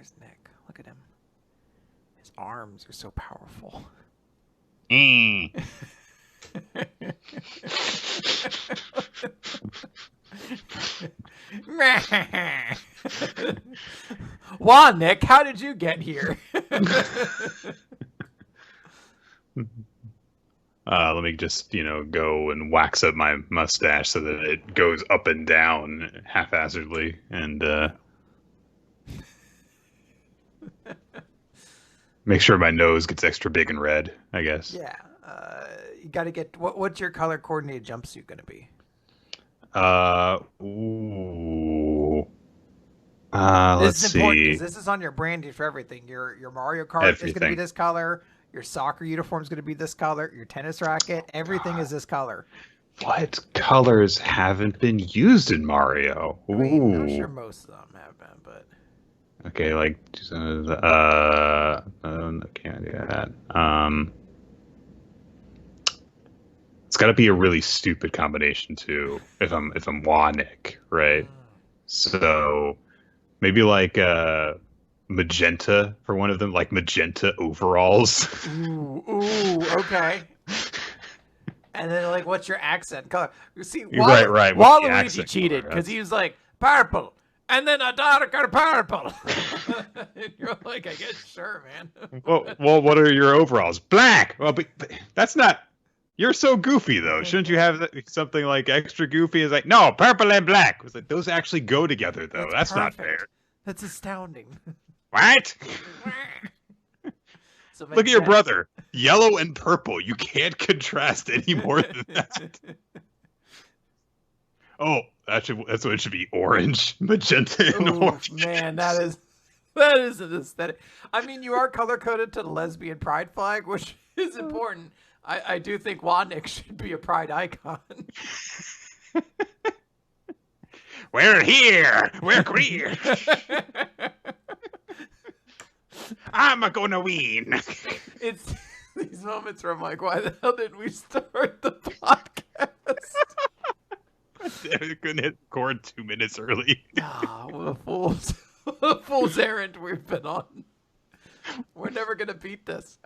There's Nick. Look at him. His arms are so powerful. Wow, Nick, how did you get here? Let me just, go and wax up my mustache so that it goes up and down haphazardly, and make sure my nose gets extra big and red, I guess. Yeah. You got to get... What's your color-coordinated jumpsuit going to be? Let's This is important see. because this is on your branding for everything. Your Mario Kart is going to be this color. Your soccer uniform is going to be this color. Your tennis racket, everything is this color. What colors haven't been used in Mario? I mean, I'm sure most of them have been, but... Okay, like, can't do that. It's got to be a really stupid combination too. If I'm Wanik, right? So maybe like magenta for one of them, like magenta overalls. Ooh, okay. And then, like, what's your accent color? You see, right. Waluigi cheated because he was like purple, and then a darker purple. And you're like, I guess, sure, man. well, what are your overalls? Black. Well, but that's not. You're so goofy though. Shouldn't you have something like extra goofy? It's like, no, purple and black. It's like those actually go together though. That's not fair. That's astounding. What? So look at your brother. Yellow and purple. You can't contrast any more than that. Oh, that's what it should be. Orange, magenta, and orange. Man, that is an aesthetic. I mean, you are color coded to the lesbian pride flag, which is important. I do think Wanik should be a pride icon. We're here. We're queer. I'm gonna win. It's these moments where I'm like, why the hell didn't we start the podcast? We couldn't hit record 2 minutes early. What a fool's errand we've been on. We're never gonna beat this.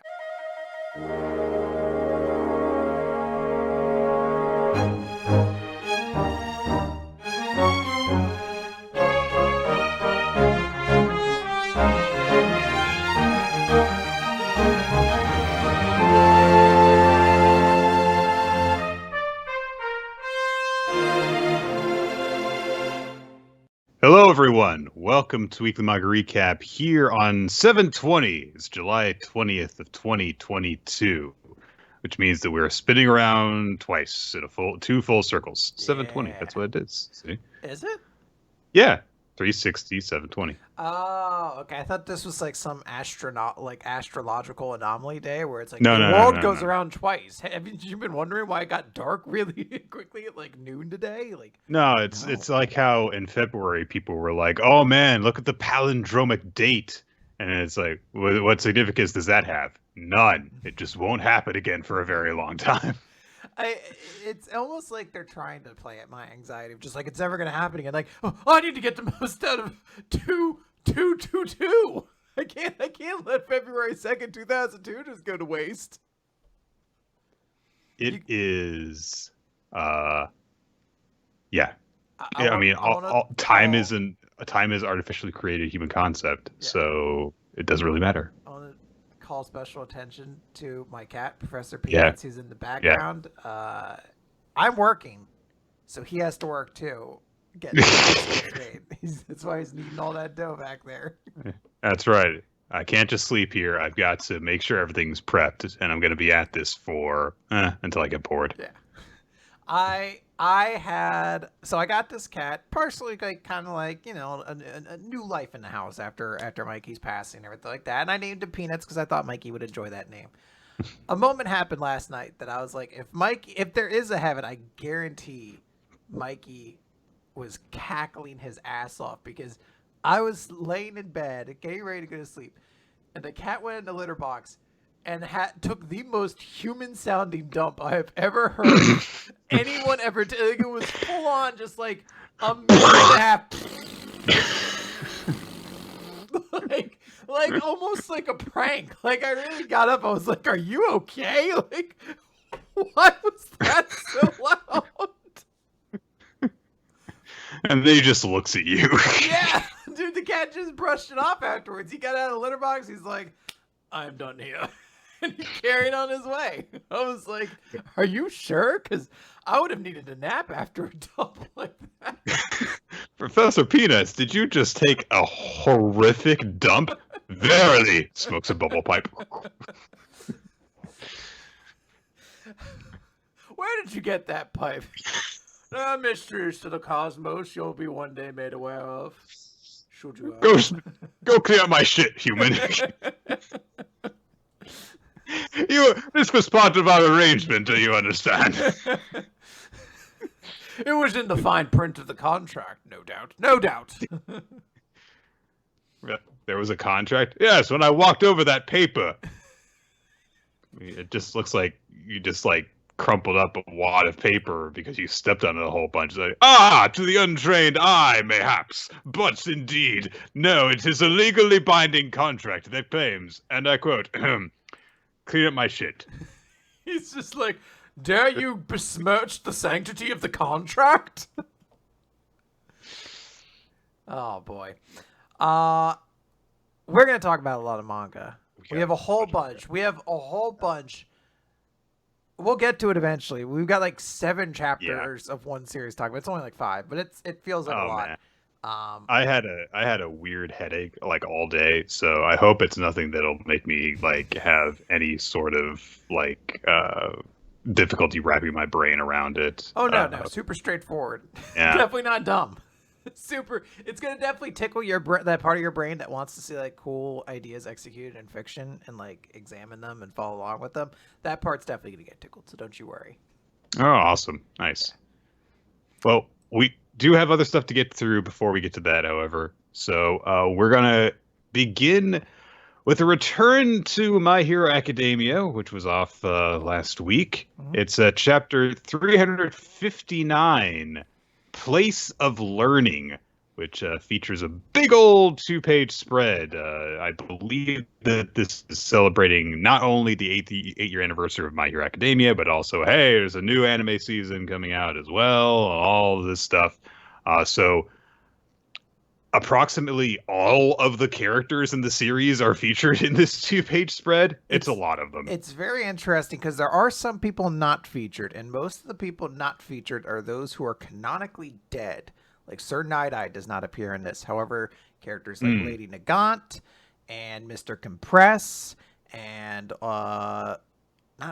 Hello, everyone. Welcome to Weekly Manga Recap here on 7/20. It's July 20th of 2022, which means that we're spinning around twice in two full circles. 7/20. That's what it is. See? Is it? Yeah. 360, 7/20. Oh, okay. I thought this was like some astrological anomaly day where it's like the world goes around twice. Have you been wondering why it got dark really quickly at like noon today? No, it's like how in February people were like, "Oh man, look at the palindromic date," and it's like, what significance does that have? None. It just won't happen again for a very long time. It's almost like they're trying to play at my anxiety of just like it's never gonna happen again. Like, oh, I need to get the most out of 2/2/2/2. I can't let February 2nd, 2002 just go to waste. It is, yeah. Time is artificially created human concept, so it doesn't really matter. I want to call special attention to my cat, Professor Peanuts, who's in the background. Yeah. I'm working, so he has to work too. That's why he's needing all that dough back there. That's right. I can't just sleep here. I've got to make sure everything's prepped, and I'm going to be at this for until I get bored. Yeah. I got this cat partially kind of like a new life in the house after Mikey's passing and everything like that, and I named him Peanuts because I thought Mikey would enjoy that name. A moment happened last night that I was like, if there is a heaven, I guarantee Mikey was cackling his ass off because I was laying in bed getting ready to go to sleep, and the cat went in the litter box and took the most human-sounding dump I have ever heard anyone ever take. It was full on, just like a minute and a half. Like like almost like a prank. Like I really got up. I was like, "Are you okay?" Like, why was that so loud? And then he just looks at you. Yeah, dude, the cat just brushed it off afterwards. He got out of the litter box. He's like, "I'm done here," and he carried on his way. I was like, "Are you sure?" Because I would have needed a nap after a dump like that. Professor Peanuts, did you just take a horrific dump? Verily, smokes a bubble pipe. Where did you get that pipe? Mysteries to the cosmos you'll be one day made aware of. Should you Go clear out my shit, human. This was part of our arrangement, do you understand? It was in the fine print of the contract, no doubt. No doubt. There was a contract? Yes, when I walked over that paper. It just looks like you just crumpled up a wad of paper because you stepped on it a whole bunch. Like, to the untrained eye, mayhaps, but indeed, no, it is a legally binding contract that claims, and I quote, clean up my shit. He's just like, dare you besmirch the sanctity of the contract? Oh, boy. We're going to talk about a lot of manga. We have a whole bunch. We'll get to it eventually. We've got like 7 chapters of one series talk, but it's only like 5. But it feels like a lot. Man. I had a weird headache like all day, so I hope it's nothing that'll make me like have any sort of like difficulty wrapping my brain around it. Oh no, super straightforward. Yeah. Definitely not dumb. Super. It's gonna definitely tickle that part of your brain that wants to see like cool ideas executed in fiction and like examine them and follow along with them. That part's definitely gonna get tickled, so don't you worry. Oh, awesome, nice. Well, we do have other stuff to get through before we get to that, however. So we're gonna begin with a return to My Hero Academia, which was off last week. Mm-hmm. It's chapter 359. Place of Learning, which features a big old 2-page spread. I believe that this is celebrating not only the 8-year anniversary of My Hero Academia, but also, hey, there's a new anime season coming out as well, all of this stuff. So approximately all of the characters in the series are featured in this 2-page spread. It's a lot of them. It's very interesting because there are some people not featured, and most of the people not featured are those who are canonically dead. Like Sir Night-Eye does not appear in this. However, characters like Lady Nagant and Mr. Compress and not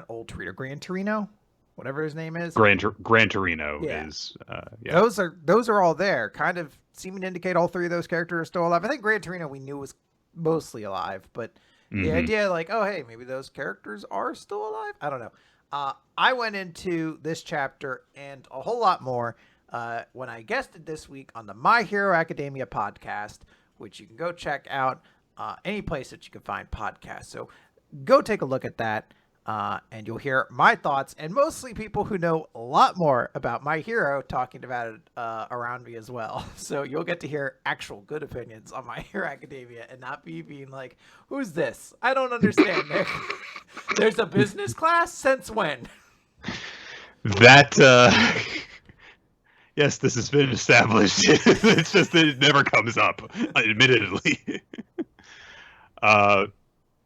Old Torino, Gran Torino, whatever his name is. Gran Torino is Those are all there, kind of seeming to indicate all 3 of those characters are still alive. I think Gran Torino we knew was mostly alive, but the idea like, oh hey, maybe those characters are still alive. I don't know. I went into this chapter and a whole lot more when I guested this week on the My Hero Academia podcast, which you can go check out any place that you can find podcasts. So go take a look at that. And you'll hear my thoughts, and mostly people who know a lot more about My Hero talking about it around me as well. So you'll get to hear actual good opinions on My Hero Academia and not me being like, who's this? I don't understand. There's a business class? Since when? That, yes, this has been established. It's just that it never comes up, admittedly.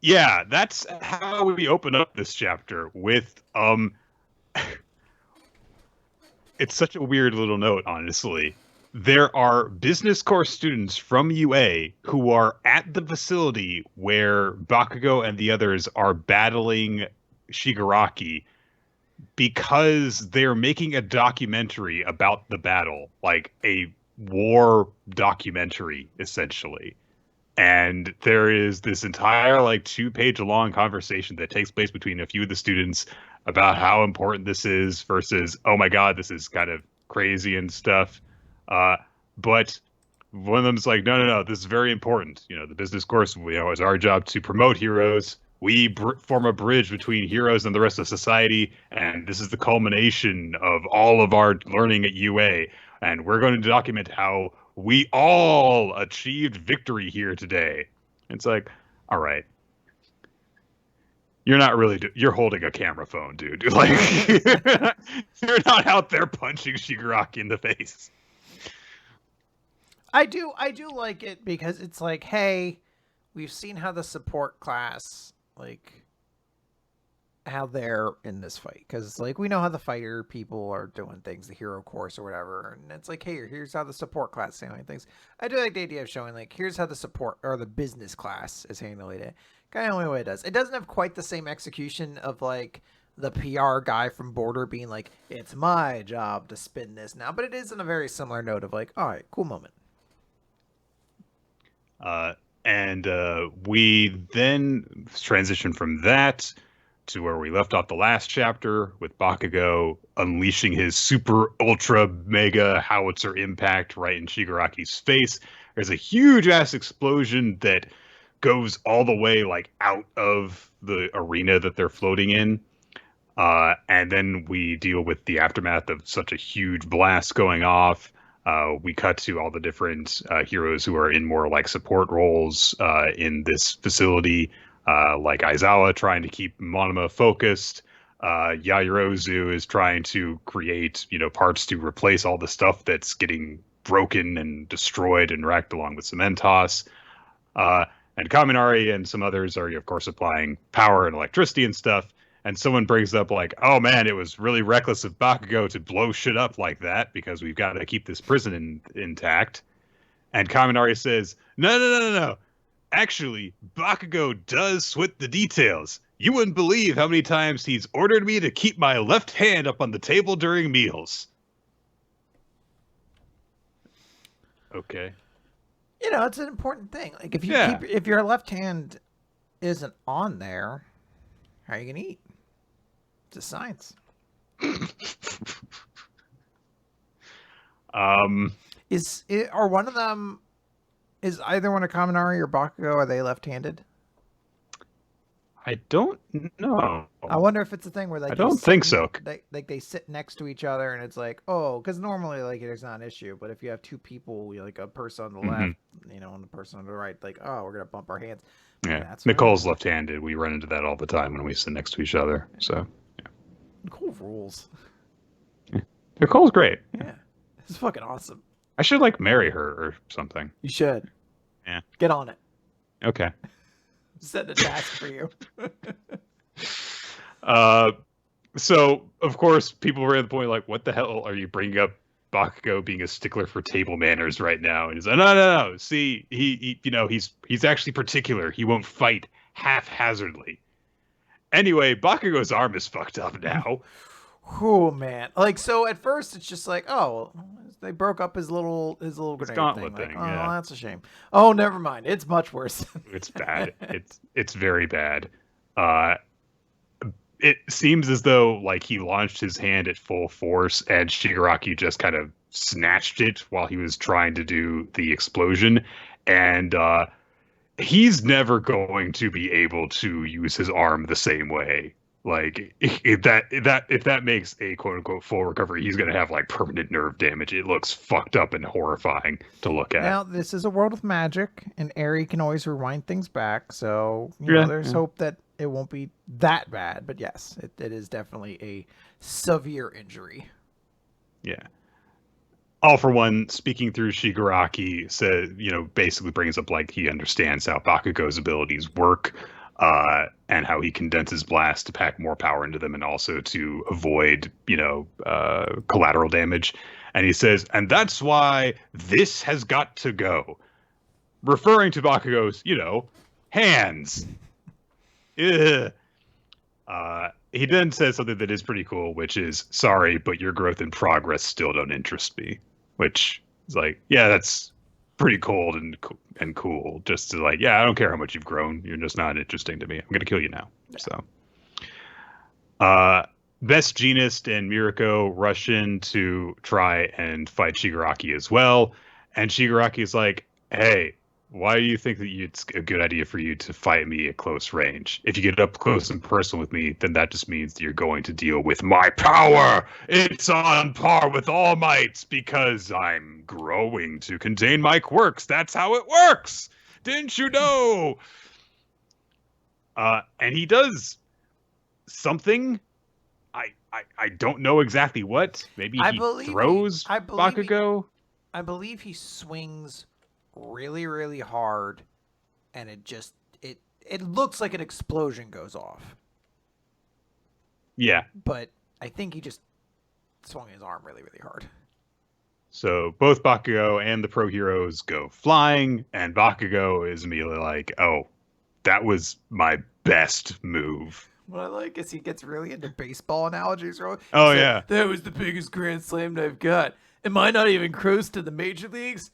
Yeah, that's how we open up this chapter with, it's such a weird little note, honestly. There are business course students from UA who are at the facility where Bakugo and the others are battling Shigaraki because they're making a documentary about the battle, like a war documentary, essentially. And there is this entire 2-page long conversation that takes place between a few of the students about how important this is versus, oh my god, this is kind of crazy and stuff. But one of them's like, no, this is very important. You know, the business course, it's our job to promote heroes. We form a bridge between heroes and the rest of society. And this is the culmination of all of our learning at UA. And we're going to document how we all achieved victory here today. It's like, all right, you're not really, you're holding a camera phone, dude. Like, you're not out there punching Shigaraki in the face. I do like it because it's like, hey, we've seen how the support class, like, how they're in this fight. Because, like, we know how the fighter people are doing things, the hero course or whatever. And it's like, hey, here's how the support class is handling things. I do like the idea of showing, like, here's how the support or the business class is handling it. Kind of the only way it does. It doesn't have quite the same execution of, like, the PR guy from Border being like, it's my job to spin this now. But it is in a very similar note of, like, all right, cool moment. And we then transition from that to where we left off the last chapter with Bakugo unleashing his super ultra mega howitzer impact right in Shigaraki's face. There's a huge ass explosion that goes all the way like out of the arena that they're floating in. And then we deal with the aftermath of such a huge blast going off. We cut to all the different heroes who are in more like support roles in this facility, like Aizawa trying to keep Monoma focused. Yaoyorozu is trying to create, parts to replace all the stuff that's getting broken and destroyed and wrecked, along with Cementos. And Kaminari and some others are, of course, supplying power and electricity and stuff. And someone brings up like, oh man, it was really reckless of Bakugo to blow shit up like that because we've got to keep this prison intact. And Kaminari says, no. Actually, Bakugo does sweat the details. You wouldn't believe how many times he's ordered me to keep my left hand up on the table during meals. Okay. It's an important thing. Like if your left hand isn't on there, how are you gonna eat? It's a science. Are one of them, is either one of Kaminari or Bakugo, are they left-handed? I don't know. I wonder if it's a thing where like I don't think so. They sit next to each other and it's like, oh, because normally like there's not an issue, but if you have two people, like a person on the left, and a person on the right, like, oh, we're gonna bump our hands. Yeah, Nicole's left-handed. We run into that all the time when we sit next to each other. So, yeah. Nicole rules. Yeah. Nicole's great. Yeah, it's fucking awesome. I should marry her or something. You should. Yeah. Get on it. Okay. Set a task for you. So of course people were at the point like, what the hell are you bringing up Bakugo being a stickler for table manners right now? And he's like, no. See, he's actually particular. He won't fight haphazardly. Anyway, Bakugo's arm is fucked up now. Oh man! Like, so at first it's just like, oh, they broke up his little grenade gauntlet thing. thing. Like, oh, yeah, that's a shame. Oh, never mind. It's much worse. It's bad. It's very bad. It seems as though like he launched his hand at full force and Shigaraki just kind of snatched it while he was trying to do the explosion, and he's never going to be able to use his arm the same way. Like if that makes a quote unquote full recovery, he's gonna have like permanent nerve damage. It looks fucked up and horrifying to look at. Now this is a world with magic, and Eri can always rewind things back. So there's hope that it won't be that bad. But yes, it is definitely a severe injury. Yeah. All for One, speaking through Shigaraki, said, basically brings up like he understands how Bakugo's abilities work. And how he condenses blasts to pack more power into them and also to avoid, collateral damage. And he says, and that's why this has got to go. Referring to Bakugo's, hands. Ugh. He then says something that is pretty cool, which is, sorry, but your growth and progress still don't interest me. Which is like, yeah, that's pretty cold and cool. Just to I don't care how much you've grown. You're just not interesting to me. I'm gonna kill you now. So, Best Jeanist and Mirako rush in to try and fight Shigaraki as well. And Shigaraki is like, hey, why do you think that it's a good idea for you to fight me at close range? If you get up close and personal with me, then that just means that you're going to deal with my power. It's on par with All Might's because I'm growing to contain my quirks. That's how it works. Didn't you know? And he does something. I don't know exactly what. Maybe he throws Bakugo. I believe he swings really, really hard, and it looks like an explosion goes off. Yeah. But I think he just swung his arm really, really hard. So both Bakugo and the pro heroes go flying, and Bakugo is immediately like, "Oh, that was my best move." What I like is he gets really into baseball analogies. Oh, yeah. That was the biggest grand slam I've got. Am I not even close to the major leagues?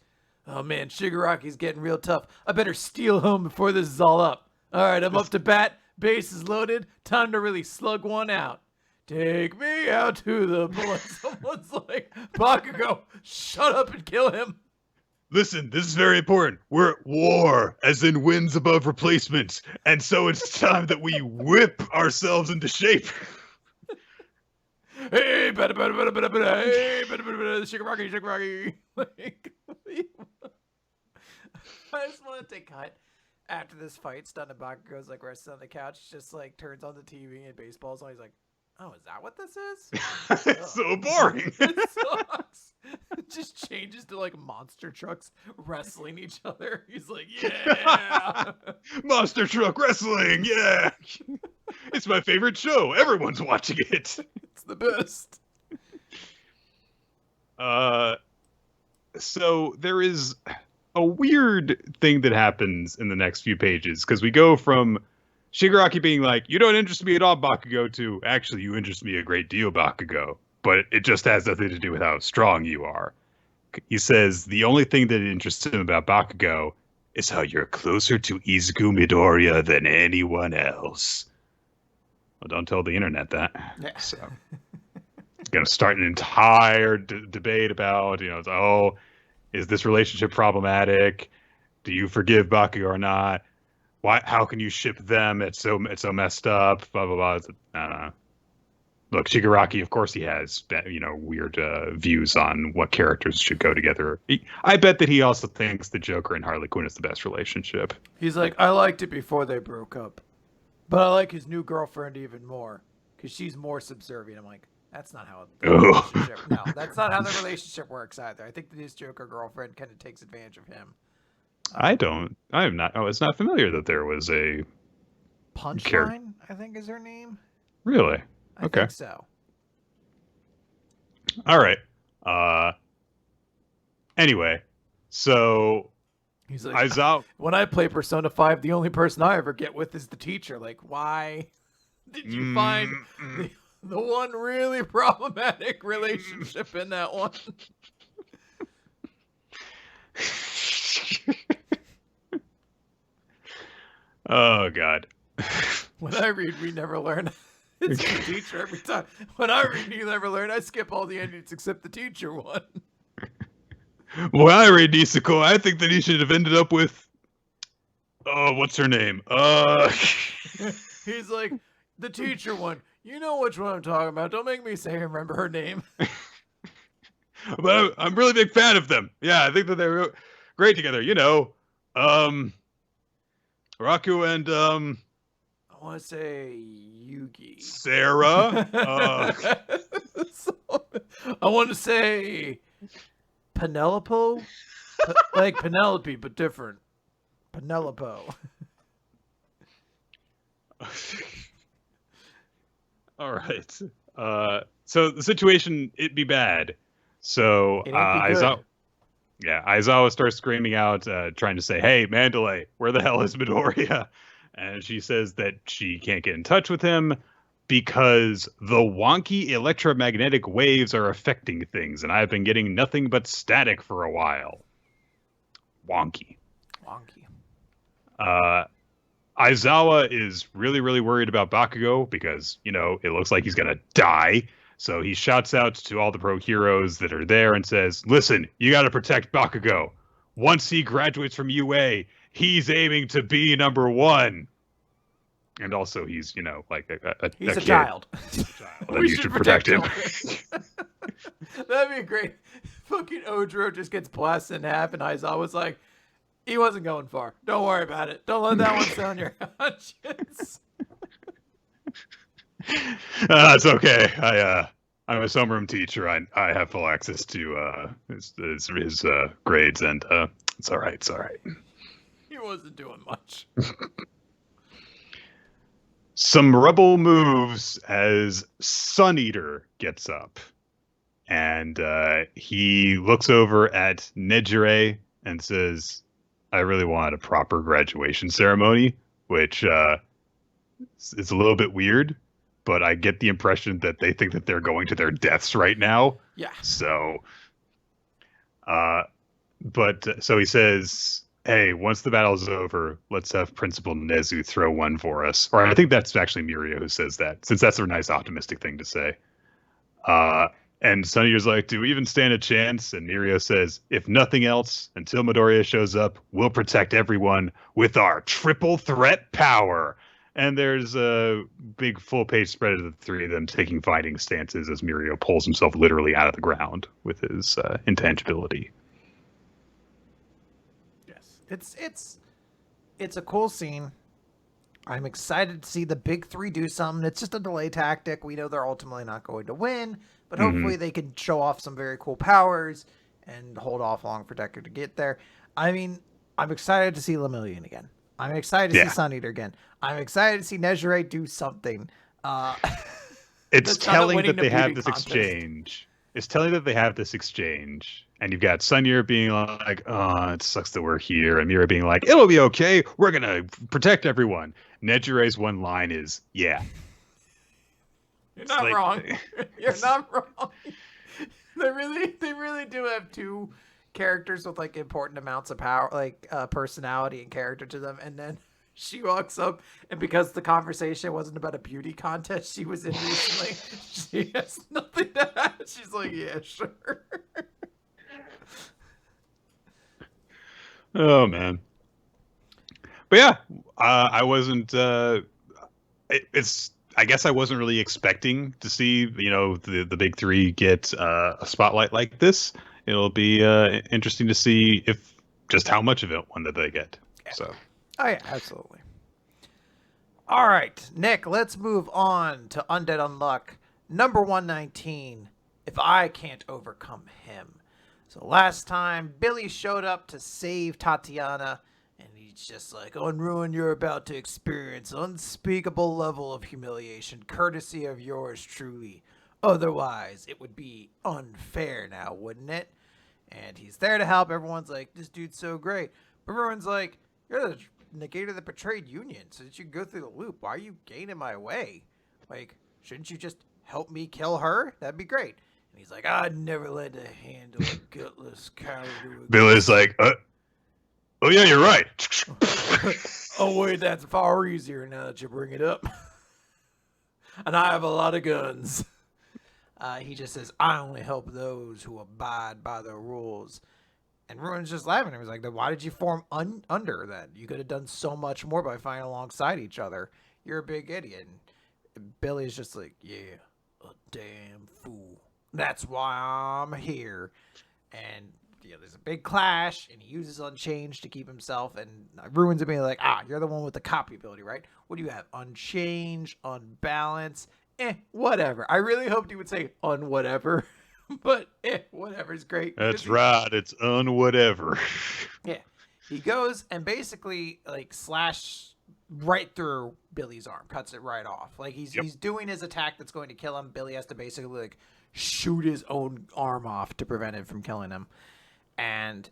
Oh man, Shigaraki's getting real tough. I better steal home before this is all up. All right, I'm up to bat. Base is loaded. Time to really slug one out. Take me out to the bullet. Someone's like, Bakugo, shut up and kill him. Listen, this is very important. We're at war, as in wins above replacements, and so it's time that we whip ourselves into shape. Hey, hey, Shigaraki. Like, I just want to take cut after this fight. Stunned Bakugo's like resting on the couch, just like turns on the TV and baseball's on. He's like, "Oh, is that what this is?" It's so boring. It sucks. It just changes to like monster trucks wrestling each other. He's like, "Yeah, Monster truck wrestling, yeah. It's my favorite show. Everyone's watching it. It's the best." So there is a weird thing that happens in the next few pages, because we go from Shigaraki being like, "You don't interest me at all, Bakugo," to, "Actually, you interest me a great deal, Bakugo, but it just has nothing to do with how strong you are." He says the only thing that interests him about Bakugo is how you're closer to Izuku Midoriya than anyone else. Well, don't tell the internet that. Yeah. So, going to start an entire debate about, is this relationship problematic? Do you forgive Bakugo or not? Why? How can you ship them? It's so messed up. Blah blah blah. Look, Shigaraki, of course, he has weird views on what characters should go together. I bet that he also thinks the Joker and Harley Quinn is the best relationship. He's like, "I liked it before they broke up, but I like his new girlfriend even more because she's more subservient." I'm like, that's not how the relationship. No, that's not how the relationship works either. I think that his Joker girlfriend kind of takes advantage of him. I am not. I was not familiar that there was a Punchline, I think is her name. Really? Okay. I think so. All right. Anyway, so he's like, when I play Persona 5, the only person I ever get with is the teacher. Like, why did you find the one really problematic relationship in that one? Oh, God. When I read, we never learn. It's the teacher every time. When I read, you never learn. I skip all the endings except the teacher one. When I read Niseko, I think that he should have ended up with, what's her name? He's like, the teacher one. You know which one I'm talking about. Don't make me say remember her name. But I'm really big fan of them. Yeah, I think that they're great together. Raku and I want to say Yugi. Sarah. I want to say Penelope. Like Penelope, but different. Penelope. All right. So the situation, it'd be bad. So Aizawa starts screaming out, trying to say, "Hey, Mandalay, where the hell is Midoriya?" And she says that she can't get in touch with him because the wonky electromagnetic waves are affecting things, and I've been getting nothing but static for a while. Wonky. Aizawa is really, really worried about Bakugo because, it looks like he's going to die. So he shouts out to all the pro heroes that are there and says, "Listen, you got to protect Bakugo. Once he graduates from UA, he's aiming to be number one." And also he's, like he's a child. And you should protect him. That'd be great. Fucking Ojiro just gets blasted in half and Aizawa's like, He wasn't going far. Don't worry about it. Don't let that one sit on your conscience. It's okay. I'm a homeroom teacher. I have full access to his grades, and it's all right. It's all right. He wasn't doing much. Some rebel moves as Sun Eater gets up, and he looks over at Nejire and says, "I really wanted a proper graduation ceremony," which is a little bit weird, but I get the impression that they think that they're going to their deaths right now. Yeah. So, so he says, "Hey, once the battle's over, let's have Principal Nezu throw one for us." Or I think that's actually Mirio who says that, since that's a nice optimistic thing to say. And Sun Eater's like, "Do we even stand a chance?" And Mirio says, "If nothing else, until Midoriya shows up, we'll protect everyone with our triple threat power." And there's a big full-page spread of the three of them taking fighting stances as Mirio pulls himself literally out of the ground with his intangibility. Yes, it's a cool scene. I'm excited to see the big three do something. It's just a delay tactic. We know they're ultimately not going to win, but hopefully they can show off some very cool powers and hold off long for Decker to get there. I mean, I'm excited to see Lemillion again. I'm excited to see Sun Eater again. I'm excited to see Nejire do something. It's telling that they have this exchange. It's telling that they have this exchange. And you've got Sun Eater being like, "Oh, it sucks that we're here." And Mirio being like, "It'll be okay. We're going to protect everyone." Nejire's one line is, "Yeah." You're not wrong. You're not wrong. They really do have two characters with like important amounts of power, like personality and character to them, and then she walks up, and because the conversation wasn't about a beauty contest she was in recently, she has nothing to add. She's like, "Yeah, sure." Oh man. But yeah, I wasn't. It's. I guess I wasn't really expecting to see, the big three get a spotlight like this. It'll be interesting to see if just how much of it one that they get. Yeah. So. Oh yeah, absolutely. All right, Nick. Let's move on to Undead Unluck, number 119. If I can't overcome him. So last time Billy showed up to save Tatiana. And he's just like, "On Ruin, you're about to experience unspeakable level of humiliation, courtesy of yours truly. Otherwise, it would be unfair now, wouldn't it?" And he's there to help. Everyone's like, "This dude's so great." But everyone's like, "You're the negator that betrayed Union, so that you can go through the loop. Why are you getting my way? Like, shouldn't you just help me kill her? That'd be great." And he's like, "I'd never lend a hand to a gutless coward." Billy's like, "Oh yeah, you're right." "Oh wait, that's far easier now that you bring it up." "And I have a lot of guns." He just says, "I only help those who abide by the rules." And Ruin's just laughing. He was like, "Then why did you form under then? You could have done so much more by fighting alongside each other. You're a big idiot." And Billy's just like, "Yeah, a damn fool. That's why I'm here." And there's a big clash, and he uses Unchanged to keep himself, and Ruins being like, "You're the one with the copy ability, right? What do you have? Unchanged, Unbalance, whatever." I really hoped he would say unwhatever, but whatever's great. That's right, it's unwhatever. Yeah. He goes and basically like slash right through Billy's arm, cuts it right off. Like he's doing his attack that's going to kill him. Billy has to basically like shoot his own arm off to prevent it from killing him. And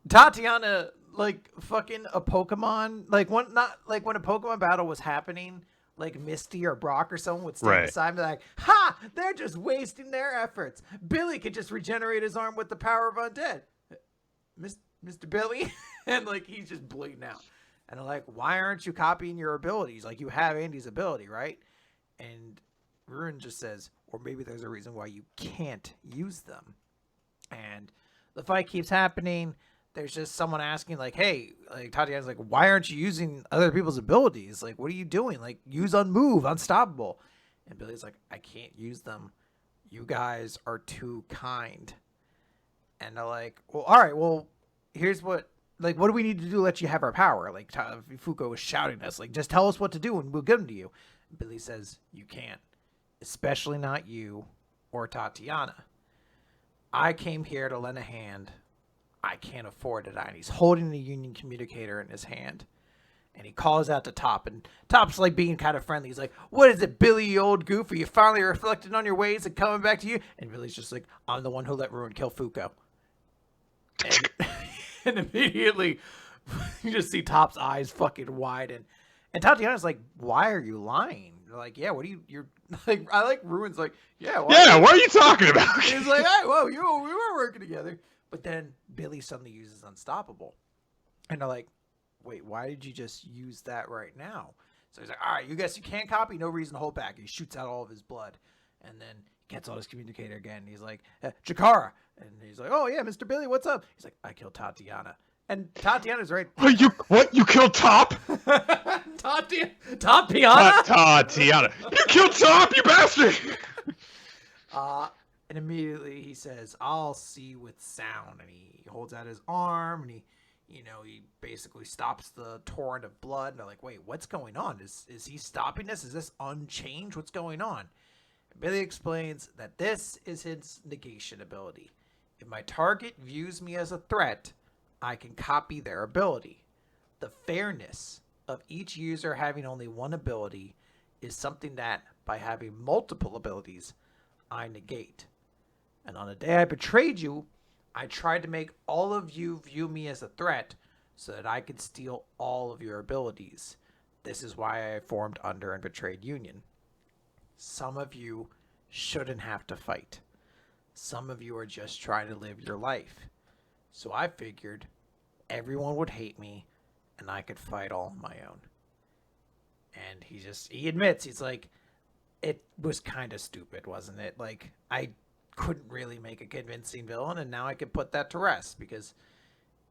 Tatiana, like fucking a Pokemon, like when a Pokemon battle was happening, like Misty or Brock or someone would stand beside me like, "Ha! They're just wasting their efforts. Billy could just regenerate his arm with the power of Undead." Mr. Billy? And like he's just bleeding out. And I'm like, "Why aren't you copying your abilities? Like you have Andy's ability, right?" And Ruin just says, "Or maybe there's a reason why you can't use them." And the fight keeps happening. There's just someone asking like, "Hey," like Tatiana's like, "Why aren't you using other people's abilities? Like, what are you doing? Like, use Unmove, Unstoppable." And Billy's like, "I can't use them. You guys are too kind." And they're like, "Well, all right, well, here's what like, what do we need to do to let you have our power? Like, Fuko was shouting at us, like, just tell us what to do and we'll give them to you. And Billy says, you can't, especially not you or Tatiana. I came here to lend a hand. I can't afford it. And he's holding the Union communicator in his hand. And he calls out to Top, and Top's like being kind of friendly. He's like, what is it, Billy, you old goof? Are you finally reflecting on your ways and coming back to you? And Billy's just like, I'm the one who let Ruin kill Fuko. And immediately, you just see Top's eyes fucking widen. And Tatiana's like, why are you lying? They're like, yeah, what do you're like, I like Ruin's like, yeah, what are you talking about? He's like, hey, whoa, we were working together. But then Billy suddenly uses Unstoppable. And they're like, wait, why did you just use that right now? So he's like, all right, you guess you can't copy, no reason to hold back. He shoots out all of his blood. And then he gets on his communicator again. And he's like, Chikara. And he's like, oh, yeah, Mr. Billy, what's up? He's like, I killed Tatiana. And Tatiana's right. What? You killed Top? Tatiana? Tatiana. You killed Top, you bastard! And immediately he says, I'll see with sound. And he holds out his arm and he basically stops the torrent of blood. And they're like, wait, what's going on? Is he stopping this? Is this unchanged? What's going on? And Billy explains that this is his negation ability. If my target views me as a threat, I can copy their ability. The fairness of each user having only one ability is something that, by having multiple abilities, I negate. And on the day I betrayed you, I tried to make all of you view me as a threat so that I could steal all of your abilities. This is why I formed Under and betrayed Union. Some of you shouldn't have to fight. Some of you are just trying to live your life. So I figured everyone would hate me and I could fight all on my own. And he admits, he's like, it was kind of stupid, wasn't it? Like, I couldn't really make a convincing villain, and now I can put that to rest, because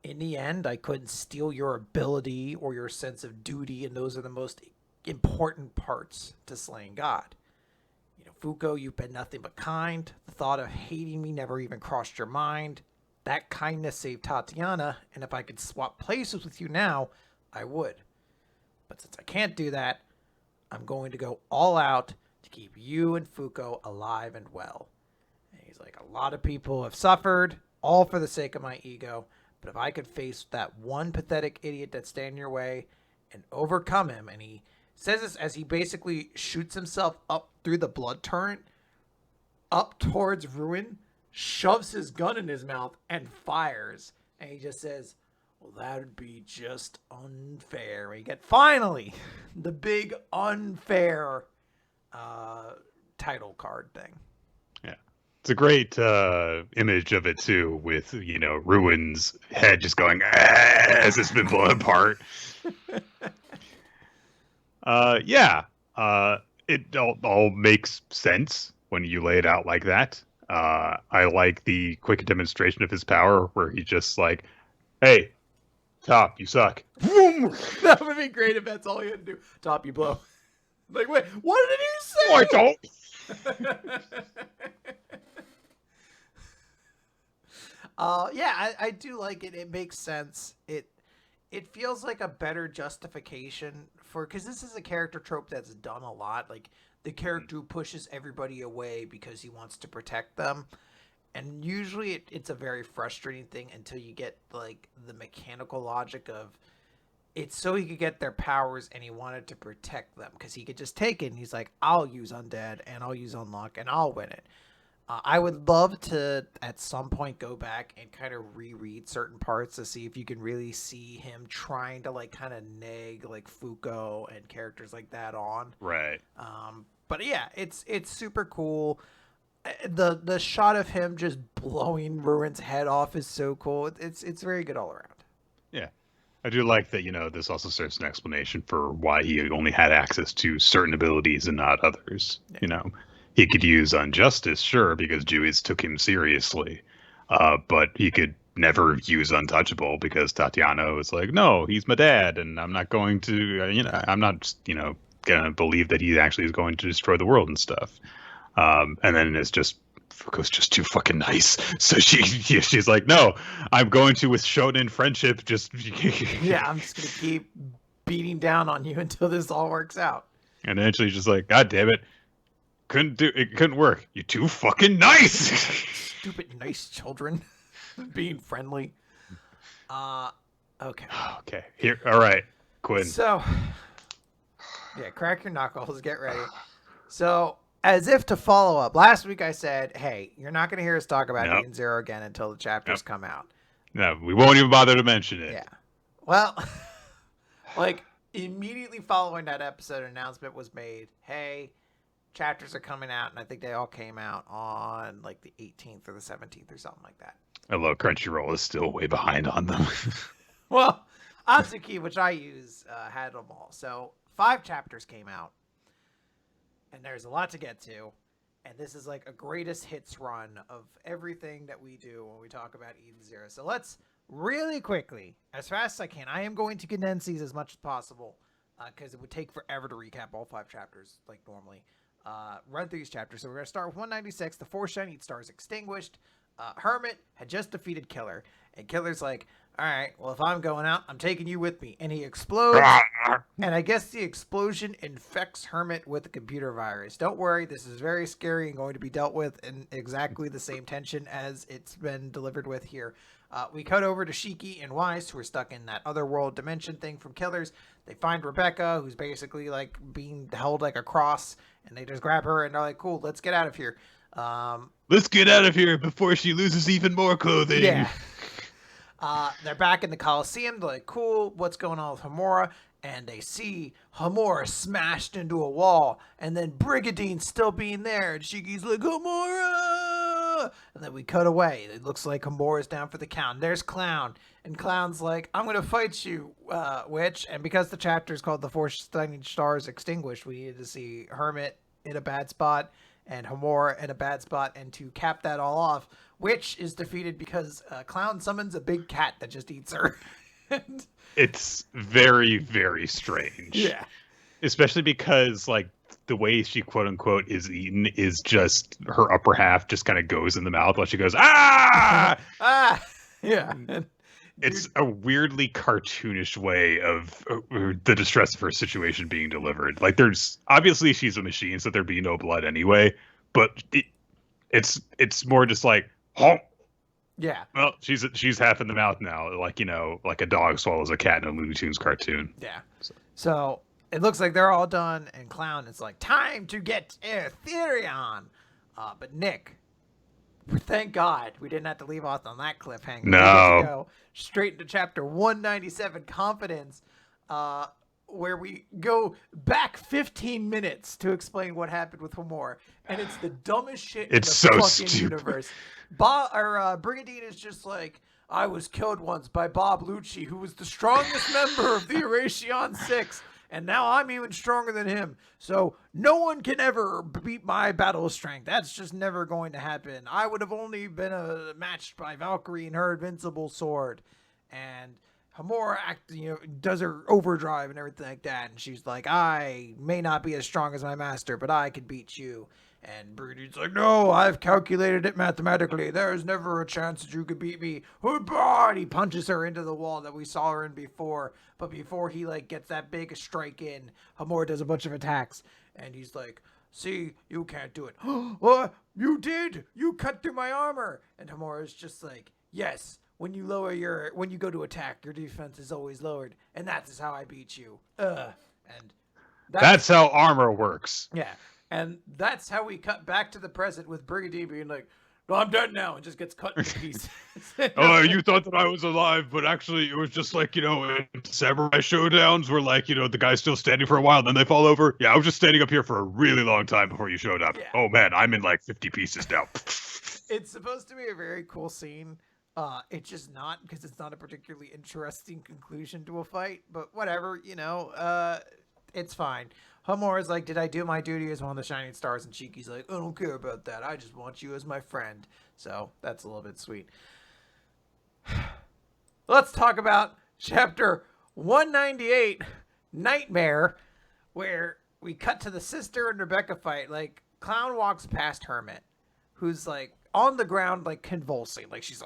in the end, I couldn't steal your ability or your sense of duty, and those are the most important parts to slaying God. Fuko, you've been nothing but kind. The thought of hating me never even crossed your mind. That kindness saved Tatiana, and if I could swap places with you now, I would. But since I can't do that, I'm going to go all out to keep you and Fuko alive and well. And he's like, a lot of people have suffered, all for the sake of my ego, but if I could face that one pathetic idiot that's standing in your way and overcome him, and he says this as he basically shoots himself up through the blood torrent, up towards Ruin, shoves his gun in his mouth, and fires. And he just says, well, that would be just unfair. We get, finally, the big unfair title card thing. Yeah. It's a great image of it, too, with, Ruin's head just going, as it's been blown apart. It all makes sense when you lay it out like that. I like the quick demonstration of his power where he's just like, hey, Top, you suck. That would be great if that's all he had to do. Top, you blow. Like, wait, what did he say? Oh, I don't. I do like it. It makes sense. It feels like a better justification for, because this is a character trope that's done a lot. Like, the character who pushes everybody away because he wants to protect them. And usually it's a very frustrating thing until you get, like, the mechanical logic of it's so he could get their powers and he wanted to protect them because he could just take it and he's like, I'll use Undead and I'll use Unluck and I'll win it. I would love to, at some point, go back and kind of reread certain parts to see if you can really see him trying to, like, kind of nag, like, Fuko and characters like that on. Right. But yeah, it's super cool. The shot of him just blowing Ruin's head off is so cool. It's very good all around. Yeah. I do like that, this also serves an explanation for why he only had access to certain abilities and not others, Yeah. He could use Unjustice, sure, because Jewies took him seriously. But he could never use Untouchable because Tatiana was like, no, he's my dad, and I'm not going to, I'm not, going to believe that he actually is going to destroy the world and stuff. And then it's just Fuko's just too fucking nice. So she's like, no, I'm going to with shonen friendship. Just Yeah, I'm just gonna keep beating down on you until this all works out. And then she's just like, God damn it, it couldn't work. You're too fucking nice. Stupid nice children, being friendly. Okay. Okay, here. All right, Quinn. So, yeah, crack your knuckles. Get ready. So, as if to follow up, last week I said, hey, you're not going to hear us talk about Eden Zero again until the chapters come out. No, we won't even bother to mention it. Yeah. Well, like, immediately following that episode, an announcement was made, hey, chapters are coming out, and I think they all came out on, like, the 18th or the 17th or something like that. Although Crunchyroll is still way behind on them. Well, Atsuki, which I use, had them all. So 5 chapters came out, and there's a lot to get to. And this is like a greatest hits run of everything that we do when we talk about Eden Zero. So let's really quickly, as fast as I can, I am going to condense these as much as possible because it would take forever to recap all 5 chapters like normally. Run through these chapters. So we're going to start with 196, the 4 Shining Stars Extinguished. Hermit had just defeated Killer, and Killer's like, all right, well, if I'm going out, I'm taking you with me. And he explodes, and I guess the explosion infects Hermit with a computer virus. Don't worry, this is very scary and going to be dealt with in exactly the same tension as it's been delivered with here. We cut over to Shiki and Weiss, who are stuck in that other world dimension thing from Killers. They find Rebecca, who's basically like being held like a cross, and they just grab her, and they're like, cool, let's get out of here. Let's get out of here before she loses even more clothing. Yeah. They're back in the Coliseum. They're like, cool, what's going on with Homura? And they see Homura smashed into a wall, and then Brigadine's still being there, and Shiki's like, Homura! And then we cut away. It looks like Homura's down for the count. There's Clown, and Clown's like, I'm going to fight you, witch. And because the chapter is called The 4 Shining Stars Extinguished, we needed to see Hermit in a bad spot and Homura in a bad spot, and to cap that all off, Witch is defeated because Clown summons a big cat that just eats her. It's very, very strange. Yeah. Especially because, like, the way she quote-unquote is eaten is just her upper half just kind of goes in the mouth while she goes, ah! Ah! Yeah. It's a weirdly cartoonish way of the distress of her situation being delivered. Like, there's obviously she's a machine, so there'd be no blood anyway. But it's more just like, oh, yeah. Well, she's half in the mouth now, like, you know, like a dog swallows a cat in a Looney Tunes cartoon. Yeah. So it looks like they're all done, and Clown is like, time to get Ethereon. But Nick, thank God we didn't have to leave off on that cliffhanger. No. We get to go straight into chapter 197, Confidence, where we go back 15 minutes to explain what happened with Homura, and it's the dumbest shit in the so fucking stupid. universe. Brigadine is just like, I was killed once by Bob Lucci, who was the strongest member of the Eration 6. And now I'm even stronger than him. So no one can ever beat my battle strength. That's just never going to happen. I would have only been matched by Valkyrie and her invincible sword. And Homura does her overdrive and everything like that. And she's like, I may not be as strong as my master, but I could beat you. And Brigidine's like, no, I've calculated it mathematically. There's never a chance that you could beat me. He punches her into the wall that we saw her in before. But before he gets that big strike in, Homura does a bunch of attacks. And he's like, see, you can't do it. What? You did? You cut through my armor. And Homura's just like, yes, when you go to attack, your defense is always lowered. And that is how I beat you. And that's how armor works. Yeah. And that's how we cut back to the present with Brigadine being like, no, I'm dead now, and just gets cut in pieces. Oh, you thought that I was alive, but actually it was just like, you know, in samurai showdowns where, like, you know, the guy's still standing for a while, then they fall over. Yeah, I was just standing up here for a really long time before you showed up. Yeah. Oh, man, I'm in like 50 pieces now. It's supposed to be a very cool scene. It's just not, because it's not a particularly interesting conclusion to a fight, but whatever, you know, it's fine. Homura's like, did I do my duty as one of the Shining Stars? And Shiki's like, I don't care about that. I just want you as my friend. So that's a little bit sweet. Let's talk about chapter 198, Nightmare, where we cut to the sister and Rebecca fight. Like, Clown walks past Hermit. who's like on the ground, like convulsing, like she's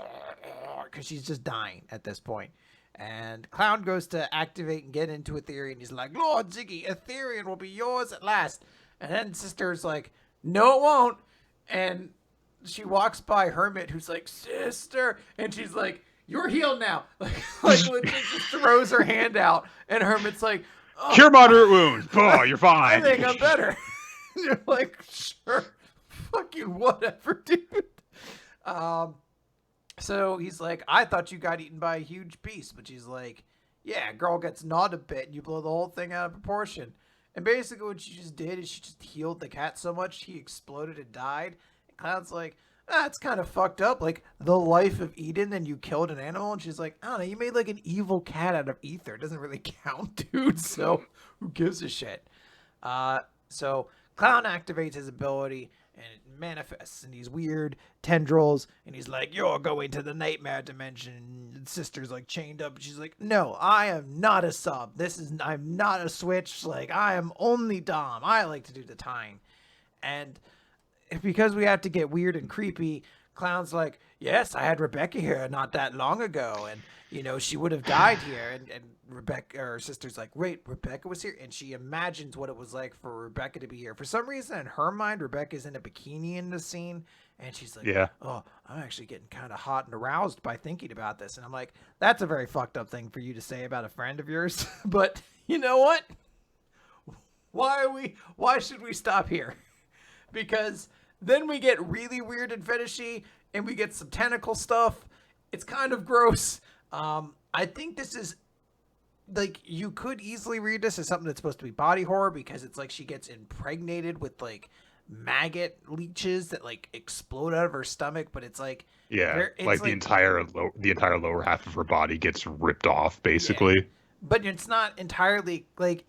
because she's just dying at this point. And Clown goes to activate and get into Ethereum. He's like, Lord Ziggy, Ethereum will be yours at last. And then Sister's like, no, it won't. And she walks by Hermit, who's like, Sister. And she's like, you're healed now. Like legit just throws her hand out. And Hermit's like, oh, cure moderate wound. Oh, you're fine. I think I'm better. You're like, sure. Fucking whatever, dude. So he's like, I thought you got eaten by a huge beast. But she's like, yeah, girl gets gnawed a bit and you blow the whole thing out of proportion. And basically what she just did is she just healed the cat so much he exploded and died. And Clown's like, it's kind of fucked up. Like, the life of Eden and you killed an animal. And she's like, I don't know, you made like an evil cat out of ether. It doesn't really count, dude. So who gives a shit? So Clown activates his ability and it manifests in these weird tendrils. And he's like, you're going to the nightmare dimension. And Sister's like chained up. And she's like, no, I am not a sub. I'm not a switch. Like, I am only Dom. I like to do the tying. And because we have to get weird and creepy, Clown's like, yes, I had Rebecca here not that long ago. And, you know, she would have died here. And Rebecca, or Sister's like, wait, Rebecca was here? And she imagines what it was like for Rebecca to be here. For some reason, in her mind, Rebecca's in a bikini in the scene. And she's like, yeah, oh, I'm actually getting kind of hot and aroused by thinking about this. And I'm like, that's a very fucked up thing for you to say about a friend of yours. But you know what? Why should we stop here? Because then we get really weird and fetishy, and we get some tentacle stuff. It's kind of gross. I think this is, like, you could easily read this as something that's supposed to be body horror, because it's like she gets impregnated with, like, maggot leeches that, like, explode out of her stomach, but it's like... Yeah, it's the entire lower half of her body gets ripped off, basically. Yeah. But it's not entirely, like...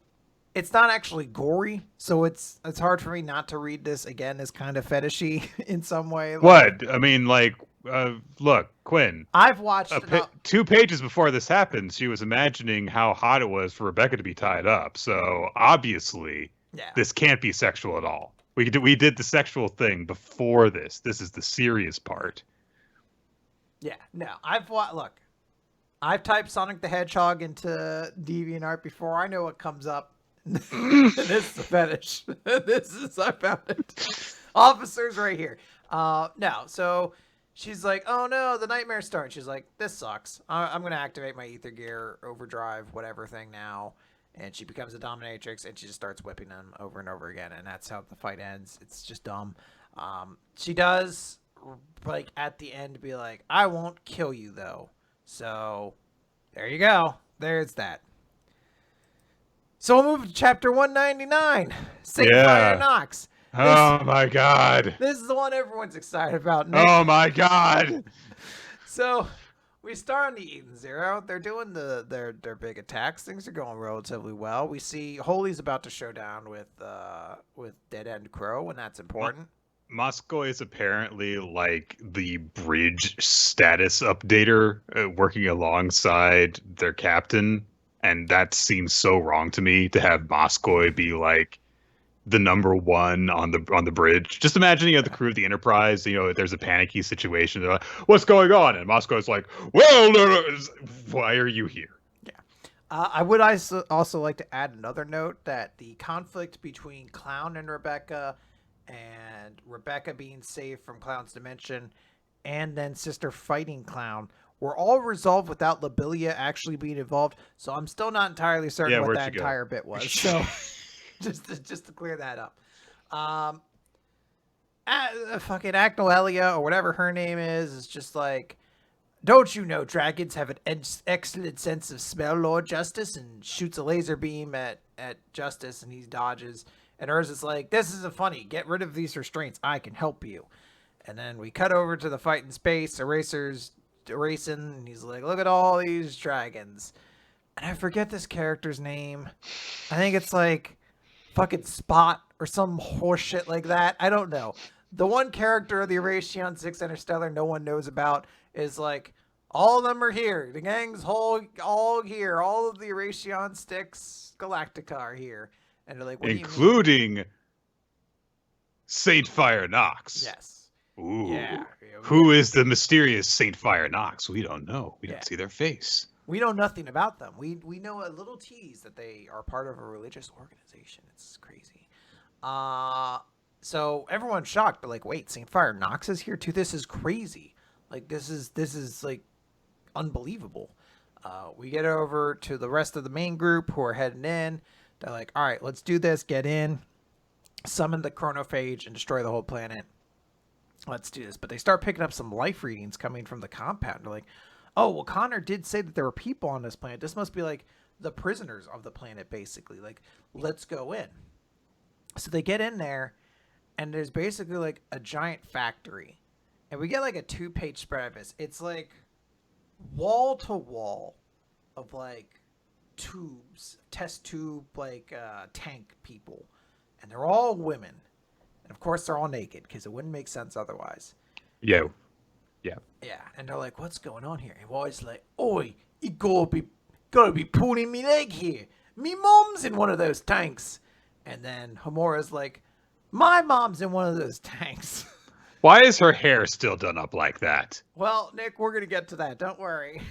It's not actually gory, so it's hard for me not to read this again as kind of fetishy in some way. What? I mean, like, look, Quinn. I've watched 2 pages before this happened. She was imagining how hot it was for Rebecca to be tied up. So obviously, this can't be sexual at all. We did the sexual thing before this. This is the serious part. Yeah, no, I've typed Sonic the Hedgehog into DeviantArt before. I know what comes up. This is a fetish. I found it. Officers right here. No, so she's like, oh no, the nightmare starts. She's like, this sucks. I'm going to activate my ether gear, overdrive, whatever thing now. And she becomes a dominatrix and she just starts whipping them over and over again. And that's how the fight ends. It's just dumb. She does, like, at the end be like, I won't kill you though. So there you go. There's that. So we'll move to chapter 199. Fire Nox. Oh my god. This is the one everyone's excited about. Nick. Oh my god. So we start on the Eden Zero. They're doing their big attacks. Things are going relatively well. We see Holy's about to show down with Dead End Crow, and that's important. Moscow is apparently like the bridge status updater, working alongside their captain. And that seems so wrong to me, to have Moscow be like the number one on the bridge. Just imagine, the crew of the Enterprise, there's a panicky situation. They're like, what's going on? And Moscow's like, well, why are you here? Yeah. I would also like to add another note that the conflict between Clown and Rebecca being saved from Clown's dimension and then Sister fighting Clown were all resolved without Labilia actually being involved, so I'm still not entirely certain what that entire bit was. So, just to clear that up, fucking Acnoelia or whatever her name is just like, don't you know dragons have an excellent sense of smell, Lord Justice, and shoots a laser beam at Justice, and he dodges. And hers is like, this isn't funny. Get rid of these restraints. I can help you. And then we cut over to the fight in space. Eraser's racing, and he's like, look at all these dragons. And I forget this character's name. I think it's like fucking Spot or some horse shit like that. I don't know. The one character of the Erasion 6 Interstellar no one knows about is like, all of them are here. The gang's all here. All of the Erasion 6 Galactica are here. And they're like, what including do you mean? Saint Fire Nox. Yes. Ooh. Yeah. Who is the mysterious Saint Fire Nox? We don't know. We Yeah. don't see their face. We know nothing about them. We know a little tease that they are part of a religious organization. It's crazy. So everyone's shocked, but like, wait, Saint Fire Nox is here too. This is crazy. Like, this is like unbelievable. We get over to the rest of the main group who are heading in. They're like, all right, let's do this. Get in, summon the chronophage, and destroy the whole planet. Let's do this. But they start picking up some life readings coming from the compound. They're like, oh, well, Connor did say that there were people on this planet. This must be like the prisoners of the planet, basically. Like, let's go in. So they get in there, and there's basically like a giant factory. And we get like a 2-page spread of this. It's like wall to wall of like tubes, test tube, like tank people. And they're all women. And of course, they're all naked because it wouldn't make sense otherwise. Yeah. Yeah, and they're like, "What's going on here?" And Wally's like, "Oi, you gotta be pulling me leg here. Me mom's in one of those tanks." And then Homura's like, "My mom's in one of those tanks." Why is her hair still done up like that? Well, Nick, we're gonna get to that. Don't worry.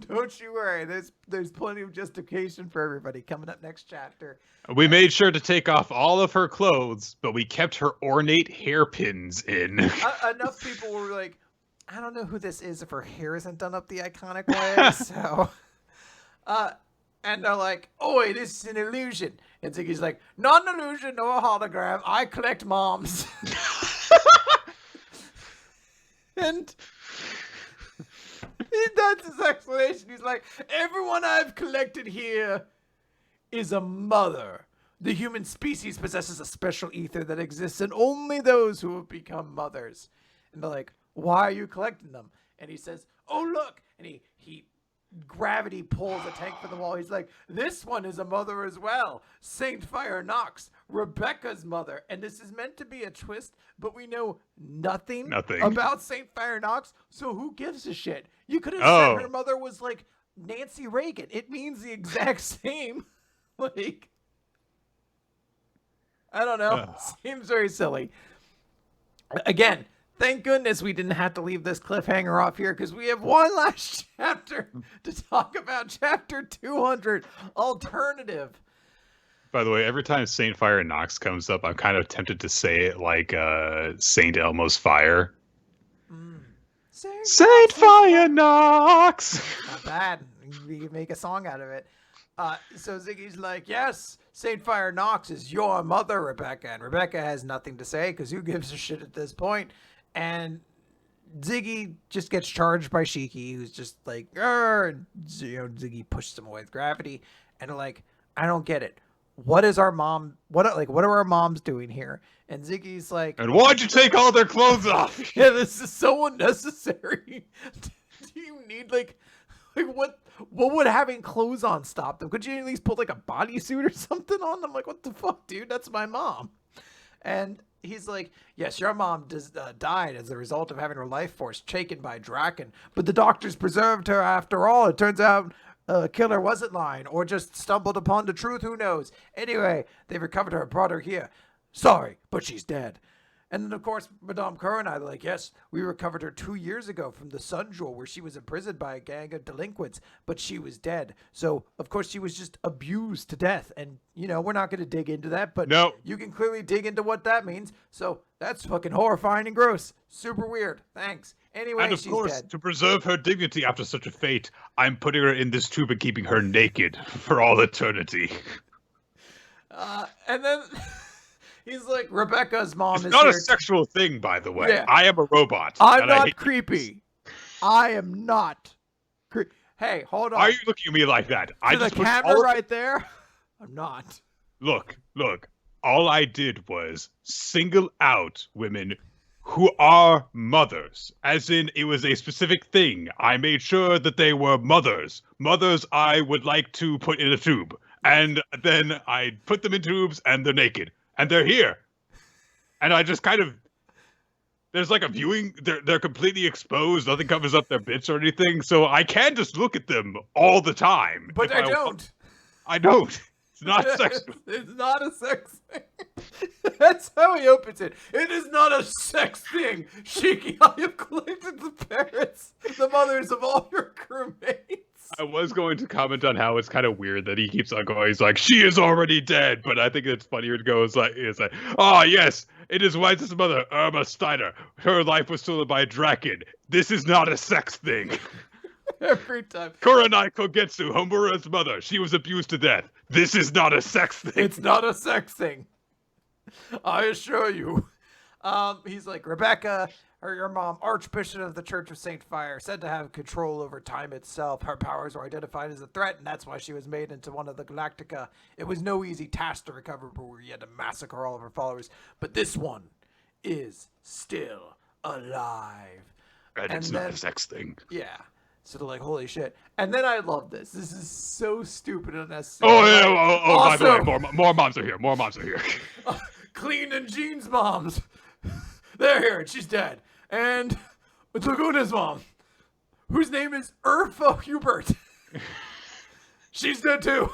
Don't you worry. There's plenty of justification for everybody coming up next chapter. We made sure to take off all of her clothes, but we kept her ornate hairpins in. Enough people were like, I don't know who this is if her hair isn't done up the iconic way. So, and they're like, "Oi, this is an illusion." And Ziggy's like, "Not an illusion, no a hologram. I collect moms." And that's his explanation. He's like, "Everyone I've collected here is a mother. The human species possesses a special ether that exists in only those who have become mothers." And they're like, "Why are you collecting them?" And he says, "Oh, look." And he gravity pulls a tank from the wall. He's like, "This one is a mother as well. Saint Fire Nox, Rebecca's mother." And this is meant to be a twist, but we know nothing about Saint Fire Nox. So who gives a shit? You could have said her mother was like Nancy Reagan. It means the exact same. Like, I don't know. Seems very silly. Again, thank goodness we didn't have to leave this cliffhanger off here because we have one last chapter to talk about, chapter 200, Alternative. By the way, every time Saint Fire Nox comes up, I'm kind of tempted to say it like Saint Elmo's Fire. Saint Fire Nox! Not bad. We can make a song out of it. So Ziggy's like, "Yes, Saint Fire Nox is your mother, Rebecca." And Rebecca has nothing to say because who gives a shit at this point? And Ziggy just gets charged by Shiki, who's just like, "Arr!" Ziggy pushes him away with gravity. And they're like, "I don't get it. What is our mom? What are our moms doing here?" And Ziggy's like, "And why'd you take all their clothes off?" "Yeah, this is so unnecessary. Do you need like what would having clothes on stop them? Could you at least put like a bodysuit or something on them?" Like, what the fuck, dude? That's my mom. And he's like, "Yes, your mom died as a result of having her life force taken by Draken, but the doctors preserved her after all. It turns out killer wasn't lying or just stumbled upon the truth. Who knows? Anyway, they recovered her and brought her here. Sorry, but she's dead." And then, of course, Madame Kerr and I are like, "Yes, we recovered her 2 years ago from the Sun Jewel where she was imprisoned by a gang of delinquents, but she was dead. So, of course, she was just abused to death." And, we're not going to dig into that, but no. You can clearly dig into what that means. So that's fucking horrifying and gross. Super weird. Thanks. Anyway, and of she's course, dead. To preserve her dignity after such a fate, I'm putting her in this tube and keeping her naked for all eternity. And then... He's like, "Rebecca's mom is not here." A sexual thing, by the way. Yeah. I am a robot. I'm not creepy. I am not creepy. Hey, hold on. Why are you looking at me like that? To the camera right there? I'm not. Look. All I did was single out women who are mothers. As in, it was a specific thing. I made sure that they were mothers. Mothers I would like to put in a tube. And then I put them in tubes and they're naked. And they're here. And I just kind of... There's like a viewing... They're completely exposed. Nothing covers up their bits or anything. So I can just look at them all the time. But I don't. I don't. It's not sexual. It's not a sex thing. That's how he opens it. It is not a sex thing. Shiki, I have collected the parents, the mothers of all your crewmates. I was going to comment on how it's kind of weird that he keeps on going. He's like, she is already dead. But I think it's funnier to go, it's like, oh, yes, it is Weitz's mother, Irma Steiner. Her life was stolen by a draken. This is not a sex thing. Every time. Kurenai Kogetsu, Homura's mother. She was abused to death. This is not a sex thing. It's not a sex thing. I assure you. He's like, Rebecca, or your mom, Archbishop of the Church of Saint Fire, said to have control over time itself. Her powers were identified as a threat, and that's why she was made into one of the Galactica. It was no easy task to recover, but we had to massacre all of her followers. But this one is still alive. And it's not a sex thing. Yeah. So they're like, holy shit. And then I love this. This is so stupid and unnecessary. Oh, yeah. By the way, more moms are here. More moms are here. Clean and Jean's moms. They're here, and she's dead. And it's Laguna's mom, whose name is Urfa Hubert. She's dead too.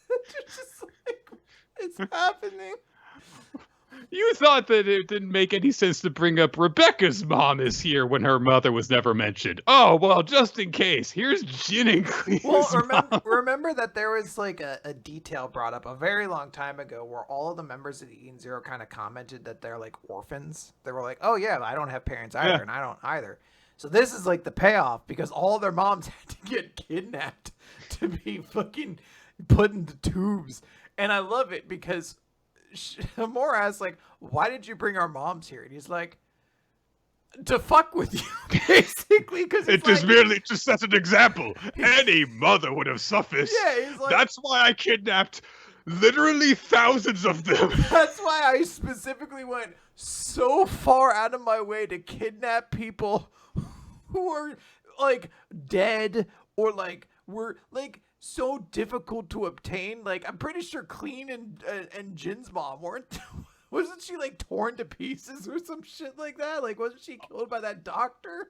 It's just like, it's happening. You thought that it didn't make any sense to bring up Rebecca's mom is here when her mother was never mentioned. Oh, well, just in case. Here's Jin and Clean's mom. Remember that there was like a detail brought up a very long time ago where all of the members of the Eden Zero kind of commented that they're like orphans. They were like, oh yeah, I don't have parents either, and I don't either. So this is like the payoff because all their moms had to get kidnapped to be fucking put into tubes. And I love it because Homura asks, like, why did you bring our moms here? And he's like, to fuck with you, basically. Because it is like, merely to set an example. Any mother would have suffered. Yeah, he's like, that's why I kidnapped literally thousands of them. That's why I specifically went so far out of my way to kidnap people who are, like, dead or, like, were, like, so difficult to obtain. Like, I'm pretty sure Clean and Jin's mom wasn't she like torn to pieces or some shit like that? Like, wasn't she killed by that doctor?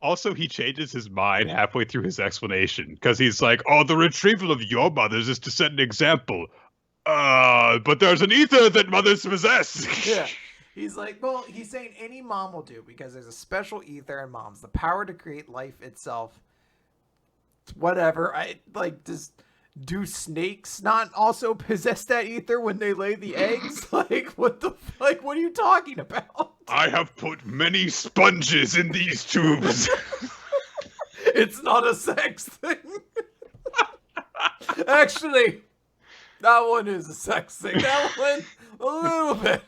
Also, he changes his mind halfway through his explanation because he's like, oh, the retrieval of your mothers is to set an example. But there's an ether that mothers possess. Yeah. He's like, well, he's saying any mom will do because there's a special ether in moms, the power to create life itself. Whatever. I like, do snakes not also possess that ether when they lay the eggs? Like, what are you talking about? I have put many sponges in these tubes. It's not a sex thing. Actually, that one is a sex thing. That one, a little bit.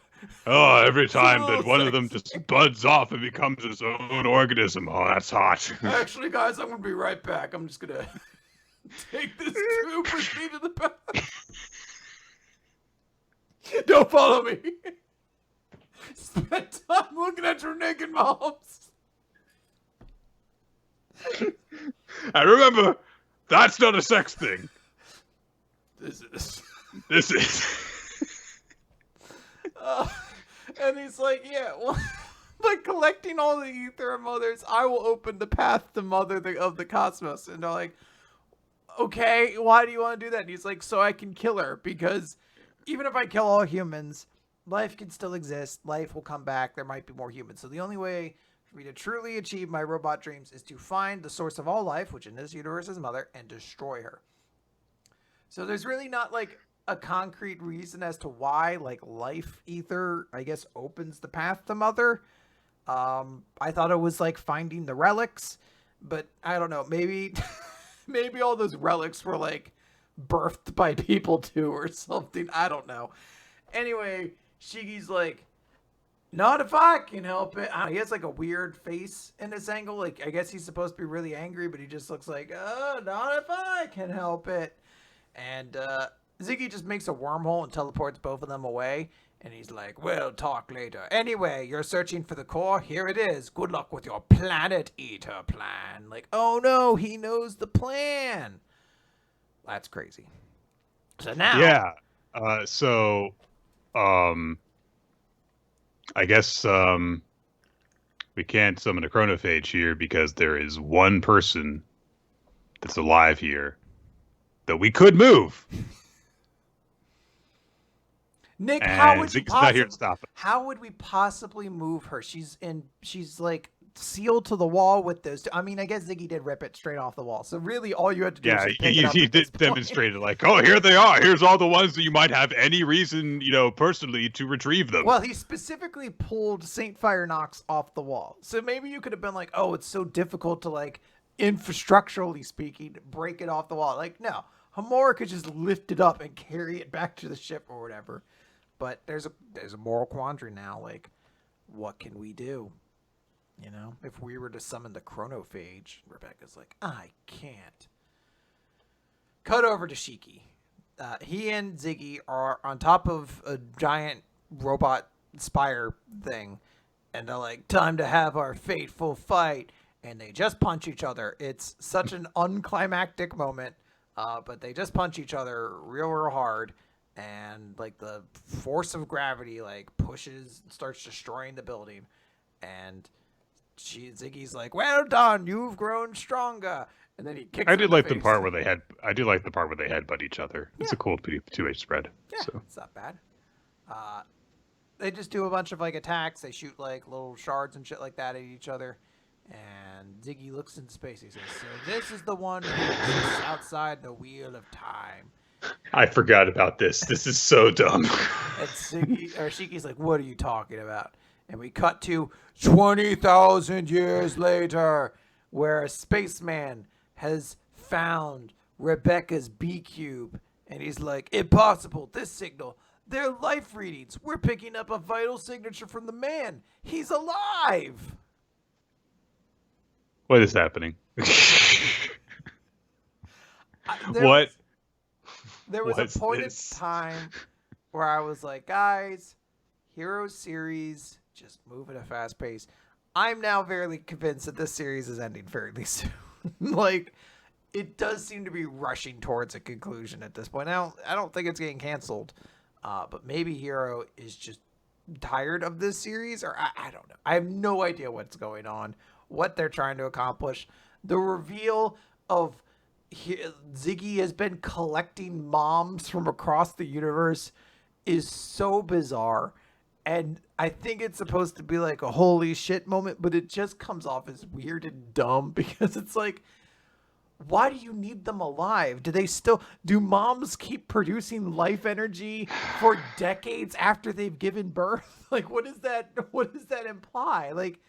Oh, every time that one of them just buds off and becomes its own organism. Oh, that's hot. Actually, guys, I'm going to be right back. I'm just going to take this tube with me to the back. Don't follow me. Spend time looking at your naked moms. And remember, that's not a sex thing. This is. And he's like, yeah, well, by collecting all the ether of mothers, I will open the path to mother of the cosmos. And they're like, okay, why do you want to do that? And he's like, so I can kill her, because even if I kill all humans, life can still exist. Life will come back. There might be more humans. So the only way for me to truly achieve my robot dreams is to find the source of all life, which in this universe is mother, and destroy her. So there's really not like a concrete reason as to why like life ether, I guess, opens the path to mother. I thought it was like finding the relics, but I don't know, maybe maybe all those relics were like birthed by people too or something. I don't know. Anyway, Shigi's like, not if I can help it. He has like a weird face in this angle. Like, I guess he's supposed to be really angry, but he just looks like, oh, not if I can help it. And Ziggy just makes a wormhole and teleports both of them away. And he's like, we'll talk later. Anyway, you're searching for the core. Here it is. Good luck with your Planet Eater plan. Like, oh no, he knows the plan. That's crazy. So now. Yeah. I guess we can't summon a chronophage here because there is one person that's alive here that we could move. Nick, and Ziggy's not here to stop it. how would we possibly move her? She's like sealed to the wall with those two. I mean, I guess Ziggy did rip it straight off the wall. So really all you had to do was just pick it up he at this did point. demonstrate it like, oh, here they are. Here's all the ones that you might have any reason, personally to retrieve them. Well, he specifically pulled Saint Fire Nox off the wall. So maybe you could have been like, oh, it's so difficult to, like, infrastructurally speaking, break it off the wall. Like, no. Homura could just lift it up and carry it back to the ship or whatever. But there's a moral quandary now. Like, what can we do? If we were to summon the chronophage, Rebecca's like, I can't. Cut over to Shiki. He and Ziggy are on top of a giant robot spire thing. And they're like, time to have our fateful fight. And they just punch each other. It's such an unclimactic moment. But they just punch each other real hard. And, like, the force of gravity, like, starts destroying the building. And Ziggy's like, well done, you've grown stronger. And then he kicks. I did like the part where they headbutt each other. Yeah. It's a cool two-way spread. Yeah, so. It's not bad. They just do a bunch of, like, attacks. They shoot, like, little shards and shit like that at each other. And Ziggy looks into space. He says, so this is the one who exists outside the wheel of time. I forgot about this. This is so dumb. And Shiki's like, what are you talking about? And we cut to 20,000 years later, where a spaceman has found Rebecca's B-cube. And he's like, impossible, this signal. They're life readings. We're picking up a vital signature from the man. He's alive. What is happening? There was a point in time where I was like, guys, Hero series, just move at a fast pace. I'm now very convinced that this series is ending fairly soon. Like, it does seem to be rushing towards a conclusion at this point. Now, I don't think it's getting canceled, but maybe Hero is just tired of this series, or I don't know. I have no idea what's going on, what they're trying to accomplish. The reveal of Ziggy has been collecting moms from across the universe is so bizarre. And I think it's supposed to be like a holy shit moment, but it just comes off as weird and dumb because it's like, why do you need them alive? Do moms keep producing life energy for decades after they've given birth? Like, what does that imply? Like,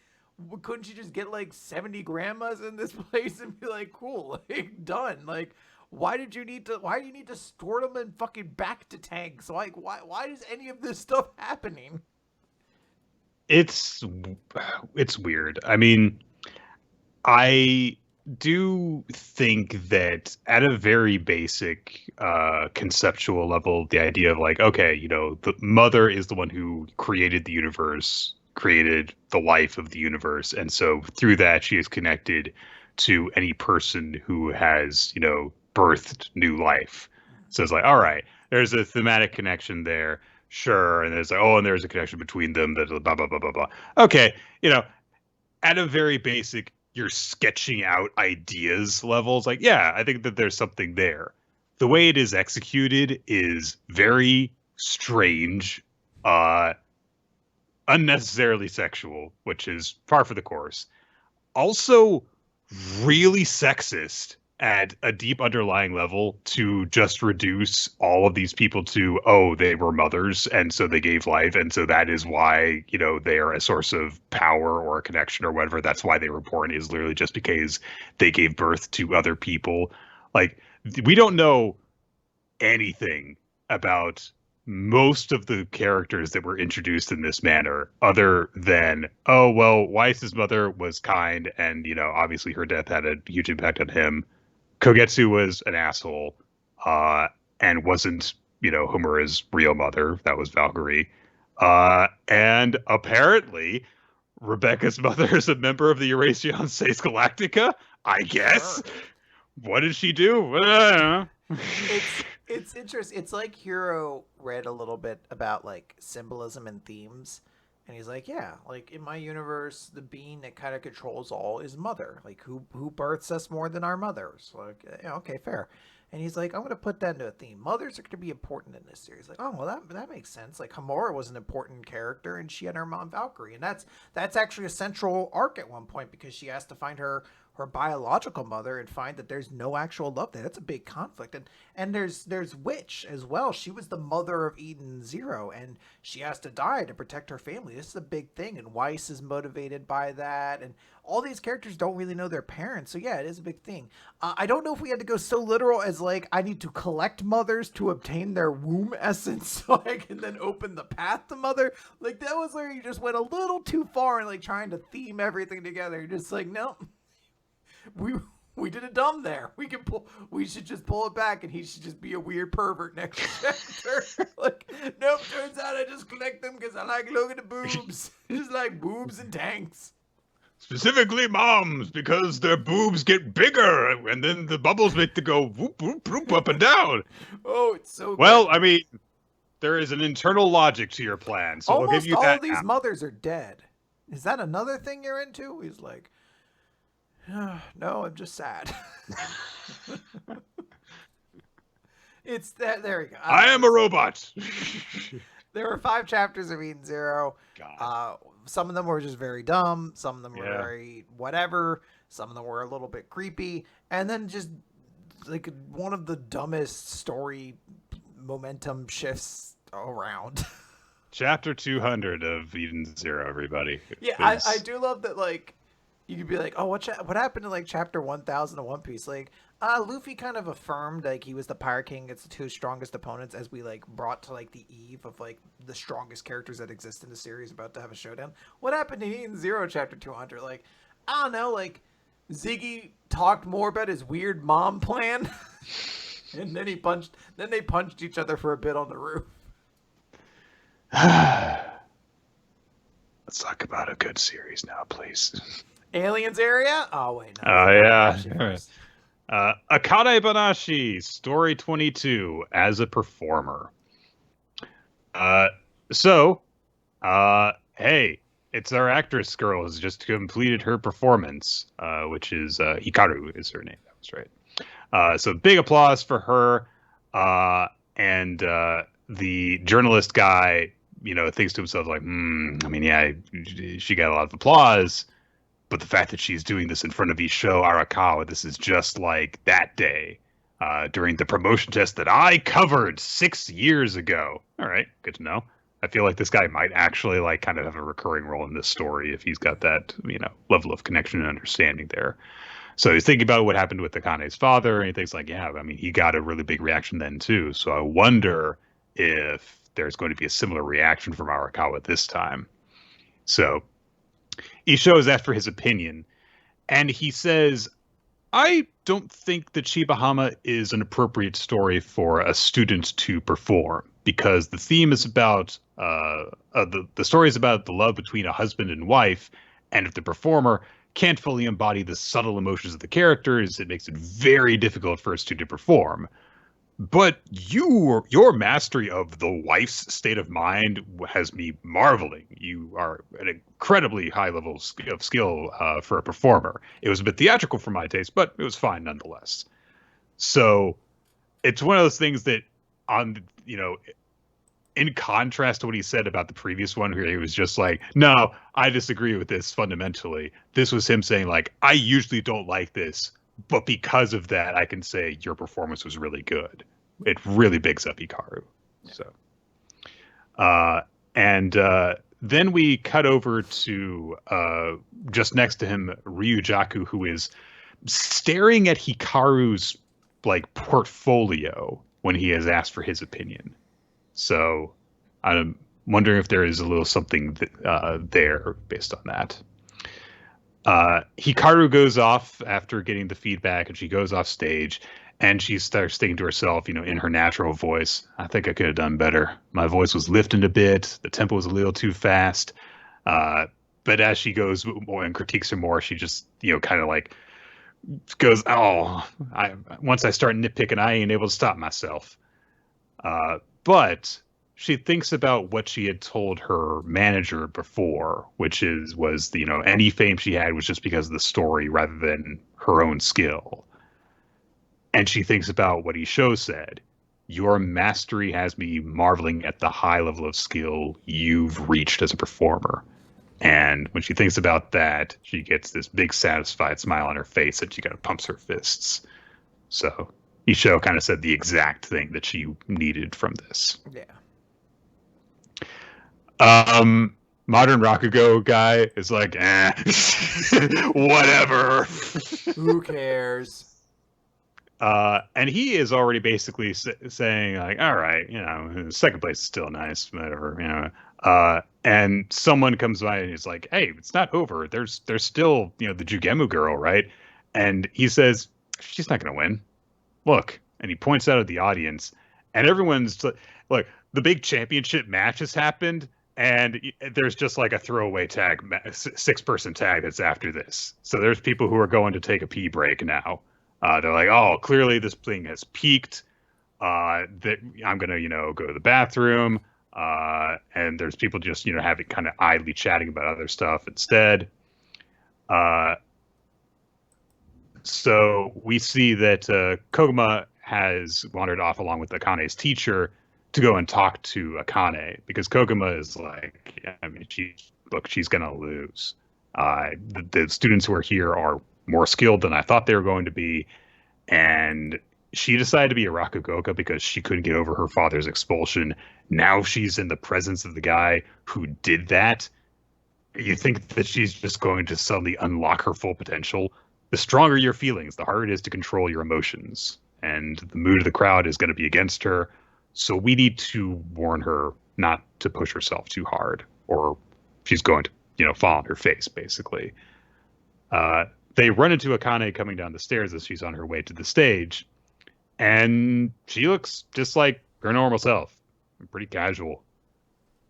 couldn't you just get like 70 grandmas in this place and be like, cool, like, done? Like, why do you need to store them in fucking back to tanks? Like, why is any of this stuff happening? It's weird. I mean, I do think that at a very basic conceptual level, the idea of like, okay, the mother is the one who created the universe, created the life of the universe, and so through that she is connected to any person who has birthed new life. So it's like, all right, there's a thematic connection there, sure, and there's like, and there's a connection between them, that blah blah blah blah blah. Okay, at a very basic, you're sketching out ideas levels, like, yeah, I think that there's something there. The way it is executed is very strange, unnecessarily sexual, which is par for the course. Also, really sexist at a deep underlying level to just reduce all of these people to, they were mothers, and so they gave life, and so that is why, they are a source of power or a connection or whatever. That's why they were born, is literally just because they gave birth to other people. Like, we don't know anything about most of the characters that were introduced in this manner, other than, Weiss's mother was kind, and, obviously her death had a huge impact on him. Kogetsu was an asshole, and wasn't, Homura's real mother. That was Valkyrie. And apparently, Rebecca's mother is a member of the Eurasian Seis Galactica, I guess. Sure. What did she do? It's interesting. It's like Hero read a little bit about like symbolism and themes, And he's like, yeah, like in my universe, the being that kind of controls all is mother. Like who births us more than our mothers? Like, yeah, okay, fair. And he's like, I'm gonna put that into a theme. Mothers are gonna be important in this series. Like, oh well, that makes sense. Like Hamura was an important character, and she had her mom Valkyrie, and that's actually a central arc at one point because she has to find her biological mother and find that there's no actual love there. That's a big conflict. And there's Witch as well. She was the mother of Eden Zero, and she has to die to protect her family. This is a big thing, and Weiss is motivated by that, and all these characters don't really know their parents. So yeah, it is a big thing. I don't know if we had to go so literal as like I need to collect mothers to obtain their womb essence so I can then open the path to mother. Like that was where you just went a little too far in like trying to theme everything together. You're just like, no, we did it dumb there. We should just pull it back, and he should just be a weird pervert next chapter. Like, nope. Turns out I just collect them because I like looking at boobs, just like boobs and tanks. Specifically moms, because their boobs get bigger, and then the bubbles make them go whoop whoop whoop up and down. Oh, it's so well. good. I mean, there is an internal logic to your plan, so Almost I'll give you all that. these now. mothers are dead. Is that another thing you're into? He's like, no, I'm just sad. It's that. There we go. I am a robot. There were 5 chapters of Eden Zero. God. Some of them were just very dumb. Some of them were Yeah. very whatever. Some of them were a little bit creepy. And then just like one of the dumbest story momentum shifts around. Chapter 200 of Eden Zero, everybody. Yeah, I do love that, like, you could be like, oh, what happened to, like, chapter 1000 of One Piece? Like, Luffy kind of affirmed, like, he was the Pirate King against the 2 strongest opponents as we, like, brought to, like, the eve of, like, the strongest characters that exist in the series about to have a showdown. What happened in Eden Zero chapter 200? Like, I don't know, like, Ziggy talked more about his weird mom plan, and then they punched each other for a bit on the roof. Let's talk about a good series now, please. Aliens area? Oh, wait, no. Oh, yeah. First. Akane-banashi, story 22, as a performer. Hey, it's our actress girl who's just completed her performance, which is Hikaru is her name. That was right. So big applause for her. And the journalist guy, thinks to himself like, I mean, yeah, she got a lot of applause, but the fact that she's doing this in front of Isho Arakawa, this is just like that day during the promotion test that I covered 6 years ago. All right, good to know. I feel like this guy might actually like kind of have a recurring role in this story if he's got that, level of connection and understanding there. So he's thinking about what happened with Akane's father, and he thinks like, yeah, I mean, he got a really big reaction then too. So I wonder if there's going to be a similar reaction from Arakawa this time. So Isho is asked for his opinion, and he says, I don't think that Shibahama is an appropriate story for a student to perform, because the theme is about the story is about the love between a husband and wife, and if the performer can't fully embody the subtle emotions of the characters, it makes it very difficult for a student to perform. But your mastery of the wife's state of mind has me marveling. You are an incredibly high level of skill for a performer. It was a bit theatrical for my taste, but it was fine nonetheless. So it's one of those things that, in contrast to what he said about the previous one, where he was just like, no, I disagree with this fundamentally. This was him saying like, I usually don't like this, but because of that, I can say your performance was really good. It really bigs up Hikaru. Yeah. So, then we cut over to just next to him, Ryujaku, who is staring at Hikaru's like portfolio when he has asked for his opinion. So I'm wondering if there is a little something there based on that. Hikaru goes off after getting the feedback, and she goes off stage, and she starts thinking to herself, in her natural voice, I think I could have done better. My voice was lifting a bit. The tempo was a little too fast. But as she goes more and critiques her more, she just, kind of like goes, once I start nitpicking, I ain't able to stop myself. But she thinks about what she had told her manager before, which was any fame she had was just because of the story rather than her own skill. And she thinks about what Isho said. Your mastery has me marveling at the high level of skill you've reached as a performer. And when she thinks about that, she gets this big satisfied smile on her face and she kind of pumps her fists. So Isho kind of said the exact thing that she needed from this. Yeah. Modern Rakugo guy is like, whatever. Who cares? And he is already basically saying like, all right, second place is still nice, whatever, and someone comes by and he's like, hey, it's not over. There's still, the Jugemu girl, right? And he says, she's not going to win. Look. And he points out at the audience and everyone's like, the big championship match has happened. And there's just like a throwaway tag, 6-person tag that's after this. So there's people who are going to take a pee break now. They're like, oh, clearly this thing has peaked. That I'm gonna, go to the bathroom. And there's people just, having kind of idly chatting about other stuff instead. So we see that Koguma has wandered off along with Akane's teacher to go and talk to Akane because Koguma is like, she's gonna lose. The students who are here are more skilled than I thought they were going to be, and she decided to be a Rakugoka because she couldn't get over her father's expulsion. Now she's in the presence of the guy who did that. You think that she's just going to suddenly unlock her full potential. The stronger your feelings, the harder it is to control your emotions, and the mood of the crowd is going to be against her. So we need to warn her not to push herself too hard, or she's going to, fall on her face, basically. They run into Akane coming down the stairs as she's on her way to the stage, and she looks just like her normal self, pretty casual.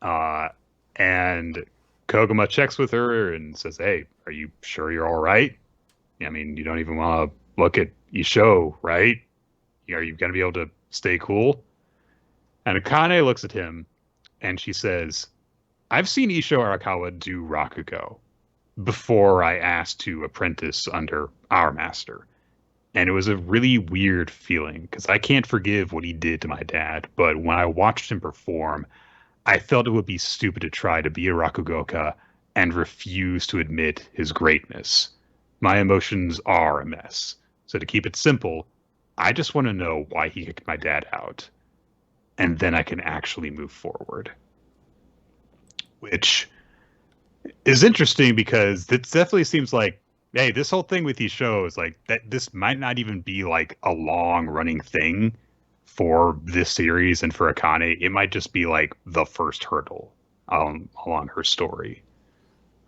And Koguma checks with her and says, hey, are you sure you're all right? I mean, you don't even want to look at Isho, right? Are you going to be able to stay cool? And Akane looks at him and she says, I've seen Isho Arakawa do Rakugo before I asked to apprentice under our master. And it was a really weird feeling because I can't forgive what he did to my dad. But when I watched him perform, I felt it would be stupid to try to be a Rakugoka and refuse to admit his greatness. My emotions are a mess. So to keep it simple, I just want to know why he kicked my dad out. And then I can actually move forward. Which is interesting because it definitely seems like, hey, this whole thing with these shows, like that, this might not even be like a long running thing for this series and for Akane. It might just be like the first hurdle along her story.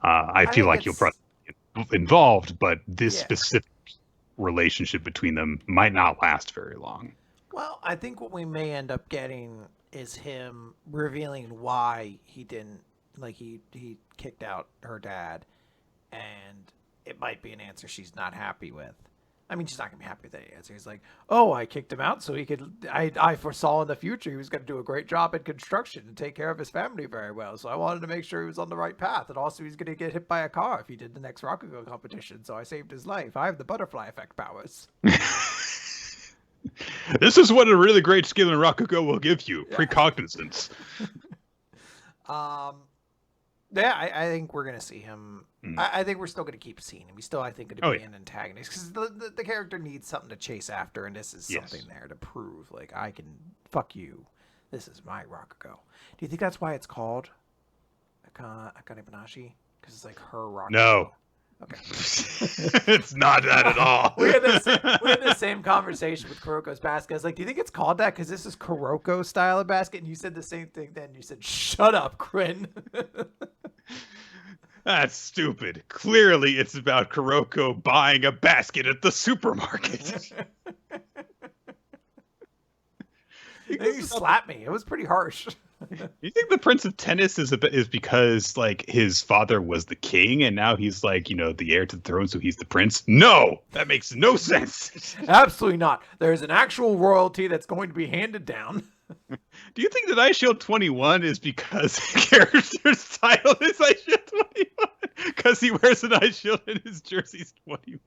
I feel like you'll probably get involved, but this specific relationship between them might not last very long. Well, I think what we may end up getting is him revealing why he didn't, like he kicked out her dad, and it might be an answer she's not happy with. I mean, she's not gonna be happy with that answer. He's like, oh, I kicked him out so he could. I foresaw in the future he was gonna do a great job in construction and take care of his family very well. So I wanted to make sure he was on the right path, and also he's gonna get hit by a car if he did the next Rakugo competition. So I saved his life. I have the butterfly effect powers. This is what a really great skill in Rakugo will give you: precognizance. Yeah, I think we're gonna see him. I think we're still gonna keep seeing him. He's still, I think, gonna be an antagonist because the character needs something to chase after, and this is something there to prove. Like, I can fuck you. This is my Rakugo. Do you think that's why it's called Akane-banashi? Because it's like her Rakugo. No. Okay. It's not that at all. we had the same conversation with Kuroko's basket. I was like, do you think it's called that because this is Kuroko style of basket? And you said the same thing then. You said, shut up, Kryn. That's stupid. Clearly it's about Kuroko buying a basket at the supermarket. You slapped me. It was pretty harsh. You think the Prince of Tennis is because like his father was the king and now he's like, the heir to the throne, so he's the prince? No, that makes no sense. Absolutely not. There's an actual royalty that's going to be handed down. Do you think that Ice Shield 21 is because the character's title is Ice Shield 21? Because he wears an Ice Shield and his jersey's 21?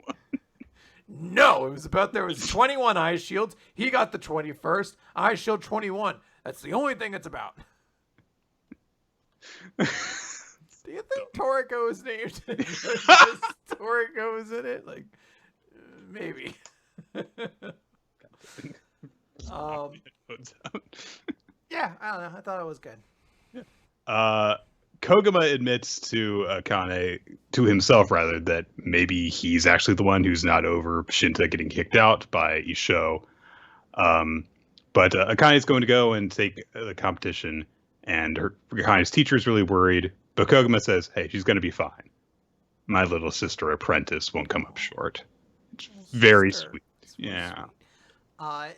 No, it was about there was 21 Ice Shields. He got the 21st. Ice Shield 21. That's the only thing it's about. Do you think Toriko is named because Toriko is in it? Like, maybe. Yeah, I don't know. I thought it was good. Koguma admits to Akane, to himself rather, that maybe he's actually the one who's not over Shinta getting kicked out by Isho. But Akane's going to go and take the competition, and Akane's teacher is really worried. But Koguma says, hey, she's going to be fine. My little sister apprentice won't come up short. It's very sweet. Yeah. Sweet.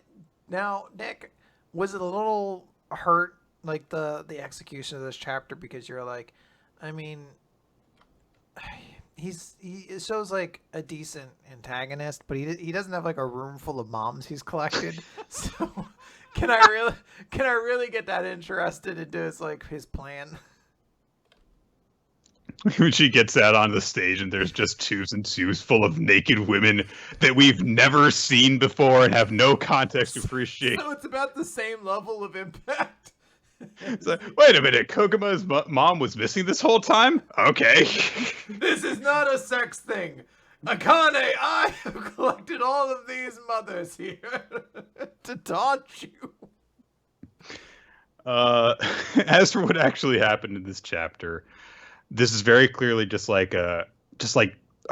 Now, Nick, was it a little hurt, like the execution of this chapter, because you're like, I mean, he shows like a decent antagonist, but he doesn't have like a room full of moms he's collected. So can I really get that interested into his plan? When she gets out on the stage and there's just twos and twos full of naked women that we've never seen before and have no context to appreciate. So it's about the same level of impact. So, wait a minute, Koguma's mom was missing this whole time? Okay. This is not a sex thing. Akane, I have collected all of these mothers here to taunt you. As for what actually happened in this chapter, this is very clearly just like a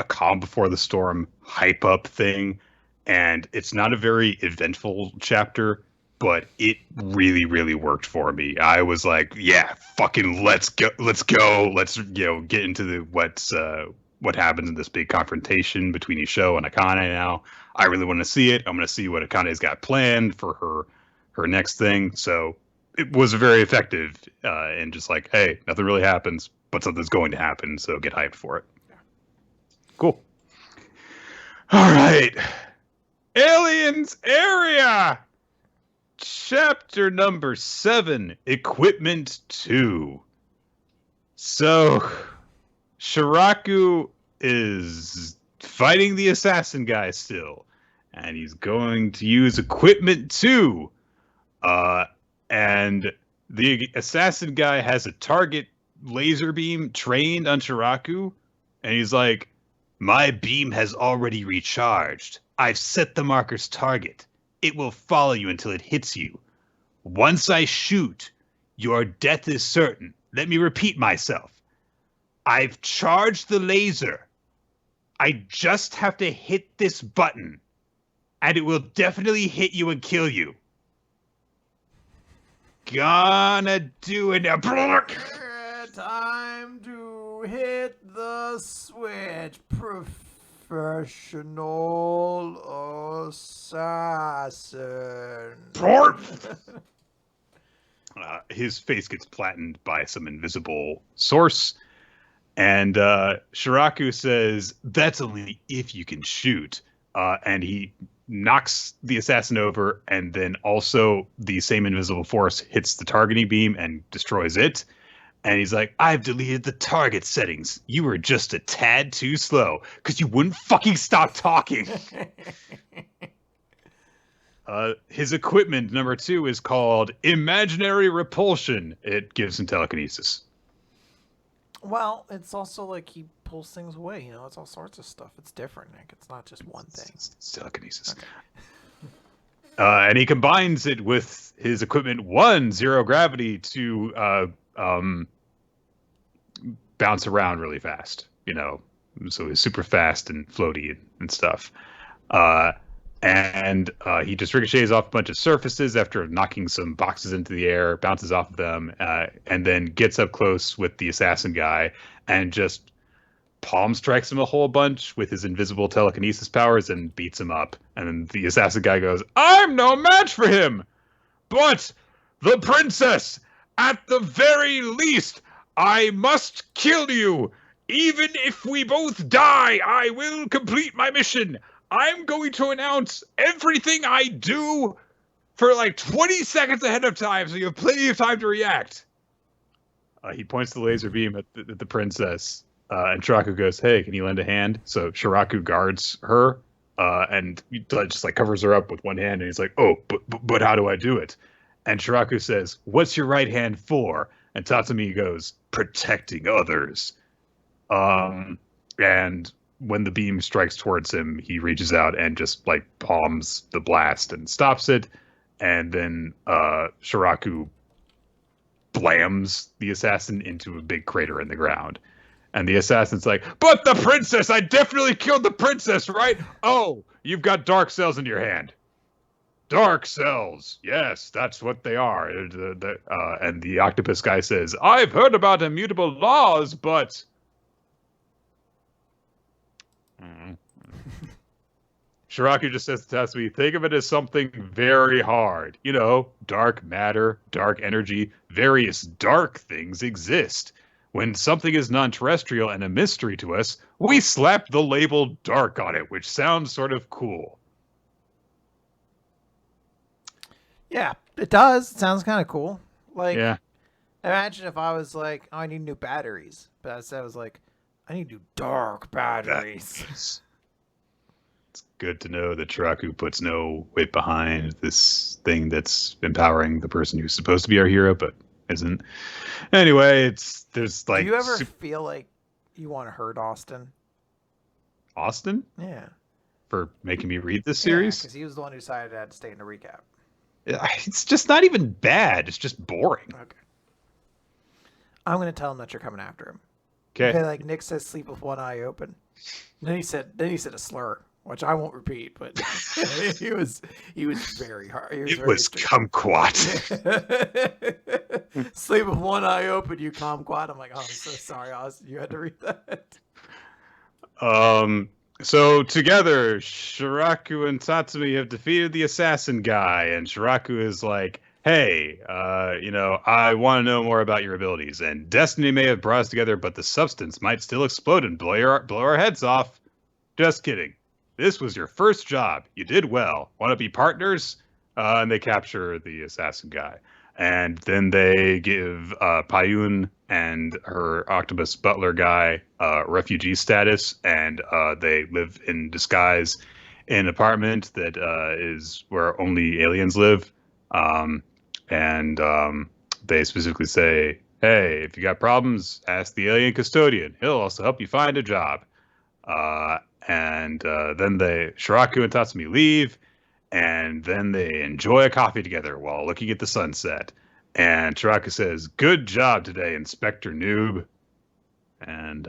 calm before the storm hype up thing, and it's not a very eventful chapter, but it really, really worked for me. I was like, yeah, fucking let's go, let's get into what happens in this big confrontation between Isho and Akane now. I really want to see it. I'm going to see what Akane's got planned for her next thing. So it was very effective, and just like, hey, nothing really happens, but something's going to happen, so get hyped for it. Yeah. Cool. All right. Aliens Area! Chapter number 7, Equipment 2. So, Shiraku is fighting the assassin guy still, and he's going to use Equipment 2. And the assassin guy has a target laser beam trained on Shiraku, and he's like, my beam has already recharged. I've set the marker's target. It will follow you until it hits you. Once I shoot, your death is certain. Let me repeat myself. I've charged the laser. I just have to hit this button, and it will definitely hit you and kill you. Gonna do it now. Time to hit the switch, professional assassin. His face gets flattened by some invisible source, and Shiraku says, that's only if you can shoot. And he knocks the assassin over, and then also the same invisible force hits the targeting beam and destroys it. And he's like, I've deleted the target settings. You were just a tad too slow because you wouldn't fucking stop talking. His equipment, number 2, is called Imaginary Repulsion. It gives him telekinesis. Well, it's also like he pulls things away. It's all sorts of stuff. It's different, Nick. It's not just one thing. It's telekinesis. Okay. And he combines it with his equipment 1, Zero Gravity, to bounce around really fast, so he's super fast and floaty and stuff. And he just ricochets off a bunch of surfaces after knocking some boxes into the air, bounces off of them, and then gets up close with the assassin guy and just palm strikes him a whole bunch with his invisible telekinesis powers and beats him up. And then the assassin guy goes, I'm no match for him! But the princess, at the very least, I must kill you. Even if we both die, I will complete my mission. I'm going to announce everything I do for like 20 seconds ahead of time, so you have plenty of time to react. He points the laser beam at the princess, and Shiraku goes, "Hey, can you lend a hand?" So Shiraku guards her, and just like covers her up with one hand, and he's like, "Oh, but how do I do it?" And Shiraku says, "What's your right hand for?" And Tatsumi goes, "Protecting others." And when the beam strikes towards him, he reaches out and just like palms the blast and stops it. And then Shiraku blams the assassin into a big crater in the ground. And the assassin's like, "But the princess! I definitely killed the princess, right? Oh, you've got dark cells in your hand." Dark cells. Yes, that's what they are. And the octopus guy says, "I've heard about immutable laws, but..." Shiraku just says to Tatsumi, "Think of it as something very hard. You know, dark matter, dark energy, various dark things exist. When something is non-terrestrial and a mystery to us, we slap the label dark on it, which sounds sort of cool." Yeah, it does. It sounds kind of cool. Like, Yeah. imagine if I was like, "Oh, I need new batteries," but I was like, "I need new dark batteries." It's good to know that Shiraku puts no weight behind this thing that's empowering the person who's supposed to be our hero, but isn't. Anyway, there's like. Do you ever feel like you want to hurt Austin? Austin? Yeah. For making me read this series? Because he was the one who decided I had to stay in the recap. It's just not even bad. It's just boring. Okay. I'm going to tell him that you're coming after him. Okay. Like Nick says, sleep with one eye open. And then he said a slur, which I won't repeat, but he was very hard. It was kumquat. Sleep with one eye open, you kumquat. I'm like, oh, I'm so sorry, Austin. You had to read that. So together, Shiraku and Tatsumi have defeated the assassin guy, and Shiraku is like, "Hey, I want to know more about your abilities, and destiny may have brought us together, but the substance might still explode and blow our heads off." Just kidding. This was your first job. You did well. Want to be partners? And they capture the assassin guy. And then they give Payun and her octopus butler guy refugee status, and they live in disguise in an apartment that is where only aliens live. They specifically say, "Hey, if you got problems, ask the alien custodian. He'll also help you find a job." Then Shiraku and Tatsumi leave, and then they enjoy a coffee together while looking at the sunset. And Shiraku says, "Good job today, Inspector Noob." And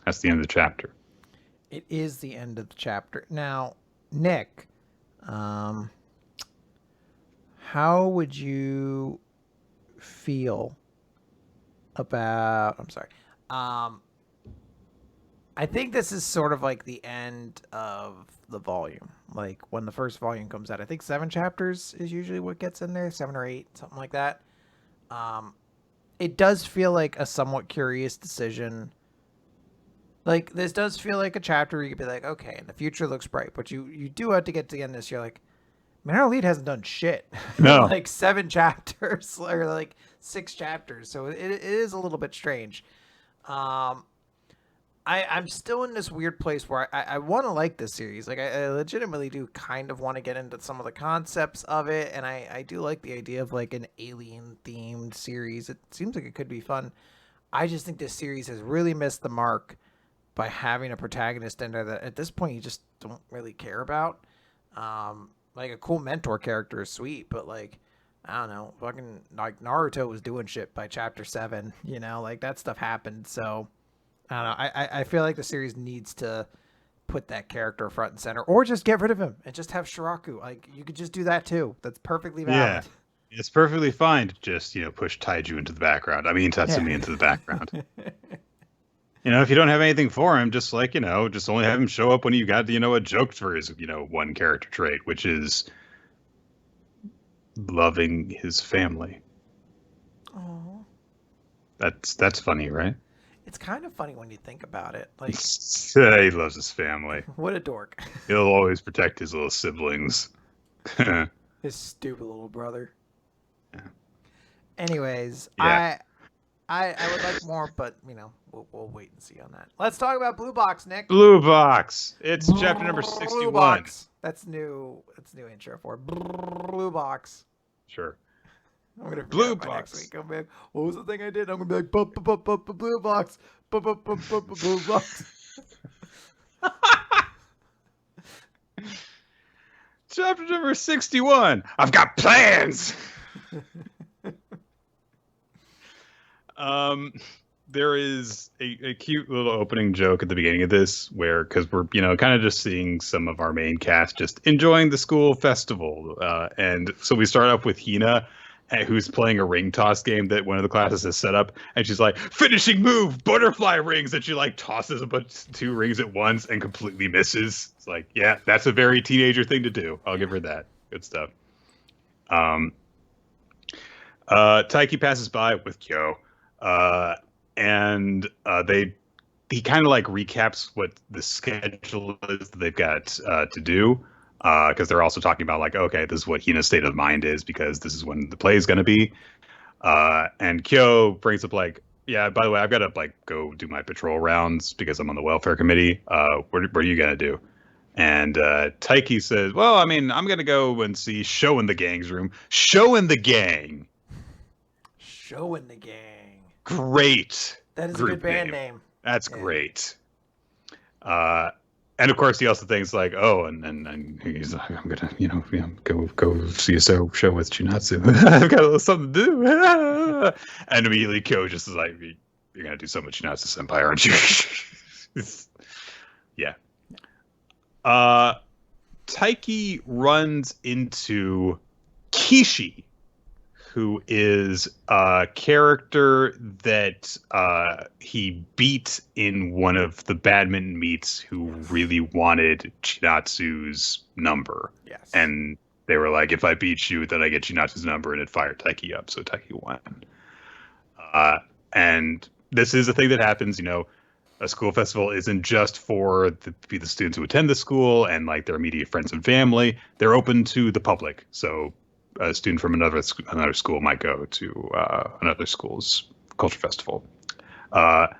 that's the end of the chapter. It is the end of the chapter. Now, Nick, how would you feel about... I'm sorry. I think this is sort of like the end of the volume. Like when the first volume comes out, I think 7 chapters is usually what gets in there, 7 or 8, something like that. It does feel like a somewhat curious decision. Like this does feel like a chapter where you could be like, okay, the future looks bright, but you do have to get to the end of this. You're like, man, our lead hasn't done shit. No. Like 7 chapters or like 6 chapters. So it is a little bit strange. I'm still in this weird place where I want to like this series. Like I legitimately do kind of want to get into some of the concepts of it. And I do like the idea of like an alien themed series. It seems like it could be fun. I just think this series has really missed the mark by having a protagonist in there that at this point you just don't really care about. Like a cool mentor character is sweet, but like, I don't know, fucking like Naruto was doing shit by chapter 7, like that stuff happened. So I don't know. I feel like the series needs to put that character front and center, or just get rid of him and just have Shiraku. Like you could just do that too. That's perfectly valid. Yeah, it's perfectly fine to just push Taiju into the background. I mean Tatsumi into the background. If you don't have anything for him, just just only have him show up when you got a joke for his one character trait, which is loving his family. Oh, that's funny, right? It's kind of funny when you think about it. Like he loves his family. What a dork. He'll always protect his little siblings. His stupid little brother. Yeah. Anyways, Yeah. I would like more, but we'll wait and see on that. Let's talk about Blue Box, Nick. Blue Box. It's chapter number Blue 61. Box. That's new. That's new intro for Blue Box. Sure. I'm gonna forget Blue it by next Box. week. I'm like, what was the thing I did? I'm gonna be like, Blue Box, Blue Box. Chapter number 61. I've got plans. There is a cute little opening joke at the beginning of this where, because we're, kind of just seeing some of our main cast just enjoying the school festival. And so we start off with Hina, who's playing a ring toss game that one of the classes has set up. And she's like, finishing move, butterfly rings. And she like tosses two rings at once and completely misses. It's like, yeah, that's a very teenager thing to do. I'll give her that. Good stuff. Taiki passes by with Kyo. And he kind of like recaps what the schedule is that they've got to do, because they're also talking about like, okay, this is what Hina's state of mind is because this is when the play is going to be. And Kyo brings up like, yeah, by the way, I've got to like go do my patrol rounds because I'm on the welfare committee. What are you gonna do? And Taiki says, well, I mean, I'm gonna go and see Show in the Gang's room. Show in the Gang. Show in the Gang. Great. That is a good band name. That's great. And of course, he also thinks like, oh, and he's like, I'm gonna, go see a show with Chinatsu. I've got a little something to do. And immediately, Kyo just is like, you're gonna do something with Chinatsu Senpai, aren't you? Yeah. Taiki runs into Kishi, who is a character that he beat in one of the badminton meets who really wanted Chinatsu's number. Yes. And they were like, if I beat you, then I get Chinatsu's number, and it fired Taiki up. So Taiki won. And this is a thing that happens, a school festival isn't just for the students who attend the school and like their immediate friends and family. They're open to the public. So a student from another school might go to another school's culture festival. They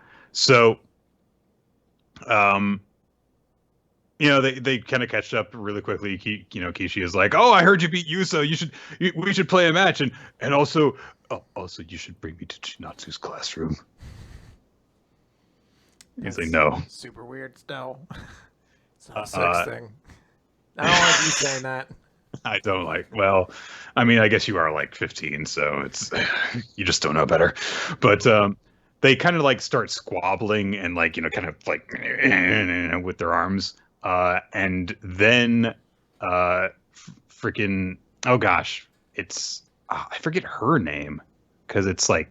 kind of catch up really quickly. Kishi is like, "Oh, I heard you beat Yuso. We should play a match, and also you should bring me to Chinatsu's classroom." He's like, "No." Super weird. No. It's not a sex thing. I don't like you saying that. I don't like. Well, I mean, I guess you are like 15, so it's you just don't know better. But they kind of like start squabbling and like kind of like with their arms, and then freaking oh gosh, it's I forget her name because it's like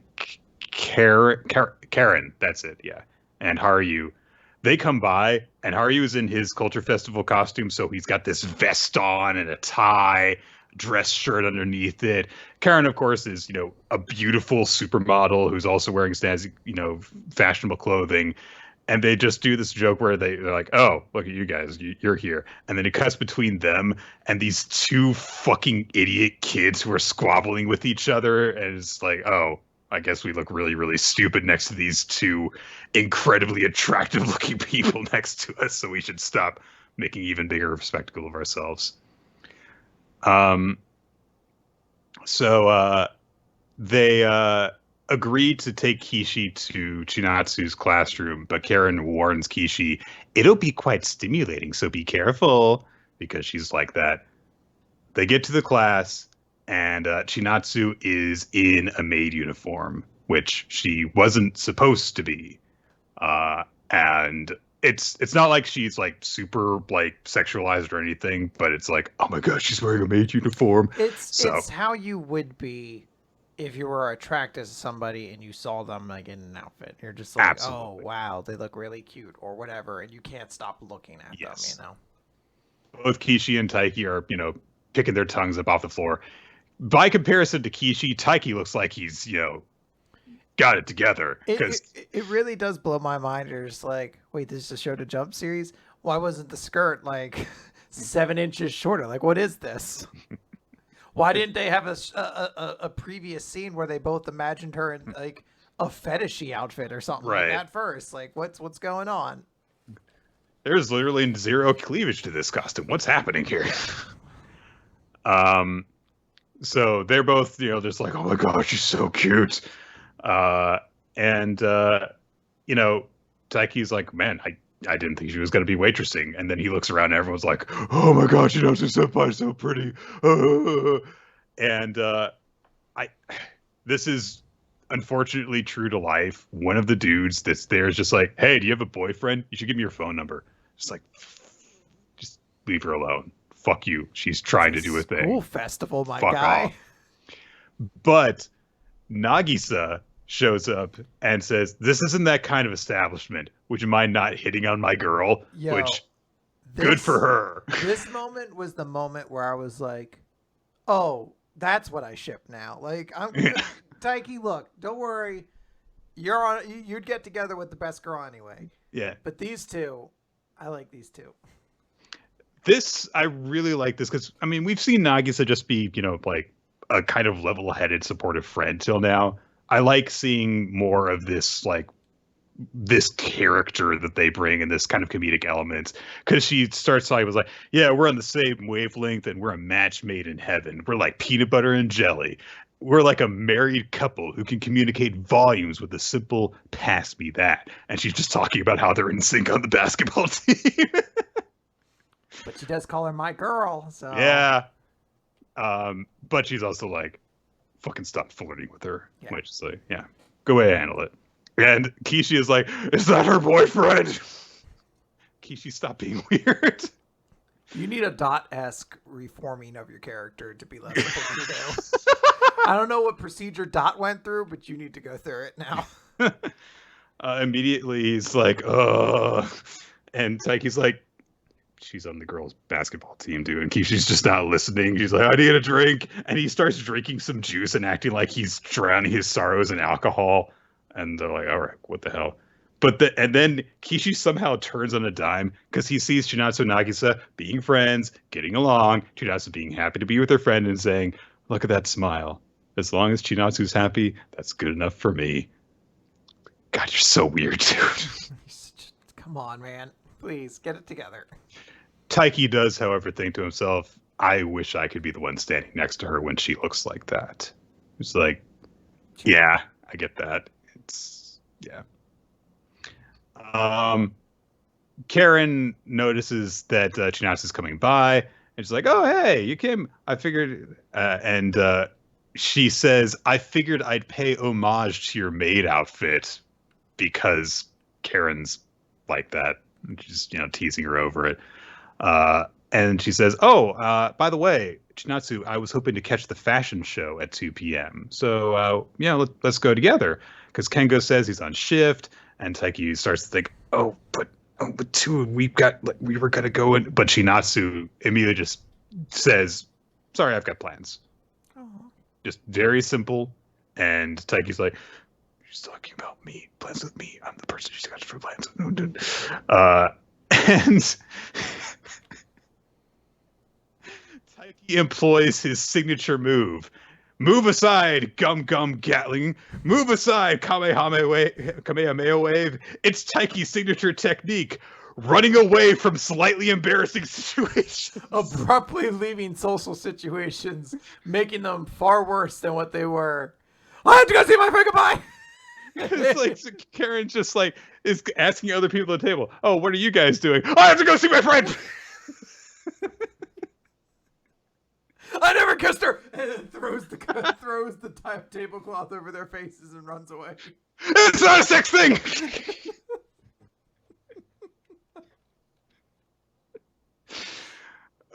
Karen. That's it, yeah. And Haruyu. They come by, and Haru's in his culture festival costume, so he's got this vest on and a tie, dress shirt underneath it. Karen, of course, is a beautiful supermodel who's also wearing fashionable clothing, and they just do this joke where they're like, "Oh, look at you guys, you're here," and then it cuts between them and these two fucking idiot kids who are squabbling with each other, and it's like, oh. I guess we look really, really stupid next to these two incredibly attractive looking people next to us, so we should stop making even bigger of a spectacle of ourselves. So they agree to take Kishi to Chinatsu's classroom, but Karen warns Kishi, it'll be quite stimulating, so be careful, because she's like that. They get to the class, and Chinatsu is in a maid uniform, which she wasn't supposed to be. And it's not like she's like super like sexualized or anything, but it's like, oh my gosh, she's wearing a maid uniform. It's how you would be if you were attracted to somebody and you saw them like in an outfit. You're just like, absolutely. Oh wow, they look really cute or whatever, and you can't stop looking at them. Both Kishi and Taiki are picking their tongues up off the floor. By comparison to Kishi, Taiki looks like he's, got it together. It really does blow my mind. You're just like, wait, this is a Show to Jump series? Why wasn't the skirt like 7 inches shorter? Like, what is this? Why didn't they have a previous scene where they both imagined her in like a fetishy outfit or something like Right. that first? Like, what's going on? There's literally zero cleavage to this costume. What's happening here? So they're both, just like, oh my gosh, she's so cute. And Taiki's like, man, I didn't think she was going to be waitressing. And then he looks around and everyone's like, oh my gosh, senpai's so pretty. And this is unfortunately true to life. One of the dudes that's there is just like, hey, do you have a boyfriend? You should give me your phone number. Just like, just leave her alone. Fuck you. She's trying to do a thing. School festival, my Fuck guy. off. But Nagisa shows up and says, this isn't that kind of establishment. Would you mind not hitting on my girl? Yo, Which, good for her. This moment was the moment where I was like, oh, that's what I ship now. Like, Taiki, look, don't worry. You'd get together with the best girl anyway. Yeah. But these two, I like these two. I really like this because, I mean, we've seen Nagisa just be, like a kind of level-headed, supportive friend till now. I like seeing more of this, like, this character that they bring and this kind of comedic element. Because she starts talking, was like, yeah, we're on the same wavelength and we're a match made in heaven. We're like peanut butter and jelly. We're like a married couple who can communicate volumes with a simple pass me that. And she's just talking about how they're in sync on the basketball team. But she does call her my girl, so yeah. But she's also like, fucking stop flirting with her. Yeah. Which is like, yeah, go ahead and handle it. And Kishi is like, is that her boyfriend? Kishi, stop being weird. You need a Dot-esque reforming of your character to be less of a weirdo. I don't know what procedure Dot went through, but you need to go through it now. Immediately he's like, ugh. And Taiki's like, she's on the girls' basketball team, dude. And Kishi's just not listening. She's like, I need a drink. And he starts drinking some juice and acting like he's drowning his sorrows in alcohol. And they're like, all right, what the hell? And then Kishi somehow turns on a dime because he sees Chinatsu and Nagisa being friends, getting along, Chinatsu being happy to be with her friend and saying, look at that smile. As long as Chinatsu's happy, that's good enough for me. God, you're so weird, dude. Come on, man. Please, get it together. Taiki does, however, think to himself, I wish I could be the one standing next to her when she looks like that. It's like, yeah, I get that. It's, yeah. Karen notices that Chinatsu's coming by, and she's like, oh, hey, you came. I figured, and she says, I figured I'd pay homage to your maid outfit because Karen's like that. And she's, teasing her over it. And she says, oh, by the way, Chinatsu, I was hoping to catch the fashion show at 2 p.m. So, let's go together. Because Kengo says he's on shift, and Taiki starts to think, but two, we were going to go in. But Chinatsu immediately just says, sorry, I've got plans. Aww. Just very simple. And Taiki's like, she's talking about me, plans with me. I'm the person she's got for plans with. And Taiki employs his signature move. Move aside, Gum Gum Gatling. Move aside, Kamehameha Wave. It's Taiki's signature technique. Running away from slightly embarrassing situations. Abruptly leaving social situations, making them far worse than what they were. I have to go see my friend, goodbye! It's like Karen just like is asking other people at the table, oh, what are you guys doing? I have to go see my friend! I never kissed her! And then throws the tablecloth over their faces and runs away. It's not a sex thing!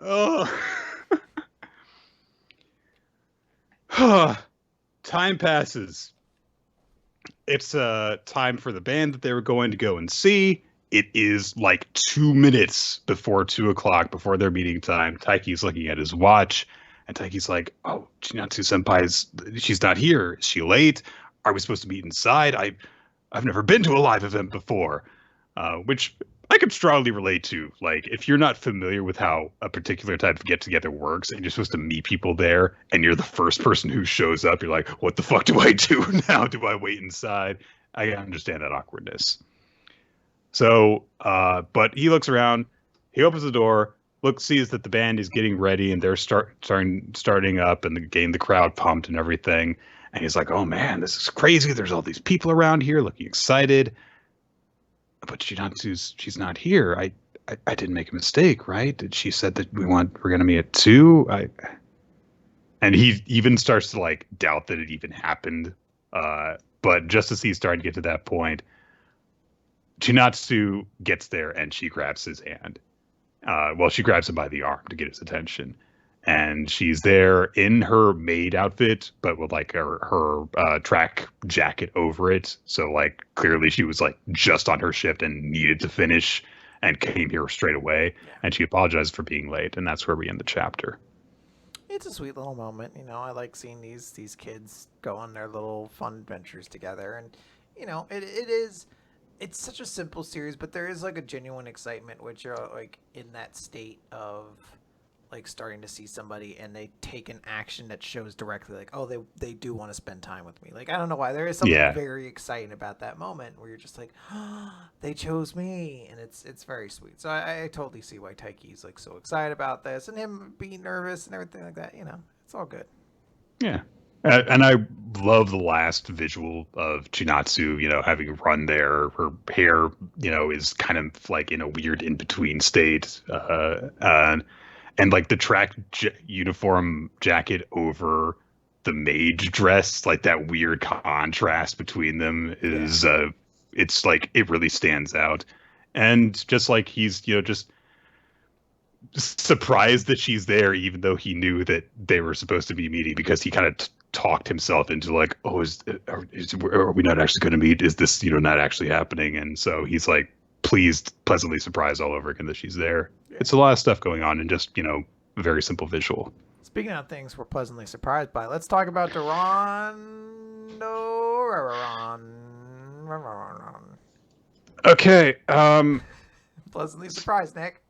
Oh. Time passes. It's time for the band that they were going to go and see. It is like 2 minutes before 2 o'clock, before their meeting time. Taiki's looking at his watch, and Taiki's like, oh, Chinatsu Senpai's, she's not here. Is she late? Are we supposed to meet inside? I've never been to a live event before. Which I I could strongly relate to, like, if you're not familiar with how a particular type of get together works and you're supposed to meet people there and you're the first person who shows up, you're like, what the fuck do I do now? Do I wait inside? I understand that awkwardness. So, but he looks around, he opens the door, sees that the band is getting ready and they're starting up and getting the crowd pumped and everything. And he's like, oh man, this is crazy. There's all these people around here looking excited. But she's not here. I didn't make a mistake, right? She said that we're gonna meet at 2. And he even starts to like doubt that it even happened. But just as he's starting to get to that point, Chinatsu gets there and she grabs his hand. She grabs him by the arm to get his attention. And she's there in her maid outfit, but with like her track jacket over it. So like clearly she was like just on her shift and needed to finish and came here straight away. And she apologized for being late. And that's where we end the chapter. It's a sweet little moment. You know, I like seeing these kids go on their little fun adventures together. And, you know, it's such a simple series, but there is like a genuine excitement, which you're like in that state of like starting to see somebody and they take an action that shows directly like, oh, they do want to spend time with me. Like, I don't know why. There is something very exciting about that moment where you're just like, oh, they chose me. And it's very sweet. So I totally see why Taiki's like so excited about this and him being nervous and everything like that. You know, it's all good. Yeah. And I love the last visual of Chinatsu, you know, having run there. Her hair, you know, is kind of like in a weird in-between state. And like the track uniform jacket over the mage dress, like that weird contrast between them is, it's like, it really stands out. And just like he's, you know, just surprised that she's there, even though he knew that they were supposed to be meeting, because he kind of talked himself into like, oh, are we not actually going to meet? Is this, you know, not actually happening? And so he's like pleasantly surprised all over again that she's there. It's a lot of stuff going on and just, you know, a very simple visual. Speaking of things we're pleasantly surprised by, let's talk about Doron Dororon. Okay. Pleasantly surprised, Nick.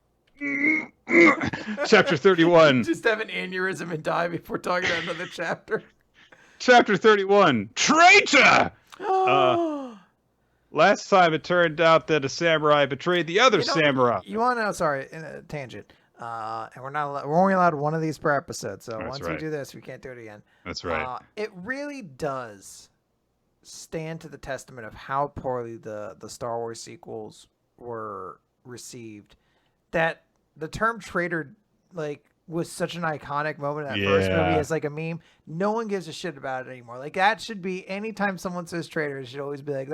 Chapter 31. Just have an aneurysm and die before talking about another chapter. Chapter 31. Traitor! Last time it turned out that a samurai betrayed the other samurai. You want to know? Sorry, in a tangent. And we're only allowed one of these per episode. So That's once right. we do this, we can't do it again. That's right. It really does stand to the testament of how poorly the Star Wars sequels were received. That the term traitor, like, was such an iconic moment in that first movie as like a meme. No one gives a shit about it anymore. Like, that should be, anytime someone says traitor, it should always be like,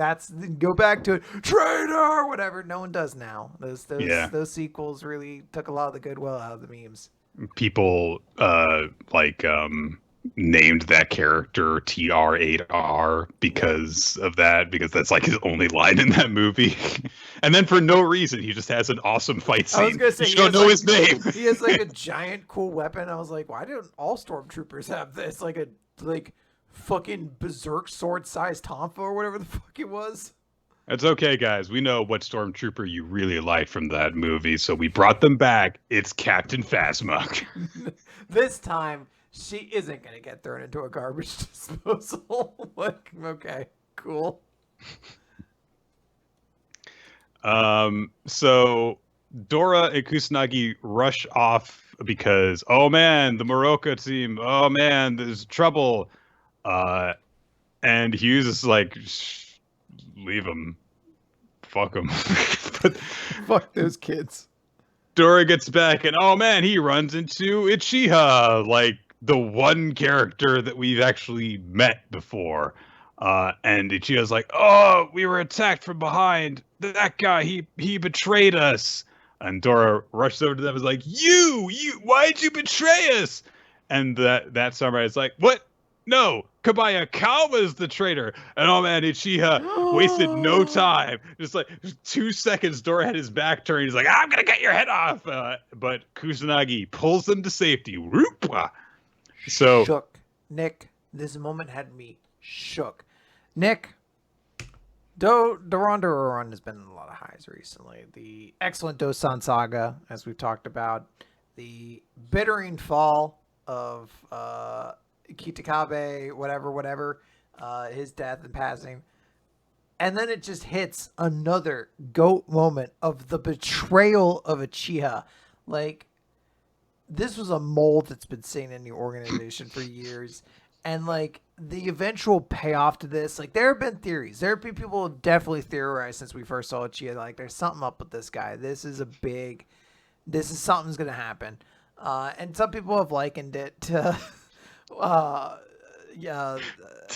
go back to it, traitor, whatever. No one does now. Those sequels really took a lot of the goodwill out of the memes. People named that character TR8R because of that, because that's like his only line in that movie. And then for no reason, he just has an awesome fight scene. I was gonna say, you don't know his name. He has like a giant cool weapon. I was like, why don't all stormtroopers have this? Like a fucking berserk sword sized tonfa or whatever the fuck it was. It's okay, guys. We know what stormtrooper you really liked from that movie, so we brought them back. It's Captain Phasma. This time, she isn't going to get thrown into a garbage disposal. Like, okay, cool. So Dora and Kusanagi rush off because, oh man, the Moroka team, oh man, there's trouble. And Hughes is like, leave them. Fuck them. Fuck those kids. Dora gets back and, oh man, he runs into Uchiha, like the one character that we've actually met before. And Ichigo's like, oh, we were attacked from behind. That guy, he betrayed us. And Dora rushes over to them and is like, you, why'd you betray us? And that samurai is like, what? No, Kabayakawa's the traitor. And oh man, Uchiha wasted no time. Just like 2 seconds, Dora had his back turned. He's like, I'm going to get your head off. But Kusanagi pulls them to safety. So shook. Nick, this moment had me shook. Nick, Doron Dororon has been in a lot of highs recently. The excellent Dosan saga, as we've talked about, the bittering fall of Kitakabe, whatever, his death and passing. And then it just hits another GOAT moment of the betrayal of Uchiha. Like, this was a mold that's been seen in the organization for years. And, like, the eventual payoff to this, like, there have been theories. There have been people who have definitely theorized since we first saw Uchiha, like, there's something up with this guy. This is something's going to happen. And some people have likened it to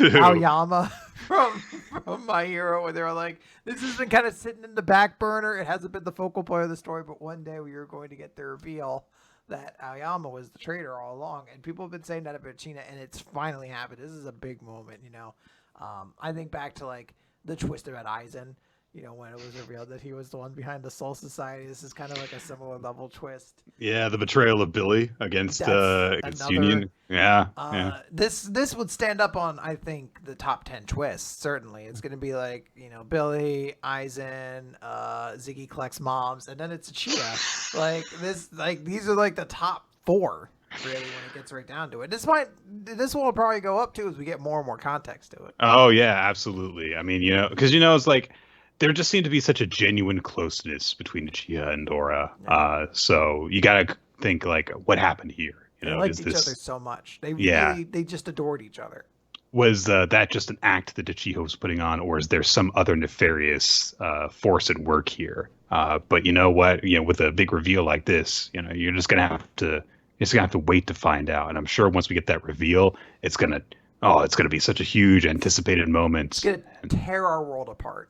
Aoyama from My Hero, where they were like, this has been kind of sitting in the back burner. It hasn't been the focal point of the story, but one day we are going to get the reveal that Aoyama was the traitor all along. And people have been saying that about China, and it's finally happened. This is a big moment, you know. I think back to, like, the twist about Aizen, you know, when it was revealed that he was the one behind the Soul Society. This is kind of like a similar level twist. Yeah, the betrayal of Billy against Union. Yeah. This would stand up on, I think, the top 10 twists. Certainly, it's going to be like, you know, Billy, Aizen, Ziggy collects moms, and then it's Uchiha. These are like the top 4. Really, when it gets right down to it. This one will probably go up too as we get more and more context to it. Oh yeah, absolutely. I mean, you know, because you know, it's like there just seemed to be such a genuine closeness between Uchiha and Dora. Yeah. So you gotta think, like, what happened here? You know, they liked each other so much. They just adored each other. Was that just an act that Uchiha was putting on, or is there some other nefarious force at work here? But you know what? You know, with a big reveal like this, you know, you're just gonna have to wait to find out. And I'm sure once we get that reveal, it's gonna be such a huge anticipated moment. It's gonna tear our world apart.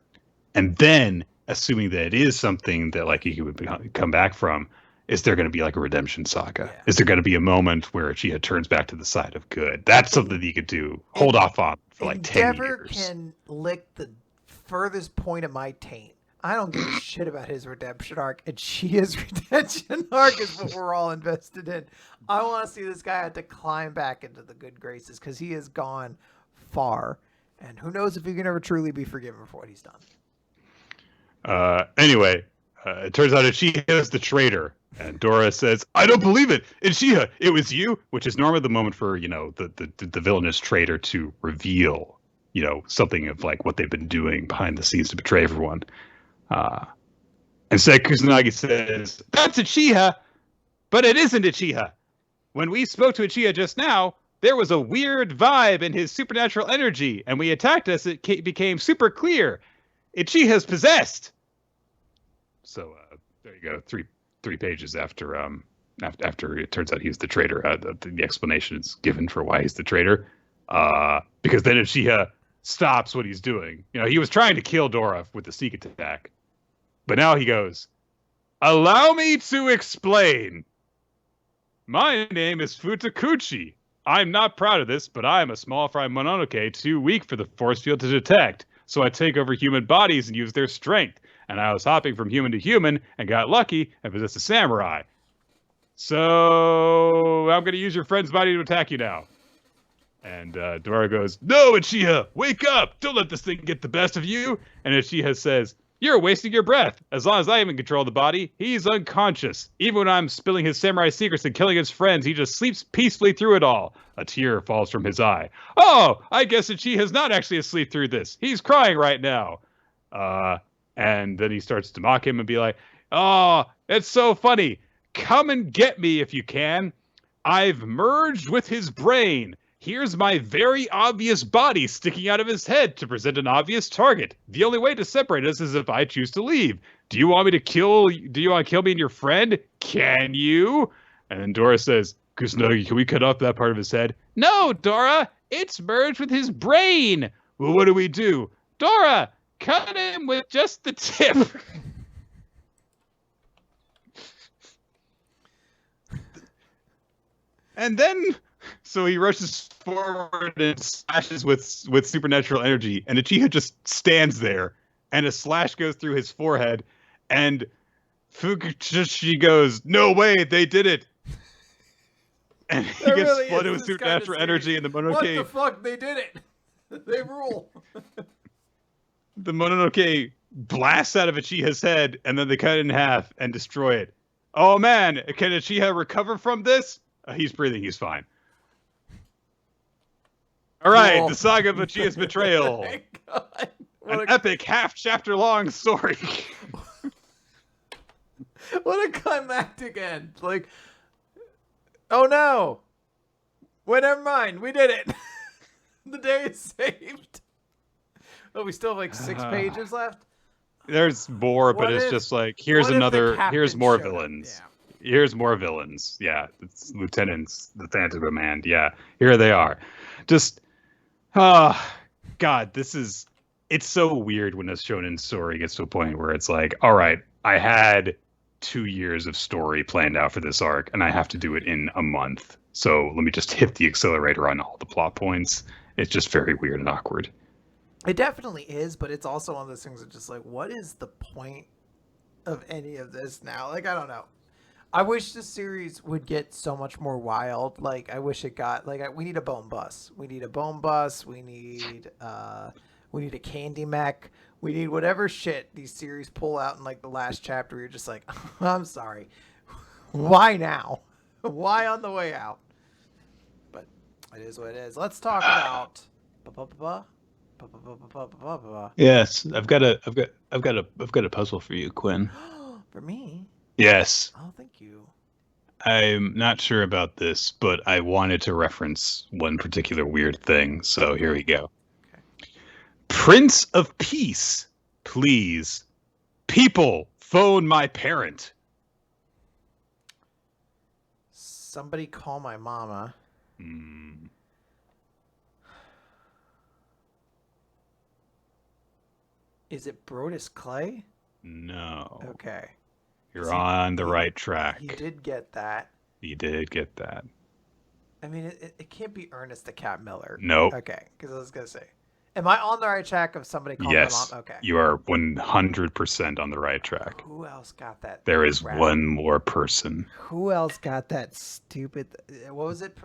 And then, assuming that it is something that, like, you would come back from, is there going to be like a redemption saga? Yeah. Is there going to be a moment where Uchiha turns back to the side of good? That's something that you could do. Hold off on for like 10 years. Endeavor can lick the furthest point of my taint. I don't give a shit about his redemption arc, and Uchiha's redemption arc is what we're all invested in. I want to see this guy have to climb back into the good graces because he has gone far, and who knows if he can ever truly be forgiven for what he's done. Anyway, it turns out Uchiha is the traitor, and Dora says, "I don't believe it, Uchiha, it was you," which is normally the moment for, you know, the villainous traitor to reveal, you know, something of like what they've been doing behind the scenes to betray everyone. Instead, Kusanagi says, "That's Uchiha, but it isn't Uchiha. When we spoke to Uchiha just now, there was a weird vibe in his supernatural energy, and we attacked us. It became super clear. Uchiha's possessed." So there you go. Three pages after it turns out he's the traitor. The explanation is given for why he's the traitor. Because then Uchiha stops what he's doing. You know, he was trying to kill Dora with the sneak attack, but now he goes, "Allow me to explain. My name is Futakuchi. I'm not proud of this, but I am a small fry Mononoke too weak for the force field to detect. So I take over human bodies and use their strength. And I was hopping from human to human and got lucky and possessed a samurai. So I'm going to use your friend's body to attack you now." And Dora goes, "No, Uchiha, wake up. Don't let this thing get the best of you." And Uchiha says, "You're wasting your breath. As long as I even control the body, he's unconscious. Even when I'm spilling his samurai secrets and killing his friends, he just sleeps peacefully through it all." A tear falls from his eye. "Oh, I guess Uchiha's not actually asleep through this. He's crying right now." And then he starts to mock him and be like, "Oh, it's so funny. Come and get me if you can. I've merged with his brain. Here's my very obvious body sticking out of his head to present an obvious target. The only way to separate us is if I choose to leave. Do you want to kill me and your friend? Can you?" And then Dora says, "Kusanagi, can we cut off that part of his head?" "No, Dora, it's merged with his brain." "Well, what do we do?" "Dora, cut him with just the tip." And then, so he rushes forward and slashes with supernatural energy, and Uchiha just stands there, and a slash goes through his forehead, and Fukushi goes, "No way, they did it." And he gets really flooded with supernatural energy, and the Mononoke... What the fuck? They did it. They rule. the Mononoke blasts out of Uchiha's head, and then they cut it in half and destroy it. Oh man, can Uchiha recover from this? He's breathing, he's fine. All right, Cool. the saga of Uchiha's betrayal. Oh my God. An epic half-chapter-long story. What a climactic end. Like, oh no. Wait, never mind. We did it. The day is saved. Oh, we still have like 6 pages left? There's more, but it's just like, here's more villains. Yeah. Here's more villains. Yeah, it's lieutenants, the Phantom Command. Yeah, here they are. Just, God, it's so weird when a shonen story gets to a point where it's like, all right, I had 2 years of story planned out for this arc, and I have to do it in a month. So let me just hit the accelerator on all the plot points. It's just very weird and awkward. It definitely is, but it's also one of those things that just like, what is the point of any of this now? Like, I don't know. I wish the series would get so much more wild. Like, I wish it got we need a bone bus. We need a bone bus. We need a candy mech. We need whatever shit these series pull out in like the last chapter. You're just like, I'm sorry. Why now? Why on the way out? But it is what it is. Let's talk about. Yes, I've got a puzzle for you, Quinn. For me? Yes. Oh, thank you. I'm not sure about this, but I wanted to reference one particular weird thing, so here we go. Okay. Prince of Peace, please. People, phone my parent. Somebody call my mama. Is it Brodus Clay? No. Okay. You're on the right track. You did get that. You did get that. I mean, it can't be Ernest the Cat Miller. Nope. Okay, because I was going to say. Am I on the right track of somebody calling my mom? Okay. You are 100% on the right track. Who else got that? There is one more person. Who else got that stupid... What was it?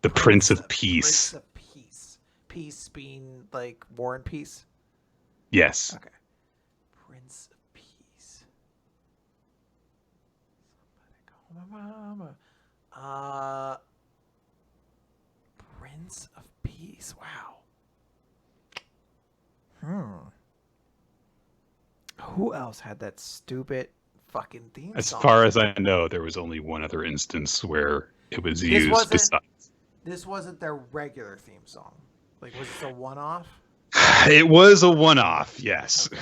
The Prince of Peace. Prince of Peace. Peace being like War and Peace? Yes. Okay. Prince of Peace. Somebody call my mama. Prince of Peace. Wow. Who else had that stupid fucking theme As song? far as I know, there was only one other instance where it was used besides. This wasn't their regular theme song. Like, was this a one-off? It was a one-off, yes. Okay.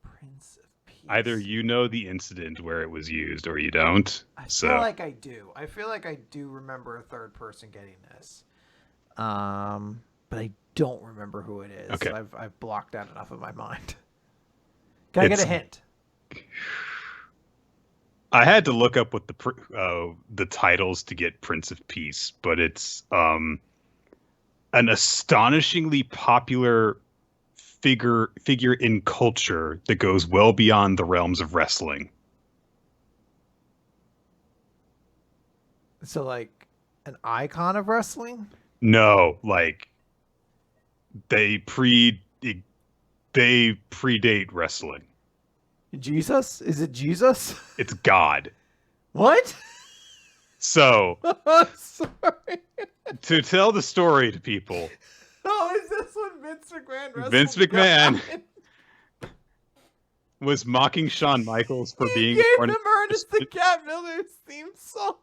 Prince of Peace. Either you know the incident where it was used or you don't. I feel like I do. I feel like I do remember a third person getting this. But I don't remember who it is. Okay. I've blocked out enough of my mind. Can I get a hint? I had to look up what the titles to get Prince of Peace, but it's an astonishingly popular figure in culture that goes well beyond the realms of wrestling. So, like, an icon of wrestling? No, like they predate wrestling. Jesus? Is it Jesus? It's God. What? So, sorry. to tell the story to people. Oh, is this when Vince McMahon wrestled Vince McMahon God? was mocking Shawn Michaels for being gave him Ernest the Cat Miller's theme song.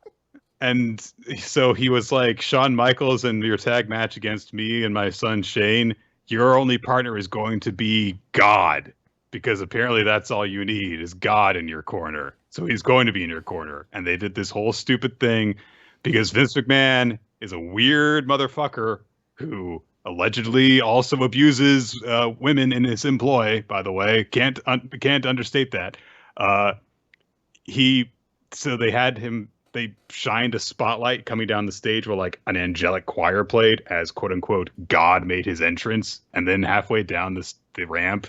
And so he was like, Shawn Michaels, in your tag match against me and my son Shane, your only partner is going to be God. Because apparently that's all you need is God in your corner. So he's going to be in your corner. And they did this whole stupid thing because Vince McMahon is a weird motherfucker who allegedly also abuses women in his employ, by the way. Can't understate that. So they had him... They shined a spotlight coming down the stage where like an angelic choir played as quote unquote God made his entrance. And then halfway down the ramp,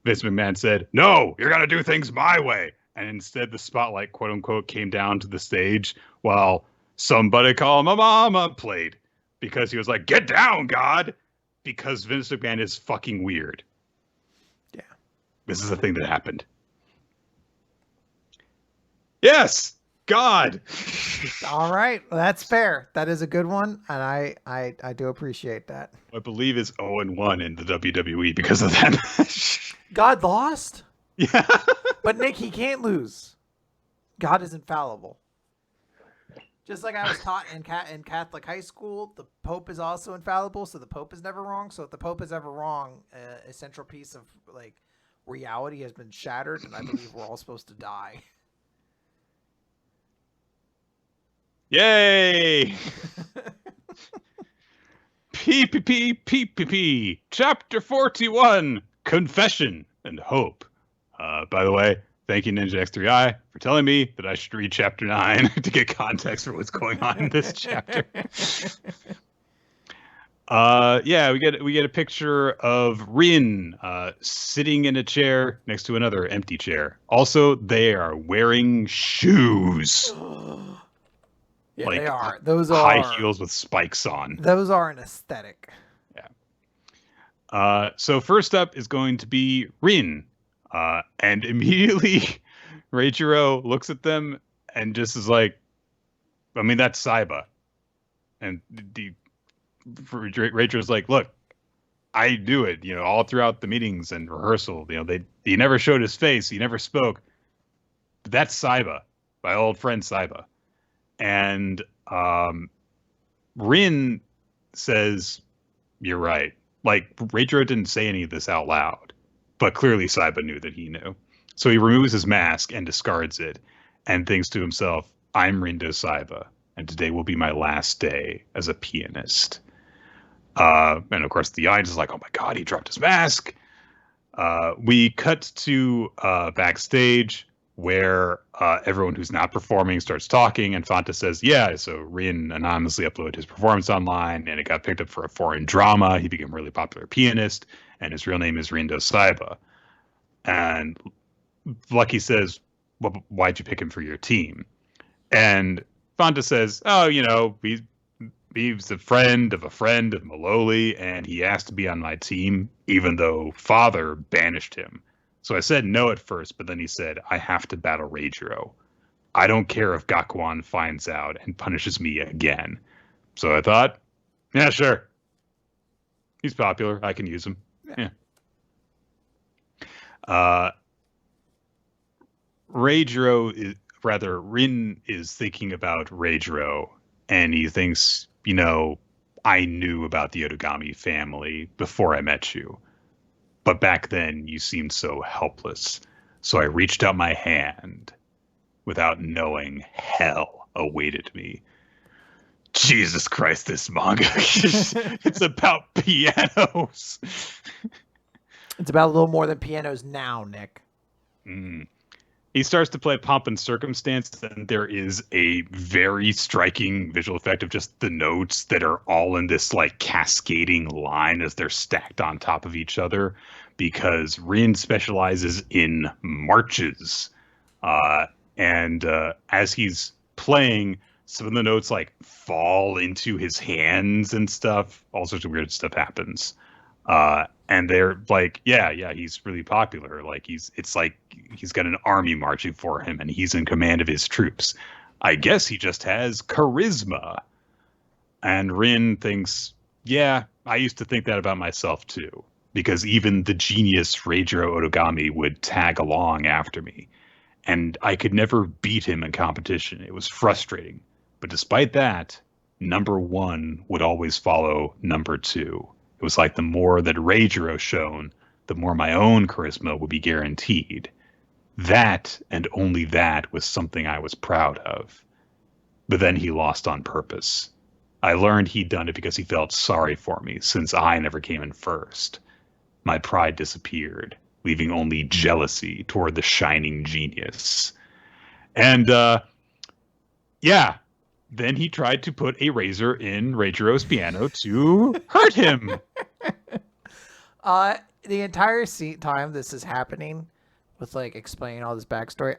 Vince McMahon said, "No, you're going to do things my way." And instead the spotlight quote unquote came down to the stage while Somebody Call My Mama played because he was like, "Get down, God." because Vince McMahon is fucking weird. Yeah. This is a thing that happened. Yes! God! All right. Well, that's fair. That is a good one. And I do appreciate that. I believe is 0-1 in the WWE because of that match. God lost? Yeah. But Nick, he can't lose. God is infallible. Just like I was taught in Catholic high school, the Pope is also infallible, so the Pope is never wrong. So if the Pope is ever wrong, a central piece of like reality has been shattered, and I believe we're all supposed to die. Yay! PPPPPP, Chapter 41, Confession and Hope. By the way, thank you, Ninja X3i, for telling me that I should read Chapter 9 to get context for what's going on in this chapter. Yeah, we get a picture of Rin sitting in a chair next to another empty chair. Also, they are wearing shoes. Yeah, like they are. Those high are heels with spikes on. Those are an aesthetic. Yeah. So first up is going to be Rin. And immediately Reichiro looks at them and just is like, I mean, that's Saiba. And Reichiro's like, look, I do it, all throughout the meetings and rehearsal. He never showed his face. He never spoke. But that's Saiba, my old friend Saiba. And Rin says, you're right. Like, Reichiro didn't say any of this out loud, but clearly Saiba knew that he knew. So he removes his mask and discards it and thinks to himself, I'm Rindo Saiba, and today will be my last day as a pianist. And of course, the audience is like, oh my God, he dropped his mask. We cut to backstage where everyone who's not performing starts talking, and Fanta says, yeah, so Rin anonymously uploaded his performance online, and it got picked up for a foreign drama. He became a really popular pianist, and his real name is Rindo Saiba. And Lucky says, well, why'd you pick him for your team? And Fanta says, oh, he's a friend of Maloli, and he asked to be on my team, even though Father banished him. So I said no at first, but then he said, I have to battle Reichiro. I don't care if Gakuan finds out and punishes me again. So I thought, yeah, sure. He's popular. I can use him. Yeah. Rin is thinking about Reichiro, and he thinks, I knew about the Otogami family before I met you. But back then, you seemed so helpless. So I reached out my hand without knowing hell awaited me. Jesus Christ, this manga. It's about pianos. It's about a little more than pianos now, Nick. He starts to play Pomp and Circumstance, and there is a very striking visual effect of just the notes that are all in this like cascading line as they're stacked on top of each other, because Rin specializes in marches. And as he's playing, some of the notes like fall into his hands and stuff. All sorts of weird stuff happens. And they're like, yeah, he's really popular. Like it's like he's got an army marching for him, and he's in command of his troops. I guess he just has charisma. And Rin thinks, yeah, I used to think that about myself too, because even the genius Reijiro Otogami would tag along after me, and I could never beat him in competition. It was frustrating. But despite that, number one would always follow number two. It was like the more that Reijiro shone, the more my own charisma would be guaranteed. That, and only that, was something I was proud of. But then he lost on purpose. I learned he'd done it because he felt sorry for me, since I never came in first. My pride disappeared, leaving only jealousy toward the shining genius. And, yeah. Then he tried to put a razor in Reijiro's piano to hurt him. The entire time this is happening, with like explaining all this backstory,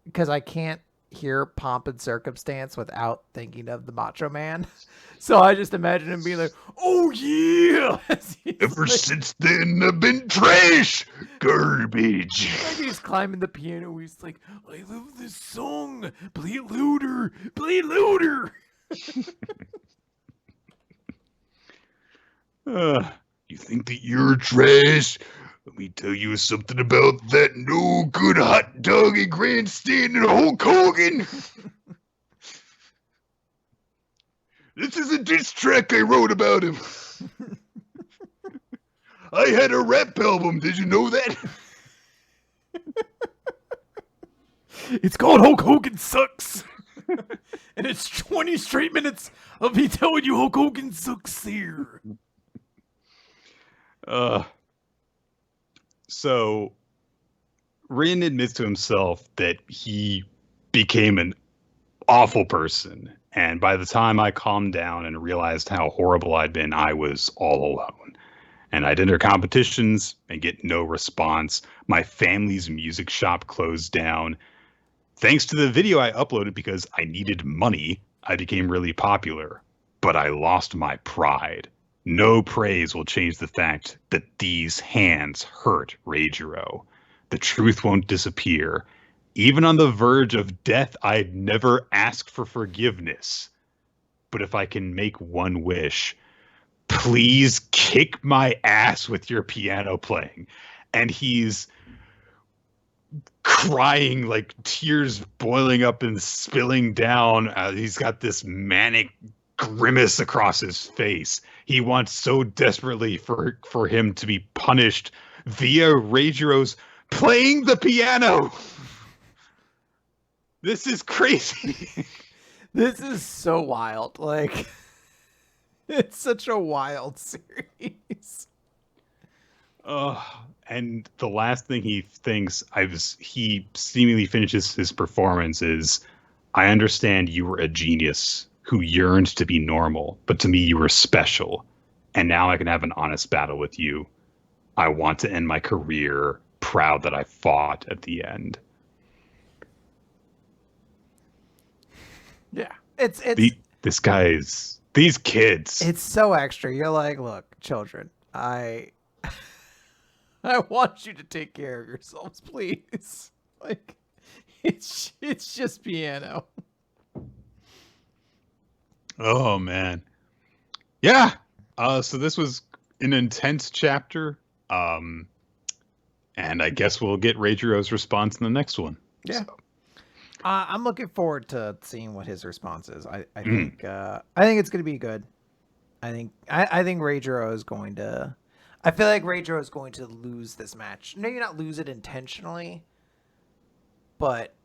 because I can't hear pomp and circumstance without thinking of the Macho Man. So I just imagine him being like, "Oh yeah!" Ever since then, I've been trash, garbage. Like he's climbing the piano. He's like, "I love this song. Play it louder. Play it louder." You think that you're trash? Let me tell you something about that no good hot dog and grandstand and Hulk Hogan. This is a diss track I wrote about him. I had a rap album. Did you know that? It's called Hulk Hogan Sucks. And it's 20 straight minutes of me telling you Hulk Hogan sucks here. So Rin admits to himself that he became an awful person. And by the time I calmed down and realized how horrible I'd been, I was all alone. And I'd enter competitions and get no response. My family's music shop closed down. Thanks to the video I uploaded because I needed money, I became really popular. But I lost my pride. No praise will change the fact that these hands hurt Reijiro. The truth won't disappear. Even on the verge of death, I'd never ask for forgiveness. But if I can make one wish, please kick my ass with your piano playing. And he's crying, like tears boiling up and spilling down. He's got this manic grimace across his face. He wants so desperately for him to be punished via Reijiro's playing the piano. This is crazy. This is so wild. Like, it's such a wild series. And the last thing he thinks he seemingly finishes his performance is, I understand you were a genius who yearned to be normal, but to me you were special. And now I can have an honest battle with you. I want to end my career proud that I fought at the end. Yeah. It's these kids. It's so extra. You're like, look, children, I want you to take care of yourselves, please. Like, it's just piano. Oh man. Yeah. So this was an intense chapter. And I guess we'll get Reijiro's response in the next one. Yeah. So. I'm looking forward to seeing what his response is. I think it's going to be good. I think Reijiro is going to. I feel like Reijiro is going to lose this match. Maybe not lose it intentionally, but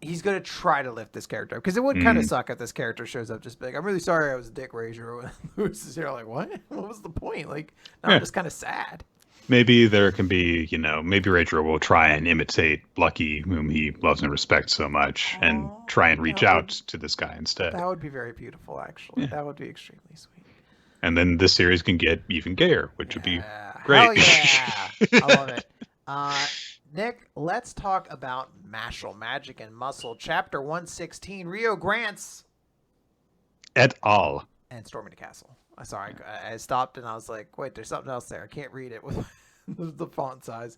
he's going to try to lift this character up. Because it would kind of suck if this character shows up just big. I'm really sorry I was a dick, Reijiro, and loses here. Like, what? What was the point? Like, no, I'm just kind of sad. Maybe there can be, maybe Reijiro will try and imitate Lucky, whom he loves and respects so much, and try and reach out to this guy instead. That would be very beautiful, actually. Yeah. That would be extremely sweet. And then this series can get even gayer, which would be great. Hell yeah. I love it. Nick, let's talk about Mashle, Magic and Muscle, Chapter 116, Rio Grants. Et al. And Storming the Castle. Sorry, I stopped and I was like, wait, there's something else there. I can't read it with the font size.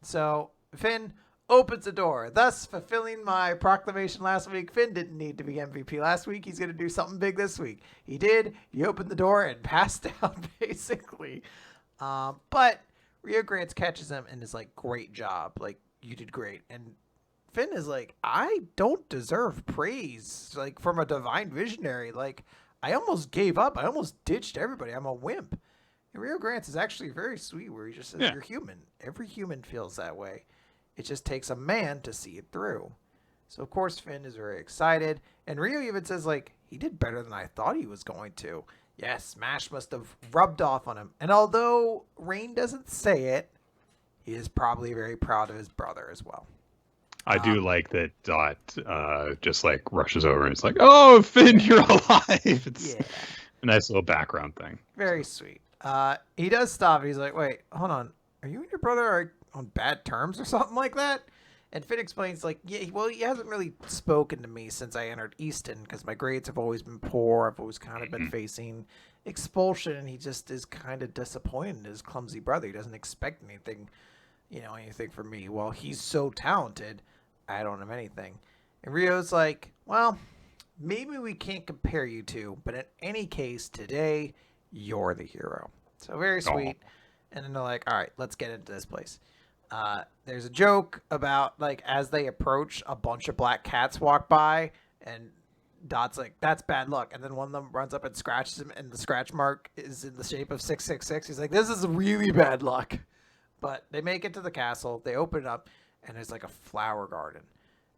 So Finn opens the door, thus fulfilling my proclamation last week. Finn didn't need to be MVP last week. He's going to do something big this week. He did. He opened the door and passed out, basically. But Rio Grants catches him and is like, great job. Like, you did great. And Finn is like, I don't deserve praise, like, from a divine visionary. Like, I almost gave up. I almost ditched everybody. I'm a wimp. And Rio Grants is actually very sweet, where he just says, you're human. Every human feels that way. It just takes a man to see it through. So, of course, Finn is very excited. And Rio even says, like, he did better than I thought he was going to. Yes, Mash must have rubbed off on him. And although Rain doesn't say it, he is probably very proud of his brother as well. I do like that Dot just like rushes over and it's like, oh, Finn, you're alive. It's a nice little background thing. Very sweet. He does stop. He's like, wait, hold on. Are you and your brother on bad terms or something like that? And Finn explains, like, yeah, well, he hasn't really spoken to me since I entered Easton because my grades have always been poor. I've always kind of been facing expulsion, and he just is kind of disappointed in his clumsy brother. He doesn't expect anything, anything from me. Well, he's so talented, I don't have anything. And Rio's like, well, maybe we can't compare you two, but in any case, today, you're the hero. So very sweet. And then they're like, all right, let's get into this place. There's a joke about, like, as they approach, a bunch of black cats walk by, and Dot's like, that's bad luck. And then one of them runs up and scratches him, and the scratch mark is in the shape of 666. He's like, this is really bad luck. But they make it to the castle. They open it up, and there's, like, a flower garden.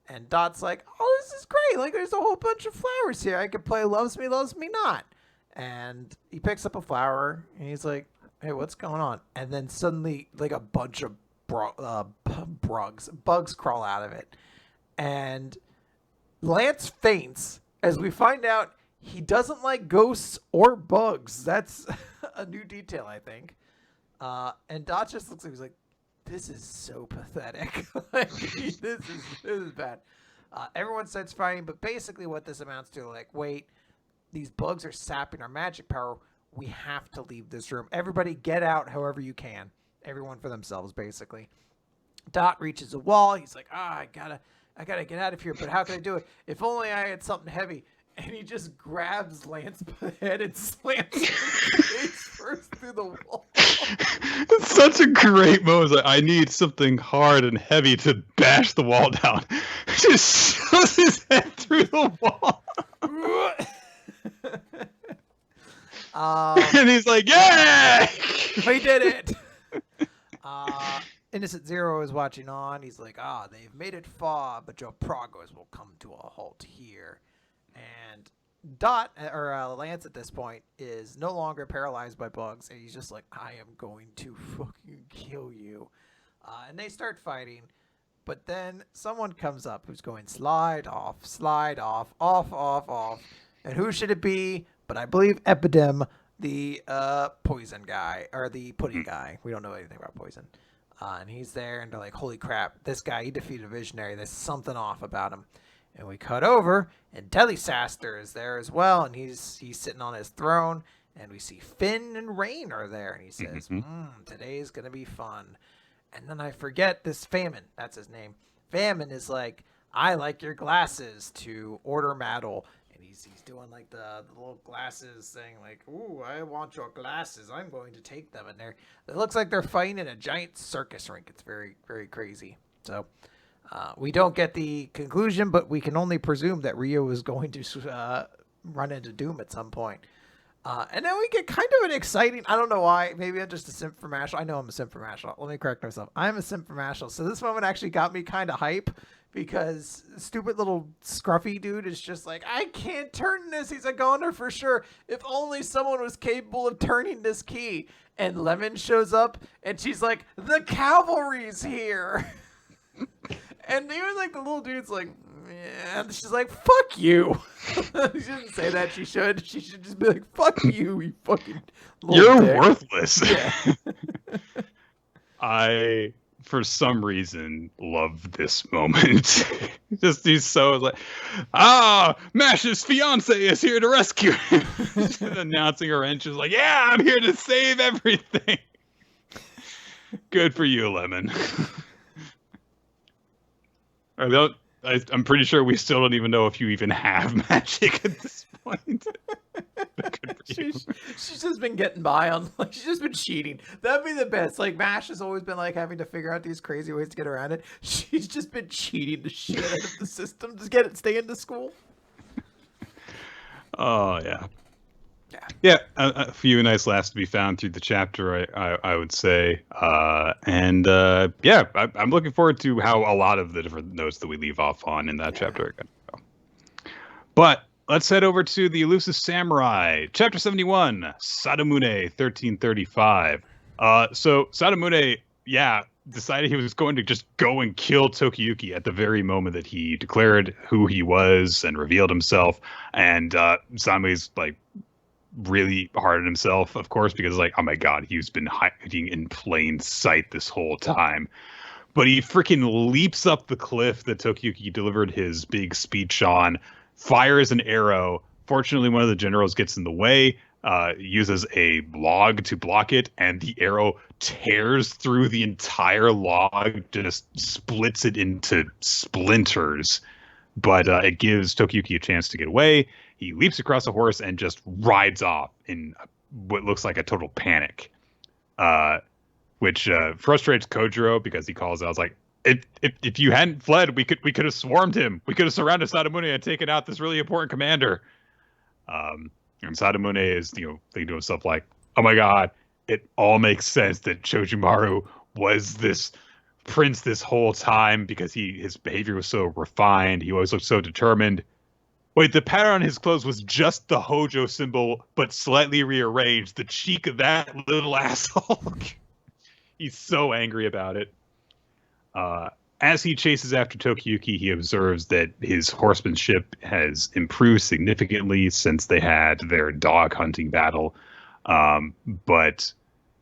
And Dot's like, oh, this is great. Like, there's a whole bunch of flowers here. I could play Loves Me, Loves Me Not. And he picks up a flower, and he's like, hey, what's going on? And then suddenly, like, a bunch of bugs crawl out of it. And Lance faints as we find out he doesn't like ghosts or bugs. That's a new detail, I think. And Dot just looks like he's like, this is so pathetic. Like, this is bad. Everyone starts fighting, but basically what this amounts to, like, wait, these bugs are sapping our magic power. We have to leave this room. Everybody get out however you can. Everyone for themselves, basically. Dot reaches a wall. He's like, I gotta get out of here, but how can I do it? If only I had something heavy. And he just grabs Lance by the head and slams him face first through the wall. It's such a great moment. Like, I need something hard and heavy to bash the wall down. He just shoves his head through the wall. And he's like, yeah! We did it! Innocent Zero is watching on. He's like, they've made it far, but your progress will come to a halt here. And Lance at this point is no longer paralyzed by bugs, and he's just like, I am going to fucking kill you. And they start fighting, but then someone comes up who's going slide off, off. And who should it be? But I believe Epidem, the poison guy, or the pudding guy. We don't know anything about poison. And he's there, and they're like, holy crap, this guy, he defeated a visionary. There's something off about him. And we cut over, and Telesaster is there as well, and he's sitting on his throne, and we see Finn and Rain are there, and he says, today's going to be fun. And then I forget this Famine. That's his name. Famine is like, I like your glasses to Order Maddle. He's doing like the little glasses thing, like, ooh, I want your glasses. I'm going to take them. And it looks like they're fighting in a giant circus rink. It's very, very crazy. So we don't get the conclusion, but we can only presume that Rio is going to run into Doom at some point. And then we get kind of an exciting, I don't know why, maybe I'm just a simp for Mashle. I know I'm a simp for Mashle. Let me correct myself. I'm a simp for Mashle. So this moment actually got me kind of hype because stupid little scruffy dude is just like, I can't turn this. He's a goner for sure. If only someone was capable of turning this key. And Lemon shows up and she's like, the cavalry's here. And even like the little dude's like, yeah, and she's like, fuck you. She shouldn't say that. She should just be like, fuck you, you fucking You're dick. worthless. Yeah. I, for some reason, love this moment. He's so like, Mashle's fiance is here to rescue him. Announcing her entrance, like, yeah, I'm here to save everything. Good for you, Lemon. I'm pretty sure we still don't even know if you even have magic at this point. She's just been getting by on, like, she's just been cheating. That'd be the best. Like, Mash has always been like having to figure out these crazy ways to get around it. She's just been cheating the shit out of the system to stay into school. Oh yeah. Yeah, a few nice laughs to be found through the chapter, I would say. I'm looking forward to how a lot of the different notes that we leave off on in that chapter are going to go. But let's head over to the Elusive Samurai, Chapter 71, Sadamune 1335. So Sadamune, decided he was going to just go and kill Tokiyuki at the very moment that he declared who he was and revealed himself. And Sadamune's like, really hard on himself, of course, because like, oh my god, he's been hiding in plain sight this whole time. but he freaking leaps up the cliff that Tokiyuki delivered his big speech on, fires an arrow. Fortunately, one of the generals gets in the way, uses a log to block it, and the arrow tears through the entire log, just splits it into splinters. But it gives Tokiyuki a chance to get away. He leaps across a horse and just rides off in what looks like a total panic, which frustrates Kojiro because he calls out, like, if you hadn't fled, we could have swarmed him. We could have surrounded Sadamune and taken out this really important commander. And Sadamune is, thinking to himself like, oh my god, it all makes sense that Chojimaru was this prince this whole time because his behavior was so refined. He always looked so determined. Wait, the pattern on his clothes was just the Hojo symbol, but slightly rearranged. The cheek of that little asshole. He's so angry about it. As he chases after Tokiyuki, he observes that his horsemanship has improved significantly since they had their dog hunting battle. But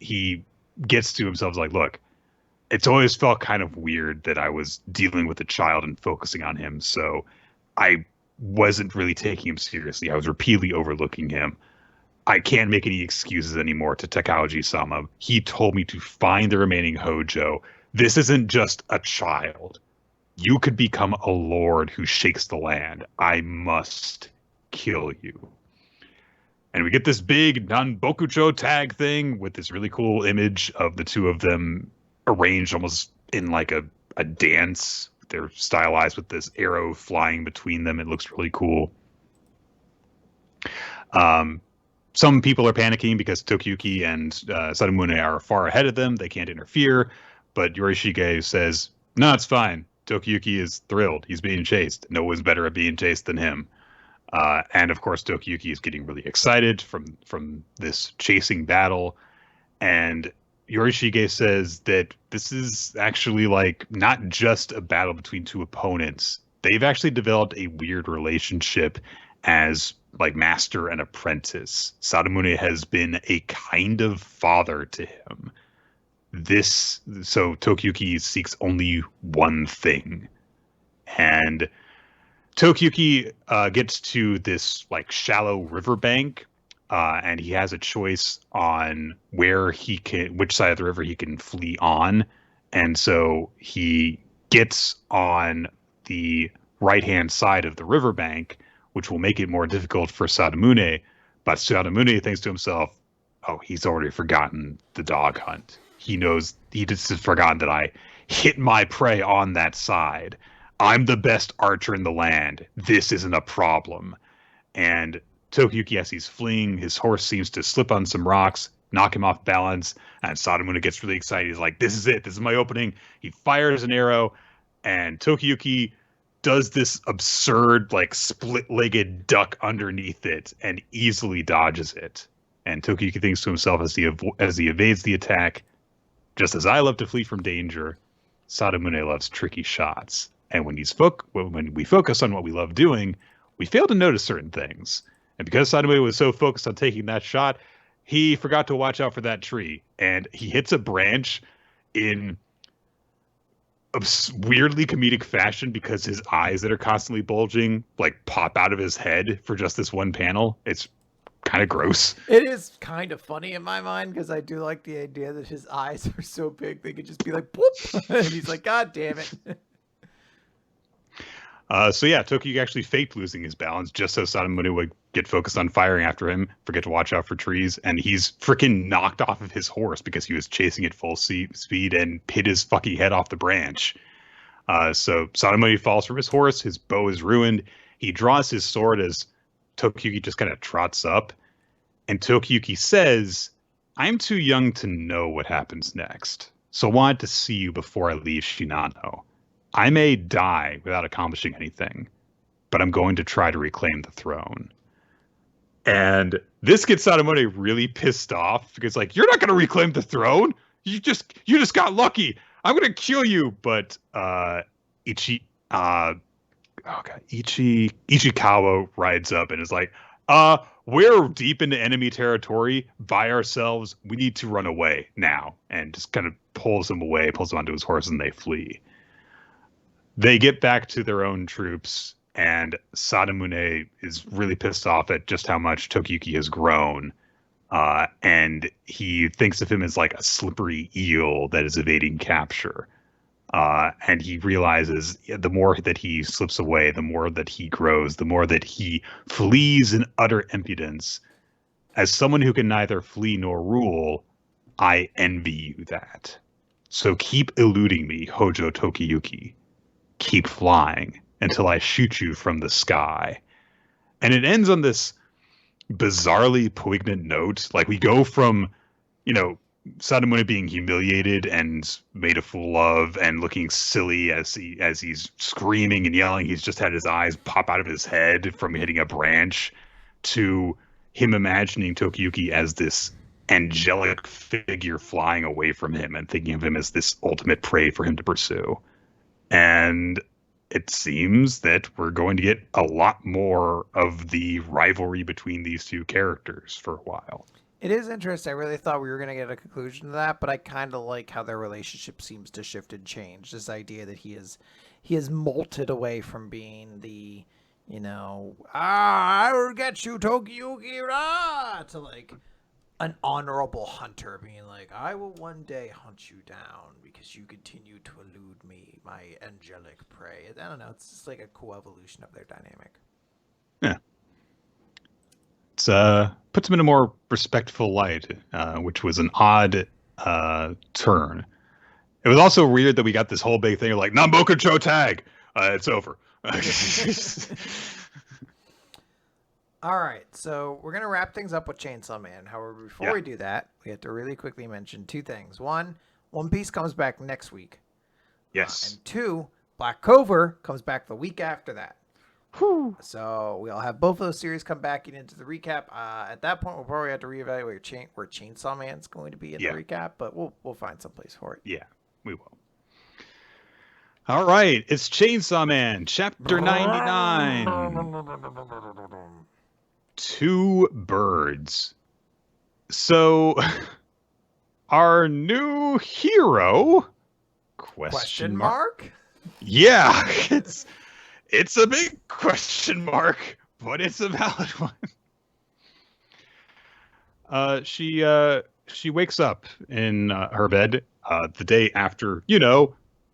he gets to himself like, look, it's always felt kind of weird that I was dealing with a child and focusing on him. So I wasn't really taking him seriously. I was repeatedly overlooking him. I can't make any excuses anymore to Takauji-sama. He told me to find the remaining Hojo. This isn't just a child. You could become a lord who shakes the land. I must kill you. And we get this big Nanbokucho tag thing with this really cool image of the two of them arranged almost in like a dance. They're stylized with this arrow flying between them. It looks really cool. Some people are panicking because Tokiyuki and Sadamune are far ahead of them. They can't interfere. But Yorishige says, no, it's fine. Tokiyuki is thrilled. He's being chased. No one's better at being chased than him. And of course, Tokiyuki is getting really excited from this chasing battle. And Yorishige says that this is actually like not just a battle between two opponents. They've actually developed a weird relationship as like master and apprentice. Sadamune has been a kind of father to him. So Tokiyuki seeks only one thing. And Tokiyuki gets to this like shallow riverbank, and he has a choice on which side of the river he can flee on. And so he gets on the right-hand side of the riverbank, which will make it more difficult for Sadamune. But Sadamune thinks to himself, oh, he's already forgotten the dog hunt. He knows, he just has forgotten that I hit my prey on that side. I'm the best archer in the land. This isn't a problem. And Tokiyuki, as he's fleeing, his horse seems to slip on some rocks, knock him off balance, and Sadamune gets really excited. He's like, this is it. This is my opening. He fires an arrow, and Tokiyuki does this absurd, like, split-legged duck underneath it and easily dodges it. And Tokiyuki thinks to himself as he evades the attack, just as I love to flee from danger, Sadamune loves tricky shots. And when we focus on what we love doing, we fail to notice certain things. And because Sadamune was so focused on taking that shot, he forgot to watch out for that tree. And he hits a branch in a weirdly comedic fashion because his eyes that are constantly bulging like pop out of his head for just this one panel. It's kind of gross. It is kind of funny in my mind because I do like the idea that his eyes are so big they could just be like, whoop, and he's like, God damn it. So yeah, Tokiyuki actually faked losing his balance just so Sadamune would get focused on firing after him, forget to watch out for trees, and he's freaking knocked off of his horse because he was chasing it full speed and hit his fucking head off the branch. So Sadamune falls from his horse, his bow is ruined. He draws his sword as Tokiyuki just kind of trots up, and Tokiyuki says, I'm too young to know what happens next, so I wanted to see you before I leave Shinano. I may die without accomplishing anything, but I'm going to try to reclaim the throne. And this gets Sadamune really pissed off because, like, you're not going to reclaim the throne. You just got lucky. I'm going to kill you. But Ichikawa rides up and is like, We're deep into enemy territory by ourselves. We need to run away now. And just kind of pulls him away, pulls him onto his horse, and they flee. They get back to their own troops, and Sadamune is really pissed off at just how much Tokiyuki has grown. And he thinks of him as like a slippery eel that is evading capture. And he realizes the more that he slips away, the more that he grows, the more that he flees in utter impudence. As someone who can neither flee nor rule, I envy you that. So keep eluding me, Hojo Tokiyuki. Keep flying until I shoot you from the sky. And it ends on this bizarrely poignant note. Like, we go from, Sadamune being humiliated and made a fool of and looking silly as he's screaming and yelling. He's just had his eyes pop out of his head from hitting a branch, to him imagining Tokiyuki as this angelic figure flying away from him and thinking of him as this ultimate prey for him to pursue. And it seems that we're going to get a lot more of the rivalry between these two characters for a while. It is interesting. I really thought we were going to get a conclusion to that, but I kind of like how their relationship seems to shift and change. This idea that he has molted away from being the, I will get you, Tokiyuki, rah, to like an honorable hunter, being like, I will one day hunt you down because you continue to elude me, my angelic prey. I don't know. It's just like a cool evolution of their dynamic. Yeah. It's puts him in a more respectful light, which was an odd turn. It was also weird that we got this whole big thing of like, Namboku Cho tag! It's over. All right, so we're going to wrap things up with Chainsaw Man. However, before we do that, we have to really quickly mention two things. One, One Piece comes back next week. Yes. And two, Black Clover comes back the week after that. Whew. So we'll have both of those series come back into the recap. At that point, we'll probably have to reevaluate where Chainsaw Man's going to be in the recap, but we'll find some place for it. Yeah, we will. All right, it's Chainsaw Man, Chapter 99. Two birds. So, our new hero? Question mark? Yeah, it's a big question mark, but it's a valid one. She wakes up in her bed the day after,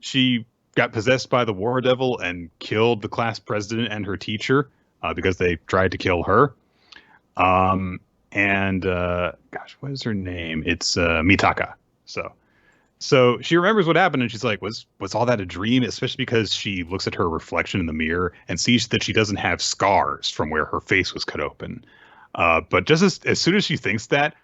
she got possessed by the war devil and killed the class president and her teacher because they tried to kill her. Gosh, what is her name? It's Mitaka. So she remembers what happened, and she's like, was all that a dream? Especially because she looks at her reflection in the mirror and sees that she doesn't have scars from where her face was cut open. But just as soon as she thinks that,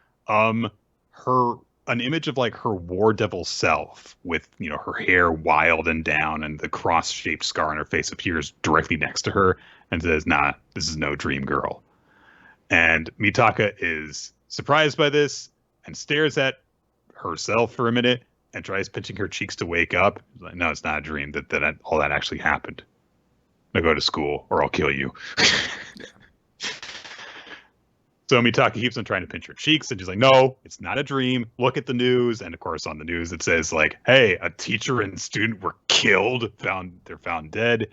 an image of like her war devil self with, her hair wild and down and the cross-shaped scar on her face appears directly next to her and says, nah, this is no dream, girl. And Mitaka is surprised by this and stares at herself for a minute and tries pinching her cheeks to wake up. She's like, no, it's not a dream. That all that actually happened. Now go to school or I'll kill you. So Mitaka keeps on trying to pinch her cheeks, and she's like, no, it's not a dream. Look at the news. And of course, on the news, it says like, hey, a teacher and student were killed. They're found dead.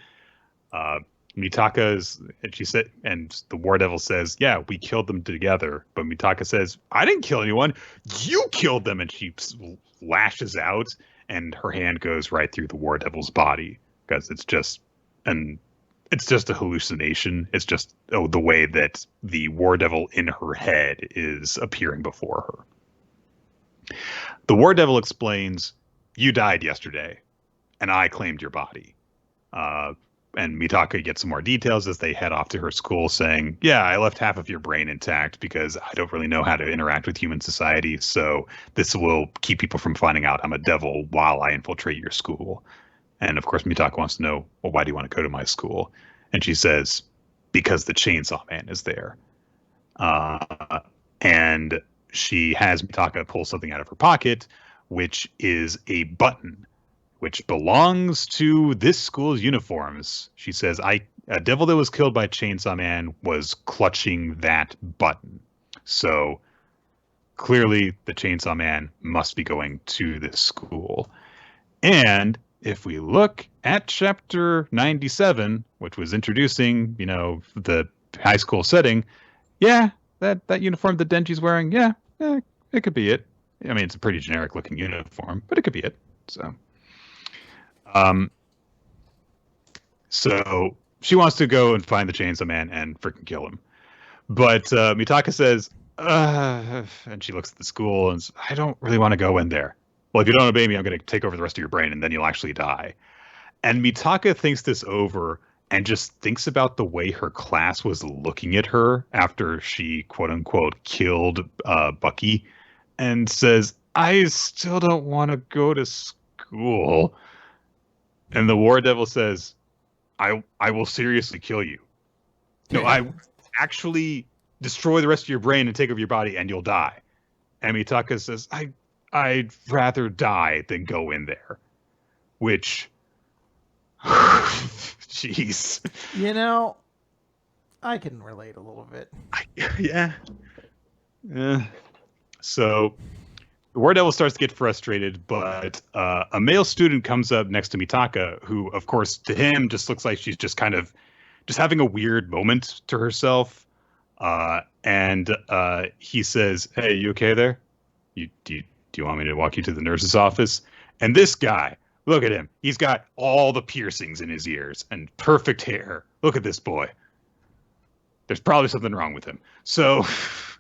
Mitaka's, and she said, and the war devil says, yeah, we killed them together. But Mitaka says, I didn't kill anyone. You killed them. And she lashes out, and her hand goes right through the war devil's body because it's just a hallucination. It's just the way that the war devil in her head is appearing before her. The war devil explains, you died yesterday, and I claimed your body. And Mitaka gets some more details as they head off to her school saying, yeah, I left half of your brain intact because I don't really know how to interact with human society, so this will keep people from finding out I'm a devil while I infiltrate your school. And of course, Mitaka wants to know, well, why do you want to go to my school? And she says, because the Chainsaw Man is there. And she has Mitaka pull something out of her pocket, which is a button which belongs to this school's uniforms. She says, a devil that was killed by Chainsaw Man was clutching that button. So clearly the Chainsaw Man must be going to this school. And if we look at chapter 97, which was introducing, the high school setting, yeah, that uniform that Denji's wearing, yeah, it could be it. I mean, it's a pretty generic looking uniform, but it could be it. So she wants to go and find the Chainsaw Man and freaking kill him. But Mitaka says, and she looks at the school and says, I don't really want to go in there. Well, if you don't obey me, I'm going to take over the rest of your brain and then you'll actually die. And Mitaka thinks this over and just thinks about the way her class was looking at her after she, quote unquote, killed Bucky, and says, I still don't want to go to school. And the War Devil says, I will seriously kill you. No, I actually destroy the rest of your brain and take over your body and you'll die. And Mitaka says, I'd rather die than go in there. Which, jeez. I can relate a little bit. Yeah. So the War Devil starts to get frustrated, but a male student comes up next to Mitaka, who, of course, to him just looks like she's just kind of just having a weird moment to herself. And he says, hey, you okay there? Do you want me to walk you to the nurse's office? And this guy, look at him. He's got all the piercings in his ears and perfect hair. Look at this boy. There's probably something wrong with him. So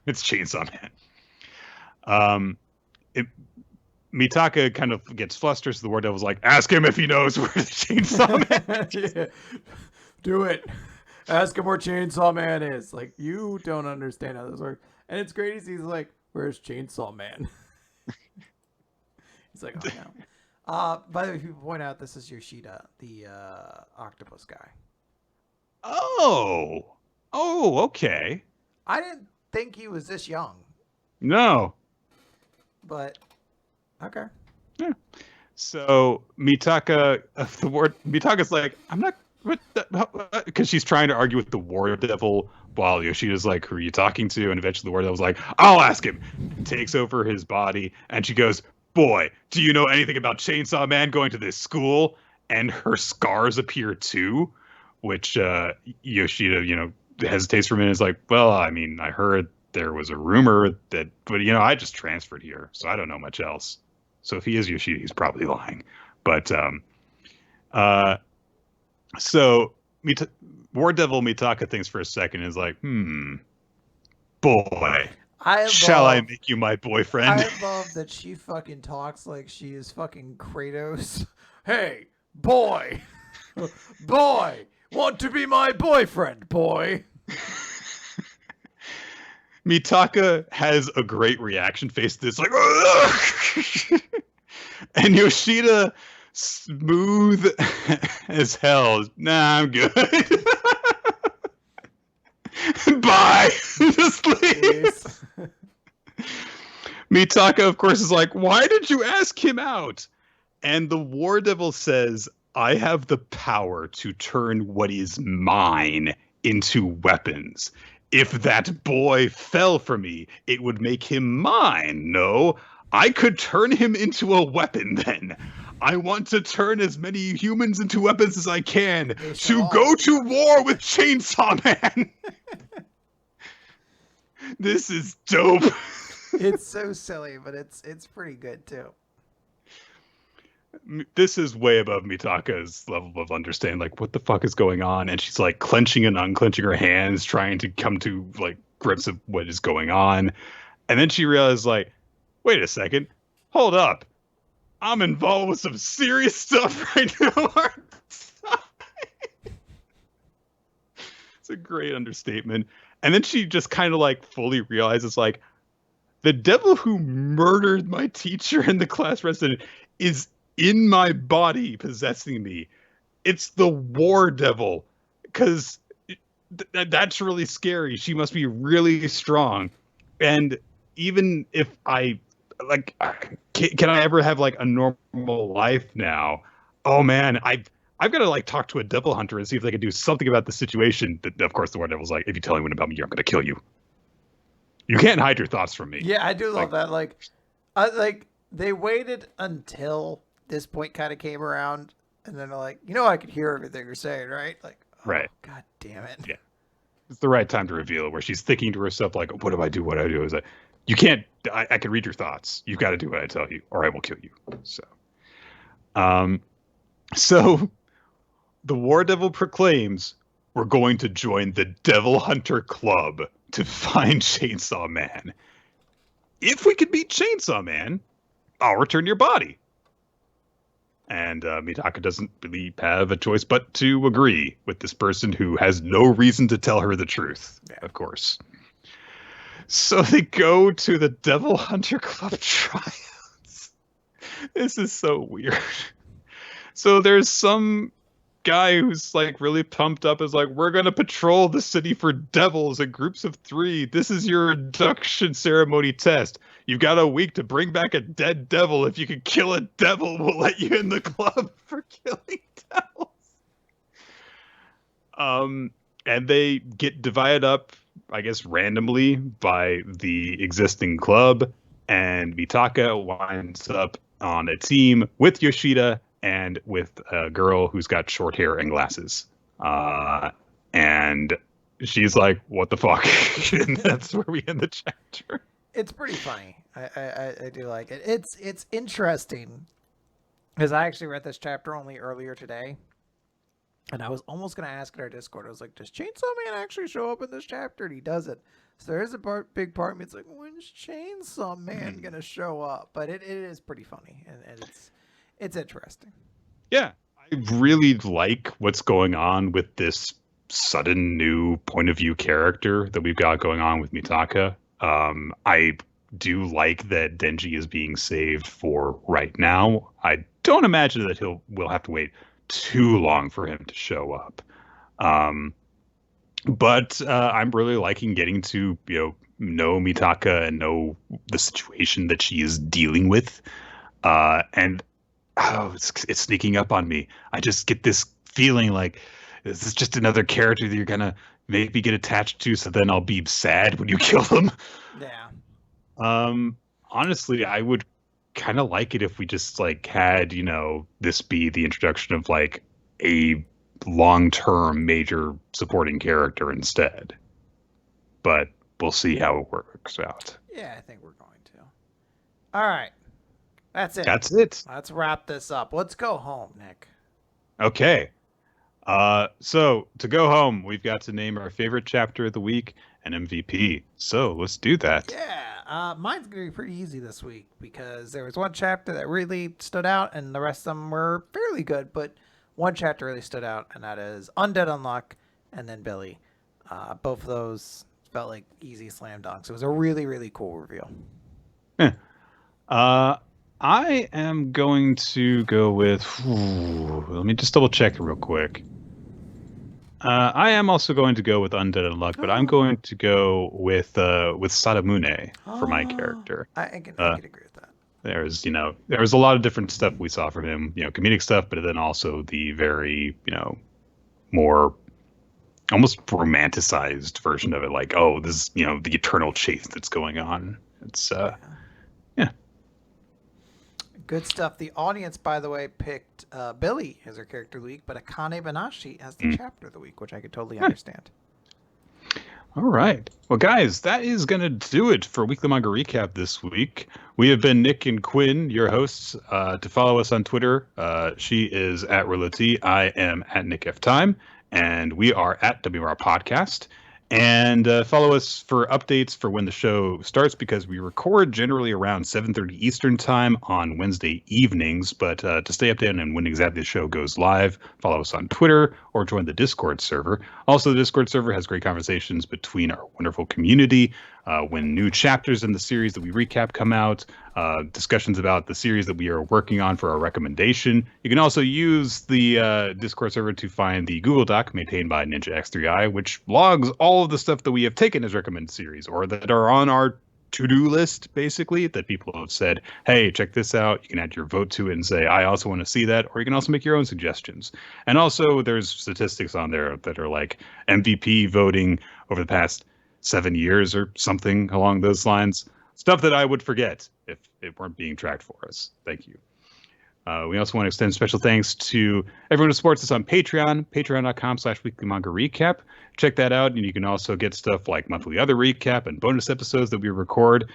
it's Chainsaw Man. Mitaka kind of gets flustered, so the War Devil's like, ask him if he knows where the Chainsaw Man is. Yeah. Do it. Ask him where Chainsaw Man is. Like, you don't understand how this works. And it's great as he's like, where's Chainsaw Man? He's like, oh no. By the way, people point out this is Yoshida, the octopus guy. Oh, okay. I didn't think he was this young. No. But, okay. Yeah. So Mitaka's like, I'm not, because she's trying to argue with the War Devil while Yoshida's like, who are you talking to? And eventually the War Devil's like, I'll ask him. Takes over his body, and she goes, boy, do you know anything about Chainsaw Man going to this school? And her scars appear too, which Yoshida, hesitates for a minute. Is like, well, I mean, I heard there was a rumor that, but I just transferred here, so I don't know much else. So if he is Yoshida, he's probably lying. But so War Devil Mitaka thinks for a second and is like, boy, shall I make you my boyfriend? I love that she fucking talks like she is fucking Kratos. Hey, boy, want to be my boyfriend, boy. Mitaka has a great reaction face to this, like, and Yoshida, smooth as hell. Nah, I'm good. Bye. Just leaves. Mitaka, of course, is like, why did you ask him out? And the War Devil says, I have the power to turn what is mine into weapons. If that boy fell for me, it would make him mine. No, I could turn him into a weapon then. I want to turn as many humans into weapons as I can to go to war with Chainsaw Man. This is dope. It's so silly, but it's pretty good too. This is way above Mitaka's level of understanding, like, what the fuck is going on? And she's like clenching and unclenching her hands, trying to come to like grips of what is going on. And then she realizes, like, wait a second, hold up. I'm involved with some serious stuff right now. It's a great understatement. And then she just kind of like fully realizes, like, the devil who murdered my teacher and the class resident is in my body, possessing me. It's the War Devil, because that's really scary. She must be really strong. And even if I, like, can I ever have like a normal life now? oh man, I've got to like talk to a devil hunter and see if they can do something about the situation. Of course, the War Devil's like, if you tell anyone about me, I'm going to kill you. You can't hide your thoughts from me. Yeah, I do love that. Like they waited until this point kind of came around, and then they're like, I could hear everything you're saying, right? Like, oh, Right. God damn it. Yeah. It's the right time to reveal it, where she's thinking to herself, like, what do I do? What do I do? Is like, you can't, I can read your thoughts. You've got to do what I tell you, or I will kill you. So, so the War Devil proclaims, we're going to join the Devil Hunter Club to find Chainsaw Man. If we can beat Chainsaw Man, I'll return your body. And Mitaka doesn't really have a choice but to agree with this person who has no reason to tell her the truth, of course. So they go to the Devil Hunter Club tryouts. This is so weird. So there's some guy who's like really pumped up, is like, we're going to patrol the city for devils in groups of 3. This is your induction ceremony test. You've got a week to bring back a dead devil. If you can kill a devil, we'll let you in the club for killing devils. And they get divided up, I guess, randomly by the existing club, and Mitaka winds up on a team with Yoshida and with a girl who's got short hair and glasses. And she's like, what the fuck? And that's where we end the chapter. It's pretty funny. I do like it. It's interesting, because I actually read this chapter only earlier today, and I was almost going to ask in our Discord. I was like, does Chainsaw Man actually show up in this chapter? And he doesn't. So there is a big part of me. It's like, when's Chainsaw Man going to show up? But it is pretty funny, and it's interesting. Yeah, I really like what's going on with this sudden new point of view character that we've got going on with Mitaka. I do like that Denji is being saved for right now. I don't imagine that we'll have to wait too long for him to show up. But I'm really liking getting to know Mitaka and know the situation that she is dealing with. And it's sneaking up on me. I just get this feeling like, is this just another character that you're gonna make me get attached to, so then I'll be sad when you kill them? Yeah. Honestly, I would kind of like it if we just like had, this be the introduction of like a long-term major supporting character instead. But we'll see how it works out. Yeah, I think we're going to. All right. That's it. That's it. Let's wrap this up. Let's go home, Nick. Okay. So to go home, we've got to name our favorite chapter of the week and MVP. So let's do that. Yeah. Mine's going to be pretty easy this week, because there was one chapter that really stood out, and the rest of them were fairly good, but one chapter really stood out, and that is Undead Unluck and then Billy. Both of those felt like easy slam dunks. It was a really, really cool reveal. I am going to go with. Let me just double check real quick. I am also going to go with Undead Unluck, but I'm going to go with Sadamune for my character. I can agree with that. There was a lot of different stuff we saw from him, comedic stuff, but then also the very, more almost romanticized version of it. Like, oh, this is, the eternal chase that's going on. It's, yeah. Good stuff. The audience, by the way, picked Billy as her character of the week, but Akane-banashi as the chapter of the week, which I could totally understand. All right. Well, guys, that is going to do it for Weekly Manga Recap this week. We have been Nick and Quinn, your hosts. To follow us on Twitter, she is at Relati. I am at Nick F. Time, and we are at WR Podcast. And follow us for updates for when the show starts, because we record generally around 7:30 Eastern time on Wednesday evenings. But to stay updated on when exactly the show goes live, follow us on Twitter or join the Discord server. Also, the Discord server has great conversations between our wonderful community. When new chapters in the series that we recap come out, discussions about the series that we are working on for our recommendation. You can also use the Discord server to find the Google Doc maintained by Ninja X3i, which logs all of the stuff that we have taken as recommended series or that are on our to-do list, basically, that people have said, hey, check this out. You can add your vote to it and say, I also want to see that. Or you can also make your own suggestions. And also, there's statistics on there that are like MVP voting over the past 7 years or something along those lines. Stuff that I would forget if it weren't being tracked for us. Thank you. We also want to extend special thanks to everyone who supports us on Patreon, patreon.com/weekly manga recap. Check that out, and you can also get stuff like monthly other recap and bonus episodes that we record.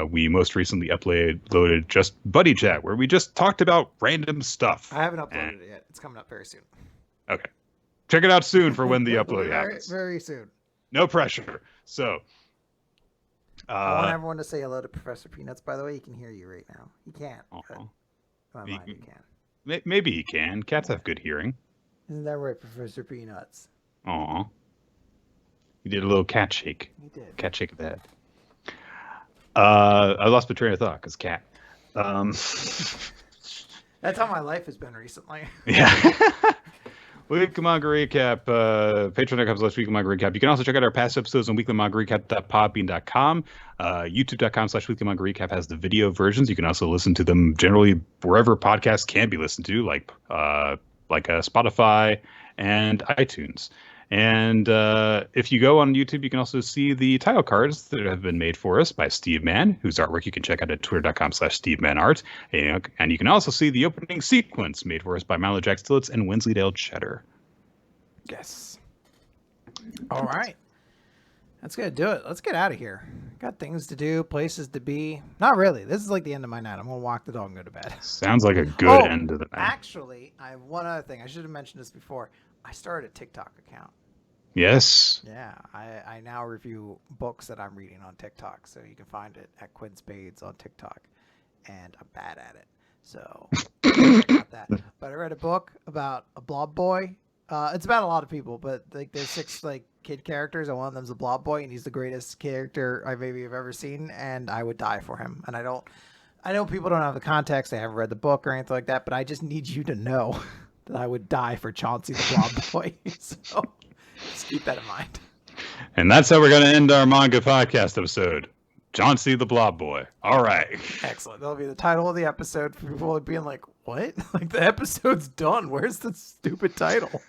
We most recently uploaded just Buddy Chat, where we just talked about random stuff. I haven't uploaded it yet. It's coming up very soon. Okay. Check it out soon for when the upload happens. Very soon. No pressure. So, I want everyone to say hello to Professor Peanuts, by the way. He can hear you right now. He can't. He can. Maybe he can. Cats have good hearing. Isn't that right, Professor Peanuts? Aw. He did a little cat shake. He did. Cat shake of the head. I lost my train of thought because cat. That's how my life has been recently. Yeah. Weekly Manga Recap, patreon.com/weekly manga recap. You can also check out our past episodes on weeklymangarecap.podbean.com. YouTube.com/weekly manga recap has the video versions. You can also listen to them generally wherever podcasts can be listened to, like Spotify and iTunes. And if you go on YouTube, you can also see the title cards that have been made for us by Steve Mann, whose artwork you can check out at twitter.com/SteveMannArt. And you can also see the opening sequence made for us by Milo Jack Stillitz and Wensleydale Cheddar. Yes. All right. That's going to do it. Let's get out of here. Got things to do, places to be. Not really. This is like the end of my night. I'm going to walk the dog and go to bed. Sounds like a good end of the night. Actually, I have one other thing. I should have mentioned this before. I started a TikTok account. Yes. Yeah, I now review books that I'm reading on TikTok, so you can find it at Quinn Spades on TikTok, and I'm bad at it, so check out that. But I read a book about a blob boy. It's about a lot of people, but like there's 6 like kid characters, and one of them's a blob boy, and he's the greatest character I've ever seen, and I would die for him. And I know people don't have the context, they haven't read the book or anything like that, but I just need you to know that I would die for Chauncey the blob boy. So just keep that in mind. And that's how we're going to end our manga podcast episode. Chauncey the Blob Boy. All right. Excellent. That'll be the title of the episode for people being like, what? Like the episode's done. Where's the stupid title?